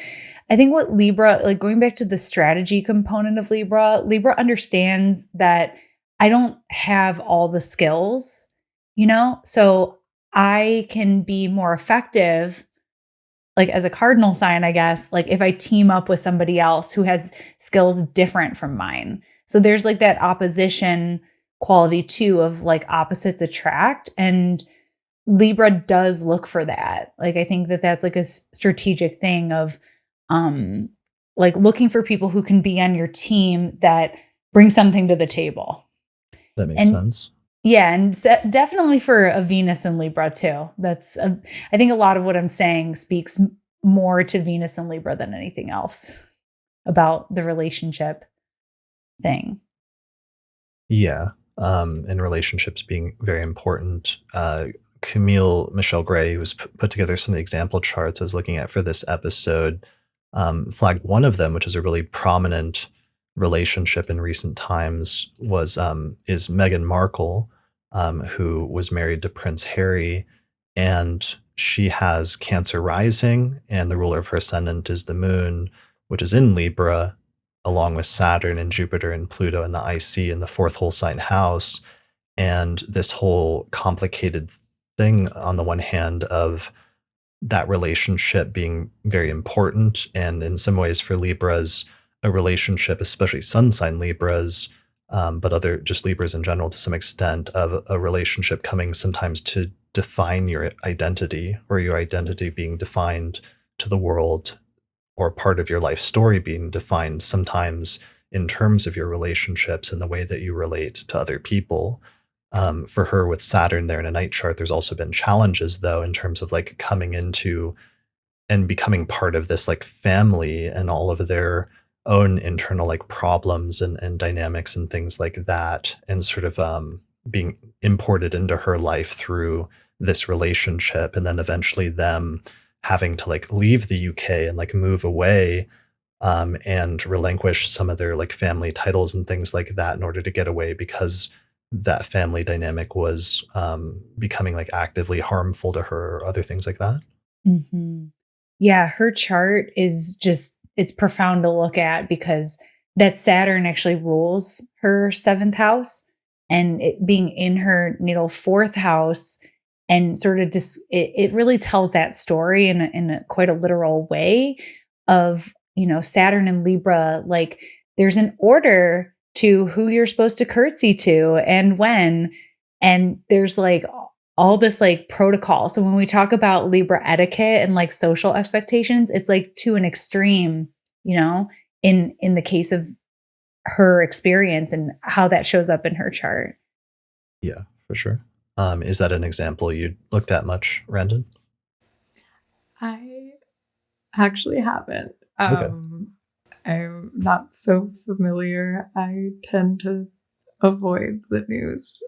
I think what Libra, like going back to the strategy component of Libra, Libra understands that I don't have all the skills, so I can be more effective, like as a cardinal sign, I guess, like if I team up with somebody else who has skills different from mine. So there's like that opposition quality too of like opposites attract. And Libra does look for that. Like I think that that's like a strategic thing of like looking for people who can be on your team that bring something to the table. That makes And sense. yeah, and definitely for a Venus in Libra too. I think a lot of what I'm saying speaks more to Venus and Libra than anything else about the relationship thing. Yeah. And relationships being very important. Camille Michelle Gray, who's put together some of the example charts I was looking at for this episode, flagged one of them, which is a really prominent relationship in recent times, is Meghan Markle, who was married to Prince Harry, and she has Cancer rising, and the ruler of her ascendant is the moon, which is in Libra, along with Saturn and Jupiter and Pluto and the IC in the fourth whole sign house. And this whole complicated thing, on the one hand, of that relationship being very important. And in some ways for Libras, a relationship, especially sun sign Libras, but other just Libras in general to some extent, of a relationship coming sometimes to define your identity, or your identity being defined to the world, or part of your life story being defined sometimes in terms of your relationships and the way that you relate to other people. For her with Saturn there in a night chart, there's also been challenges though, in terms of like coming into and becoming part of this like family and all of their own internal like problems and dynamics and things like that, and sort of being imported into her life through this relationship, and then eventually them having to like leave the UK and like move away, and relinquish some of their like family titles and things like that in order to get away, because that family dynamic was becoming like actively harmful to her, or other things like that. Mm-hmm. Yeah, her chart is just, it's profound to look at, because that Saturn actually rules her seventh house, and it being in her natal fourth house, and sort of just, it really tells that story in a quite a literal way of, Saturn and Libra, like there's an order to who you're supposed to curtsy to and when, and there's like all this like protocol. So when we talk about Libra etiquette and like social expectations, it's like to an extreme, in the case of her experience and how that shows up in her chart. Yeah, for sure. Is that an example you looked at much, Randon? I actually haven't. Okay. I'm not so familiar. I tend to avoid the news.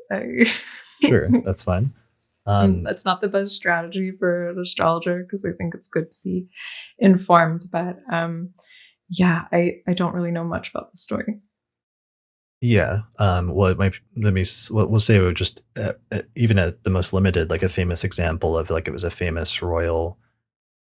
Sure, that's fine. That's not the best strategy for an astrologer, because I think it's good to be informed. But yeah, I don't really know much about the story. Yeah. Well, it might. We'll say it would just even at the most limited, like a famous example of like it was a famous royal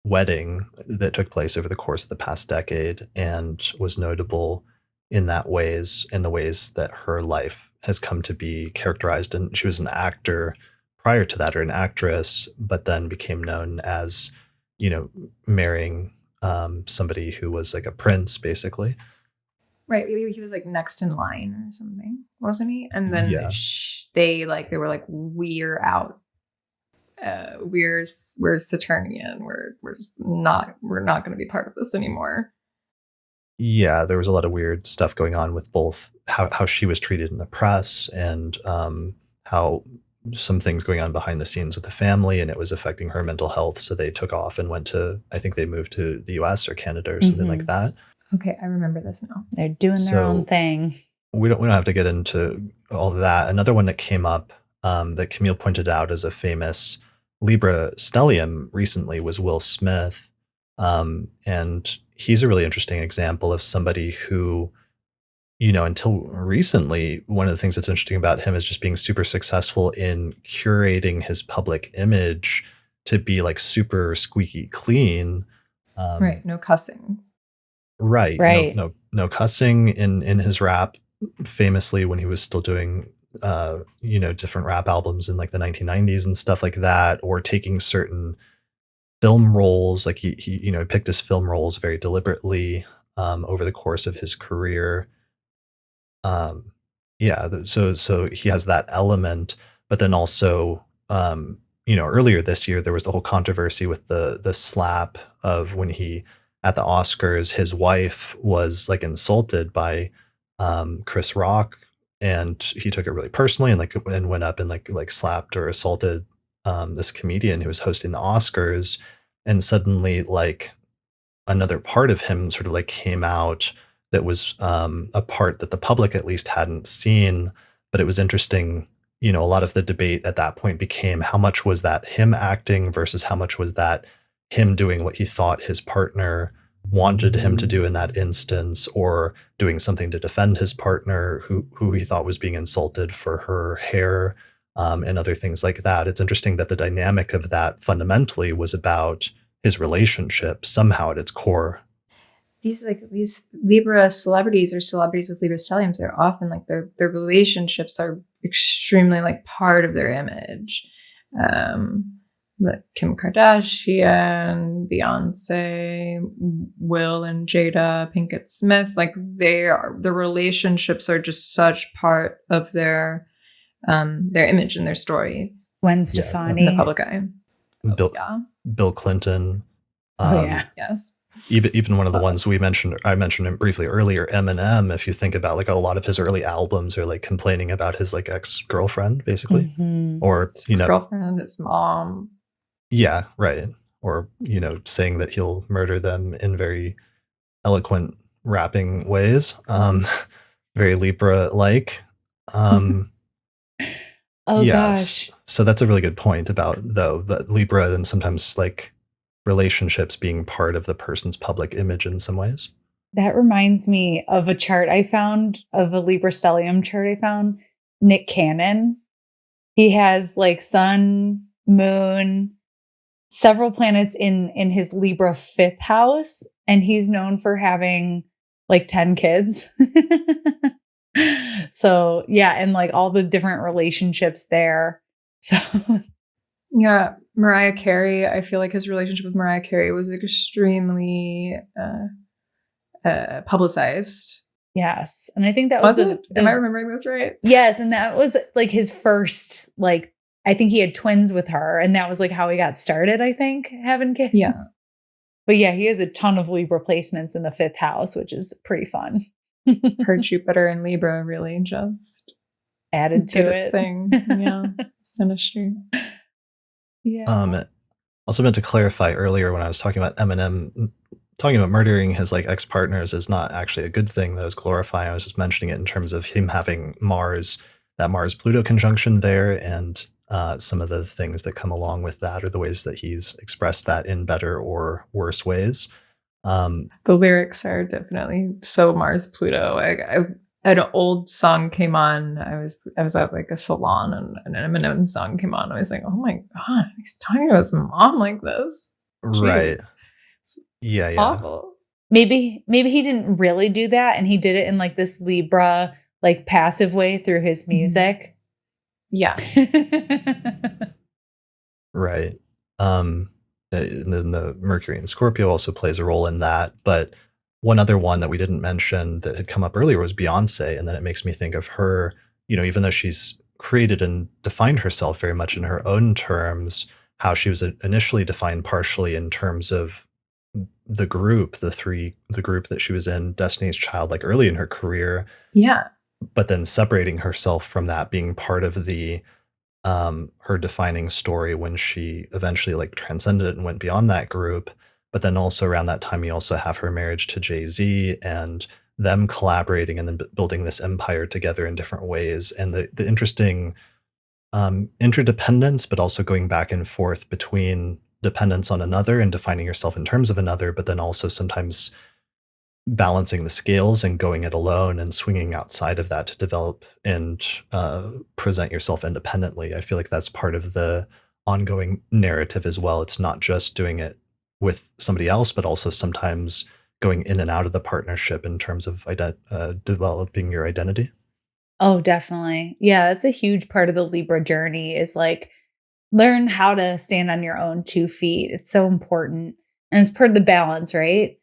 wedding that took place over the course of the past decade, and was notable in the ways that her life has come to be characterized. And she was an actor prior to that, or an actress, but then became known as, marrying somebody who was like a prince, basically. Right, he was like next in line or something, wasn't he? And then Yeah. they were like, we're out. We're Saturnian. We're not going to be part of this anymore. Yeah, there was a lot of weird stuff going on with both how she was treated in the press, and how some things going on behind the scenes with the family, and it was affecting her mental health. So they took off and I think they moved to the US or Canada or something like that. Okay, I remember this now. They're doing their own So thing. we don't have to get into all of that. Another one that came up that Camille pointed out as a famous Libra stellium recently was Will Smith. And he's a really interesting example of somebody who, until recently, one of the things that's interesting about him is just being super successful in curating his public image to be like super squeaky clean. Right, no cussing. Right. Right. No cussing in his rap. Famously, when he was still doing different rap albums in like the 1990s and stuff like that, or taking certain film roles, like he picked his film roles very deliberately over the course of his career. Yeah, so he has that element, but then also, earlier this year there was the whole controversy with the slap of when he at the Oscars, his wife was like insulted by Chris Rock, and he took it really personally and went up and like slapped or assaulted this comedian who was hosting the Oscars, and suddenly like another part of him sort of like came out that was a part that the public at least hadn't seen. But it was interesting, a lot of the debate at that point became how much was that him acting versus how much was that him doing what he thought his partner wanted him to do in that instance, or doing something to defend his partner who he thought was being insulted for her hair, and other things like that. It's interesting that the dynamic of that fundamentally was about his relationship somehow at its core. These Libra celebrities or celebrities with Libra stelliums, they're often like their relationships are extremely like part of their image. But Kim Kardashian, Beyonce, Will and Jada Pinkett Smith, like the relationships are just such part of their image and their story. Gwen Stefani in the public eye. Bill Clinton. Yes. Even one of the ones I mentioned him briefly earlier, Eminem. If you think about like a lot of his early albums are like complaining about his like ex-girlfriend, basically, or his girlfriend, his mom. Yeah, right. Or saying that he'll murder them in very eloquent rapping ways, very Libra-like. Gosh. So that's a really good point about the Libra and sometimes like relationships being part of the person's public image in some ways. That reminds me of a chart I found, of a Libra stellium chart I found. Nick Cannon. He has like sun, moon, several planets in his Libra 5th house, and he's known for having like 10 kids. So yeah, and like all the different relationships there. So yeah, Mariah Carey, I feel like his relationship with Mariah Carey was extremely publicized. Yes. And I think that was it? Am I remembering this right? Yes, and that was like his first, like, I think he had twins with her, and that was like how he got started, I think, having kids. Yeah. But yeah, he has a ton of Libra placements in the 5th house, which is pretty fun. Her Jupiter in Libra really just added to its thing. Yeah. Sinistry. Yeah. Also meant to clarify earlier when I was talking about Eminem, talking about murdering his like ex-partners is not actually a good thing that I was glorifying. I was just mentioning it in terms of him having that Mars-Pluto conjunction there, and some of the things that come along with that, or the ways that he's expressed that in better or worse ways. The lyrics are definitely so Mars-Pluto. An old song came on. I was at like a salon, and an Eminem song came on. I was like, oh my God, he's talking about his mom like this. Jeez. Right. Yeah. Awful. Maybe he didn't really do that, and he did it in like this Libra, like passive way through his music. Yeah. Right. And then the Mercury and Scorpio also plays a role in that. But one other one that we didn't mention that had come up earlier was Beyonce. And then it makes me think of her, even though she's created and defined herself very much in her own terms, how she was initially defined partially in terms of the group that she was in, Destiny's Child, like early in her career. Yeah. But then separating herself from that, being part of the her defining story when she eventually like transcended it and went beyond that group. But then also around that time, you also have her marriage to Jay-Z and them collaborating and then building this empire together in different ways. And the interesting interdependence, but also going back and forth between dependence on another and defining yourself in terms of another, but then also sometimes balancing the scales and going it alone and swinging outside of that to develop and present yourself independently. I feel like that's part of the ongoing narrative as well. It's not just doing it with somebody else, but also sometimes going in and out of the partnership in terms of developing your identity. Oh, definitely. Yeah, that's a huge part of the Libra journey is like learn how to stand on your own 2 feet. It's so important. And it's part of the balance, right?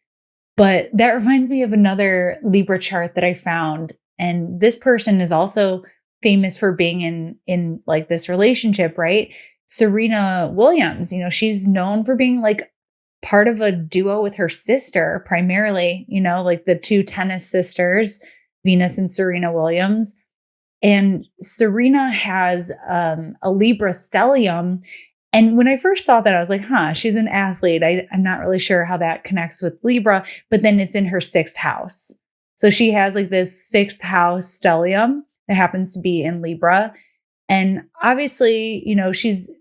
But that reminds me of another Libra chart that I found. And this person is also famous for being in like this relationship, right? Serena Williams, she's known for being like part of a duo with her sister, primarily, like the 2 tennis sisters, Venus and Serena Williams. And Serena has a Libra stellium. And when I first saw that, I was like, she's an athlete. I'm not really sure how that connects with Libra, but then it's in her 6th house. So she has like this 6th house stellium that happens to be in Libra. And obviously,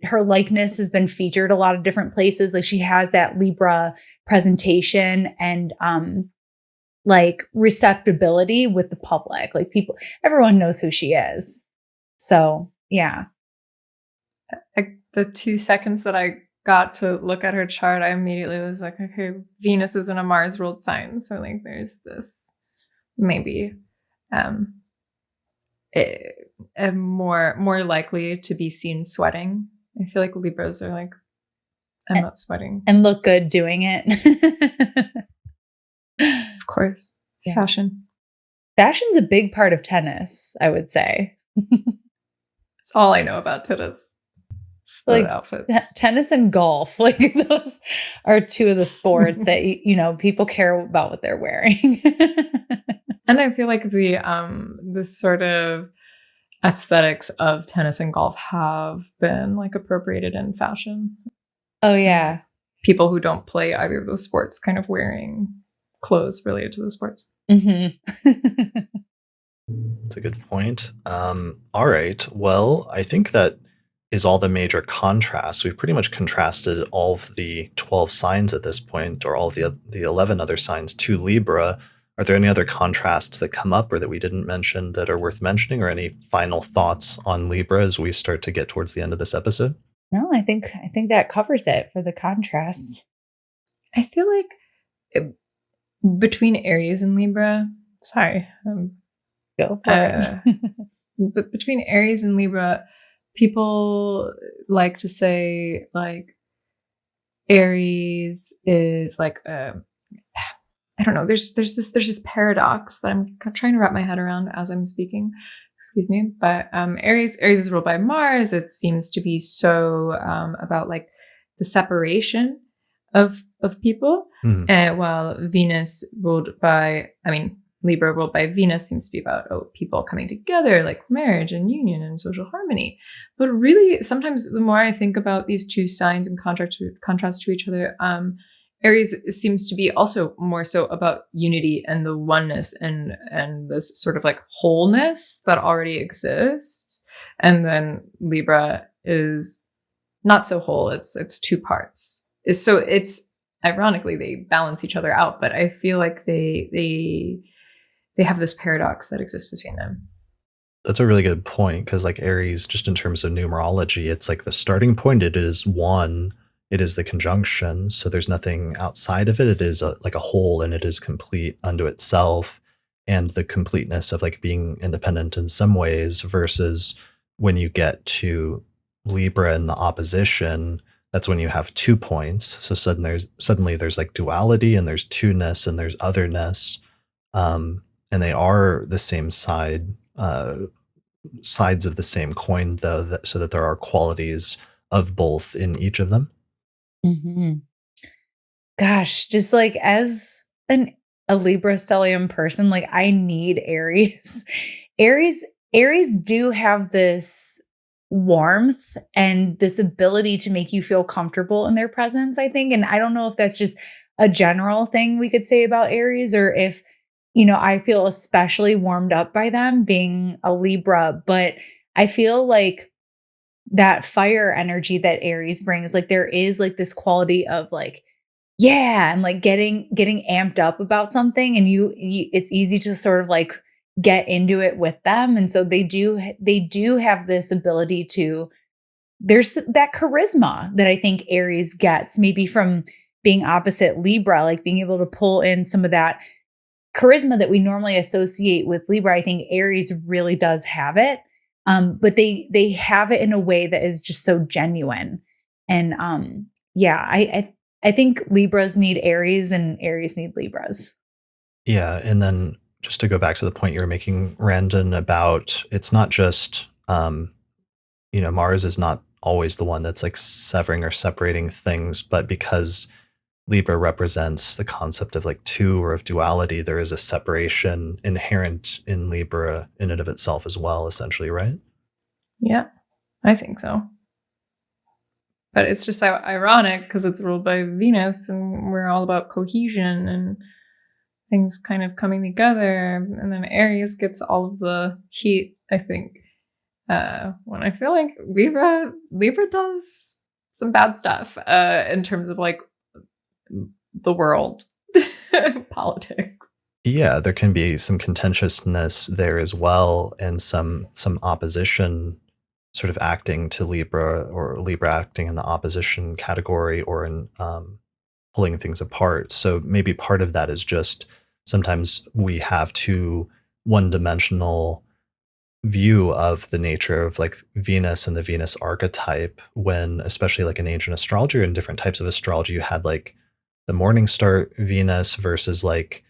her likeness has been featured a lot of different places. Like she has that Libra presentation and like receptibility with the public. Like everyone knows who she is. So yeah. The 2 seconds that I got to look at her chart, I immediately was like, okay, Venus is in a Mars ruled sign. So like there's this maybe more likely to be seen sweating. I feel like Libras are like, I'm not sweating. And look good doing it. Of course. Yeah. Fashion. Fashion's a big part of tennis, I would say. That's all I know about tennis. Like outfits. Tennis and golf, like those are 2 of the sports that people care about what they're wearing. And I feel like the sort of aesthetics of tennis and golf have been like appropriated in fashion. Oh yeah. People who don't play either of those sports kind of wearing clothes related to those sports. Mm-hmm. That's a good point. All right. Well, I think that is all the major contrasts. We've pretty much contrasted all of the 12 signs at this point, or all of the 11 other signs to Libra. Are there any other contrasts that come up or that we didn't mention that are worth mentioning, or any final thoughts on Libra as we start to get towards the end of this episode? No, I think that covers it for the contrasts. I feel like between Aries and Libra, Go for it. But between Aries and Libra, people like to say like Aries is like I don't know. There's this paradox that I'm trying to wrap my head around as I'm speaking. Excuse me, but Aries is ruled by Mars. It seems to be so about like the separation of people, while Venus Libra ruled by Venus seems to be about people coming together, like marriage and union and social harmony. But really, sometimes the more I think about these 2 signs in contrast to each other, Aries seems to be also more so about unity and the oneness and this sort of like wholeness that already exists. And then Libra is not so whole. It's 2 parts. So it's ironically they balance each other out, but I feel like they have this paradox that exists between them. That's a really good point, because like Aries, just in terms of numerology, it's like the starting point. It is 1. It is the conjunction. So there's nothing outside of it. It is like a whole, and it is complete unto itself. And the completeness of like being independent in some ways, versus when you get to Libra in the opposition, that's when you have 2 points. So suddenly there's like duality, and there's 2-ness, and there's otherness. And they are the same sides of the same coin, though, so that there are qualities of both in each of them. Mm-hmm. Gosh, just like as a Libra stellium person, like I need Aries. Aries do have this warmth and this ability to make you feel comfortable in their presence, I think. And I don't know if that's just a general thing we could say about Aries, or if, I feel especially warmed up by them being a Libra, but I feel like that fire energy that Aries brings, like there is like this quality of like, yeah, and like getting amped up about something, and it's easy to sort of like get into it with them. And so they do have this ability to, there's that charisma that I think Aries gets, maybe from being opposite Libra, like being able to pull in some of that charisma that we normally associate with Libra. I think Aries really does have it. But they have it in a way that is just so genuine. And yeah, I think Libras need Aries and Aries need Libras. Yeah, and then just to go back to the point you were making, Randon, about it's not just Mars is not always the one that's like severing or separating things, but because Libra represents the concept of like two or of duality, there is a separation inherent in Libra in and of itself as well, essentially, right? Yeah, I think so. But it's just so ironic because it's ruled by Venus and we're all about cohesion and things kind of coming together. And then Aries gets all of the heat, I think. When I feel like Libra does some bad stuff in terms of like the world, politics. Yeah, there can be some contentiousness there as well, and some opposition sort of acting to Libra, or Libra acting in the opposition category, or in pulling things apart. So maybe part of that is just sometimes we have too one-dimensional view of the nature of like Venus and the Venus archetype, when especially like in ancient astrology or in different types of astrology, you had like the morning star Venus versus like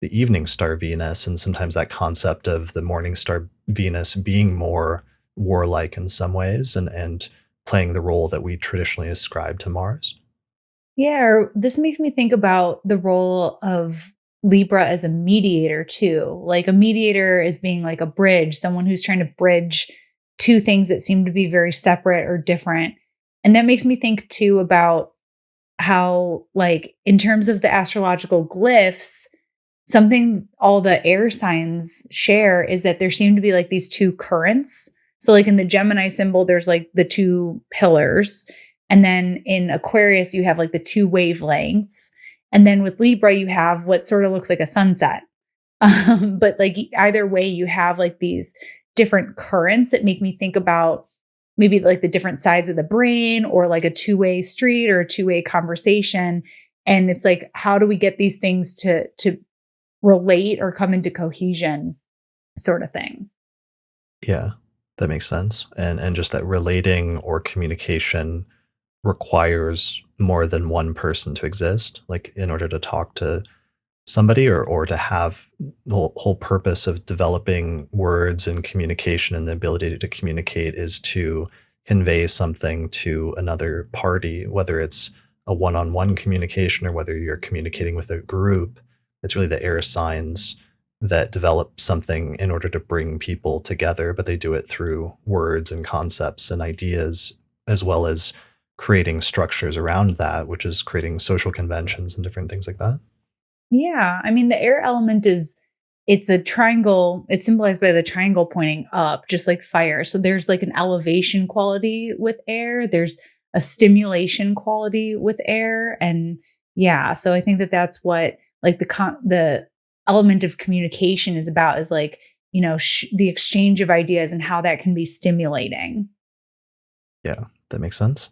the evening star Venus. And sometimes that concept of the morning star Venus being more warlike in some ways, and playing the role that we traditionally ascribe to Mars. Yeah, or this makes me think about the role of Libra as a mediator too. Like a mediator is being like a bridge, someone who's trying to bridge two things that seem to be very separate or different. And that makes me think too about how, like, in terms of the astrological glyphs, something all the air signs share is that there seem to be like these two currents. So, like in the Gemini symbol, there's like the two pillars. And then in Aquarius, you have like the two wavelengths. And then with Libra, you have what sort of looks like a sunset. But like either way, you have like these different currents that make me think about maybe like the different sides of the brain, or like a two-way street or a two-way conversation. And it's like, how do we get these things to relate or come into cohesion, sort of thing? Yeah, that makes sense. And just that relating or communication requires more than one person to exist. Like in order to talk to somebody, or to have the whole purpose of developing words and communication and the ability to communicate is to convey something to another party, whether it's a one-on-one communication or whether you're communicating with a group. It's really the air signs that develop something in order to bring people together, but they do it through words and concepts and ideas, as well as creating structures around that, which is creating social conventions and different things like that. Yeah. I mean, the air element it's a triangle. It's symbolized by the triangle pointing up, just like fire. So there's like an elevation quality with air. There's a stimulation quality with air. And yeah, so I think that that's what like the element of communication is about, is like, the exchange of ideas and how that can be stimulating. Yeah, that makes sense.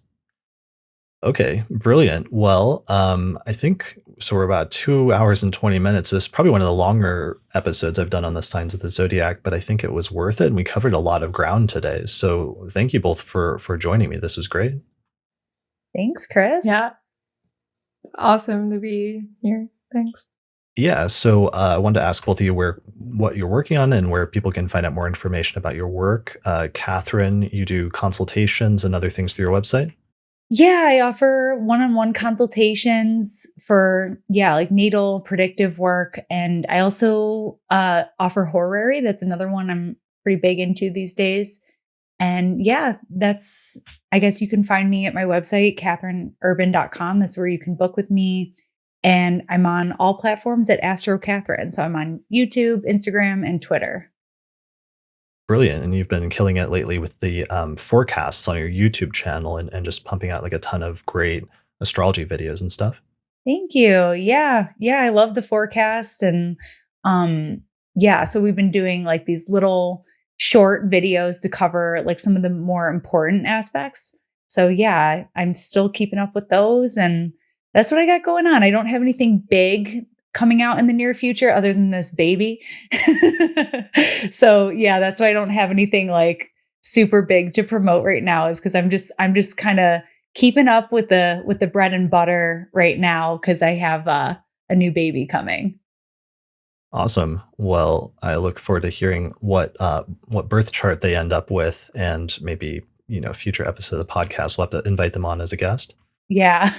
Okay, brilliant. Well, I think so. We're about 2 hours and 20 minutes. This is probably one of the longer episodes I've done on the signs of the zodiac, but I think it was worth it, and we covered a lot of ground today. So thank you both for joining me. This was great. Thanks, Chris. Yeah, it's awesome to be here. Thanks. Yeah. So I wanted to ask both of you what you're working on and where people can find out more information about your work. Catherine, you do consultations and other things through your website. Yeah, I offer one-on-one consultations for, yeah, like natal predictive work. And I also offer horary. That's another one I'm pretty big into these days. And yeah, I guess you can find me at my website, catherineurban.com. That's where you can book with me. And I'm on all platforms at Astro Catherine. So I'm on YouTube, Instagram, and Twitter. Brilliant. And you've been killing it lately with the forecasts on your YouTube channel and just pumping out like a ton of great astrology videos and stuff. Thank you. Yeah. Yeah. I love the forecast. And yeah, so we've been doing like these little short videos to cover like some of the more important aspects. So yeah, I'm still keeping up with those. And that's what I got going on. I don't have anything big coming out in the near future other than this baby. So yeah, that's why I don't have anything like super big to promote right now, is because I'm just kind of keeping up with the bread and butter right now because I have a new baby coming. Awesome. Well, I look forward to hearing what birth chart they end up with, and maybe future episode of the podcast. We'll have to invite them on as a guest. Yeah,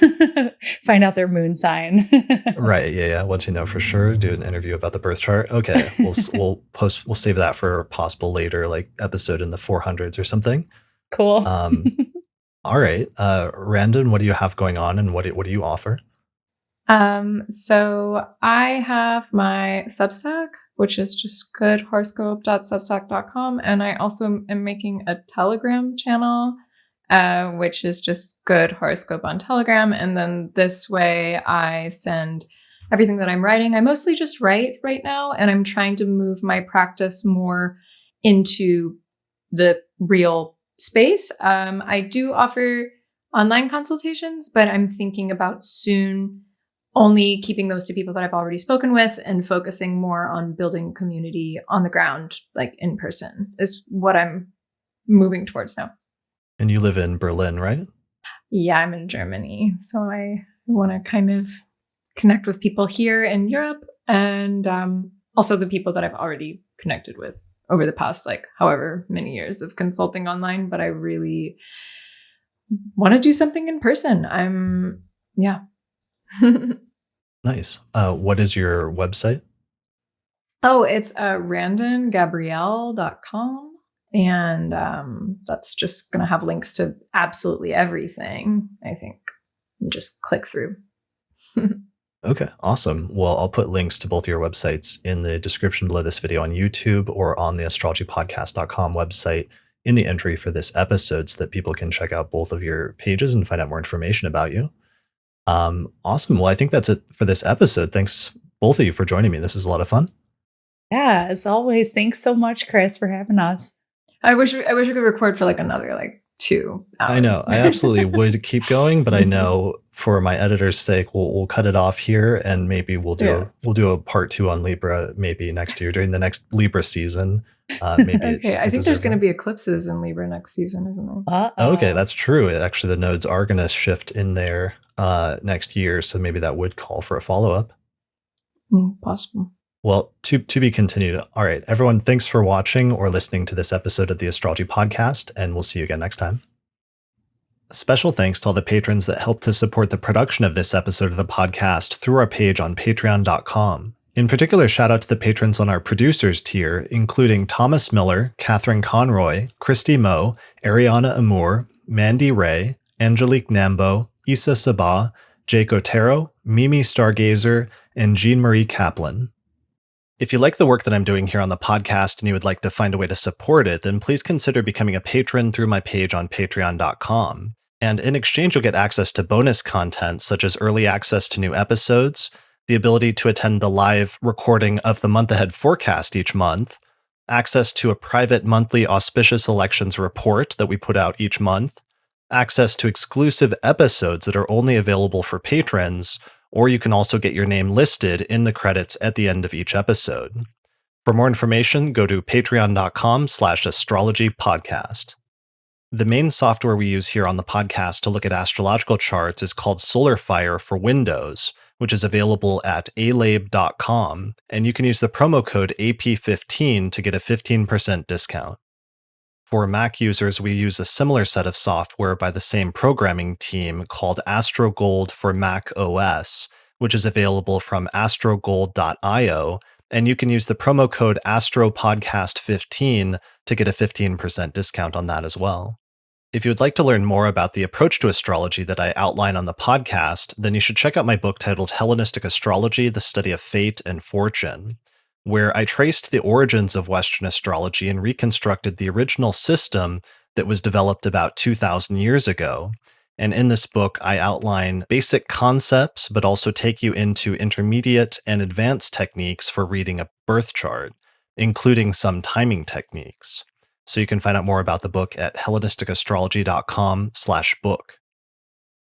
find out their moon sign. Right. Yeah. Yeah. Once you know for sure, do an interview about the birth chart. Okay. We'll save that for a possible later like episode in the 400s or something. Cool. All right. Randon, what do you have going on, and what do you offer? So I have my Substack, which is just goodhoroscope.substack.com. And I also am making a Telegram channel, which is just Good Horoscope on Telegram. And then this way I send everything that I'm writing. I mostly just write right now, and I'm trying to move my practice more into the real space. I do offer online consultations, but I'm thinking about soon only keeping those to people that I've already spoken with and focusing more on building community on the ground, like in person, is what I'm moving towards now. And you live in Berlin, right? Yeah, I'm in Germany. So I want to kind of connect with people here in Europe, and also the people that I've already connected with over the past, like, however many years of consulting online. But I really want to do something in person. Yeah. Nice. What is your website? Oh, it's randongabrielle.com. And that's just going to have links to absolutely everything, I think. And just click through. Okay, awesome. Well, I'll put links to both your websites in the description below this video on YouTube or on the astrologypodcast.com website in the entry for this episode, so that people can check out both of your pages and find out more information about you. Awesome. Well, I think that's it for this episode. Thanks both of you for joining me. This is a lot of fun. Yeah, as always. Thanks so much, Chris, for having us. I wish we could record for like another 2 hours. I know. I absolutely would keep going, but I know for my editor's sake, we'll cut it off here, and maybe we'll do a part 2 on Libra maybe next year during the next Libra season. Maybe. Okay, I think there's going to be eclipses in Libra next season, isn't there? Okay, that's true. Actually, the nodes are going to shift in there next year, so maybe that would call for a follow-up. Possible. Well, to be continued. All right, everyone, thanks for watching or listening to this episode of the Astrology Podcast, and we'll see you again next time. Special thanks to all the patrons that helped to support the production of this episode of the podcast through our page on patreon.com. In particular, shout out to the patrons on our producers tier, including Thomas Miller, Catherine Conroy, Christy Moe, Ariana Amour, Mandy Ray, Angelique Nambo, Issa Sabah, Jake Otero, Mimi Stargazer, and Jean-Marie Kaplan. If you like the work that I'm doing here on the podcast and you would like to find a way to support it, then please consider becoming a patron through my page on patreon.com. And in exchange, you'll get access to bonus content such as early access to new episodes, the ability to attend the live recording of the month ahead forecast each month, access to a private monthly auspicious elections report that we put out each month, access to exclusive episodes that are only available for patrons, or you can also get your name listed in the credits at the end of each episode. For more information, go to patreon.com/astrologypodcast. The main software we use here on the podcast to look at astrological charts is called SolarFire for Windows, which is available at alabe.com, and you can use the promo code AP15 to get a 15% discount. For Mac users, we use a similar set of software by the same programming team called AstroGold for Mac OS, which is available from astrogold.io And you can use the promo code AstroPodcast15 to get a 15% discount on that as well. If you would like to learn more about the approach to astrology that I outline on the podcast, then you should check out my book titled Hellenistic Astrology, The Study of Fate and Fortune, where I traced the origins of Western astrology and reconstructed the original system that was developed about 2,000 years ago. And in this book, I outline basic concepts, but also take you into intermediate and advanced techniques for reading a birth chart, including some timing techniques. So you can find out more about the book at HellenisticaStrology.com/book.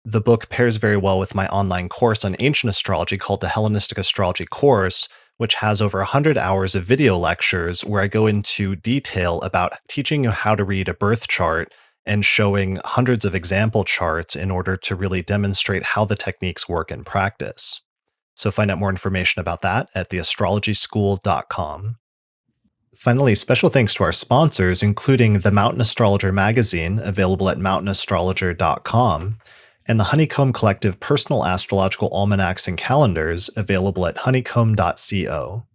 The book pairs very well with my online course on ancient astrology called the Hellenistic Astrology Course, which has over 100 hours of video lectures where I go into detail about teaching you how to read a birth chart and showing hundreds of example charts in order to really demonstrate how the techniques work in practice. So find out more information about that at theastrologyschool.com. Finally, special thanks to our sponsors, including the Mountain Astrologer magazine, available at mountainastrologer.com, and the Honeycomb Collective personal astrological almanacs and calendars, available at honeycomb.co.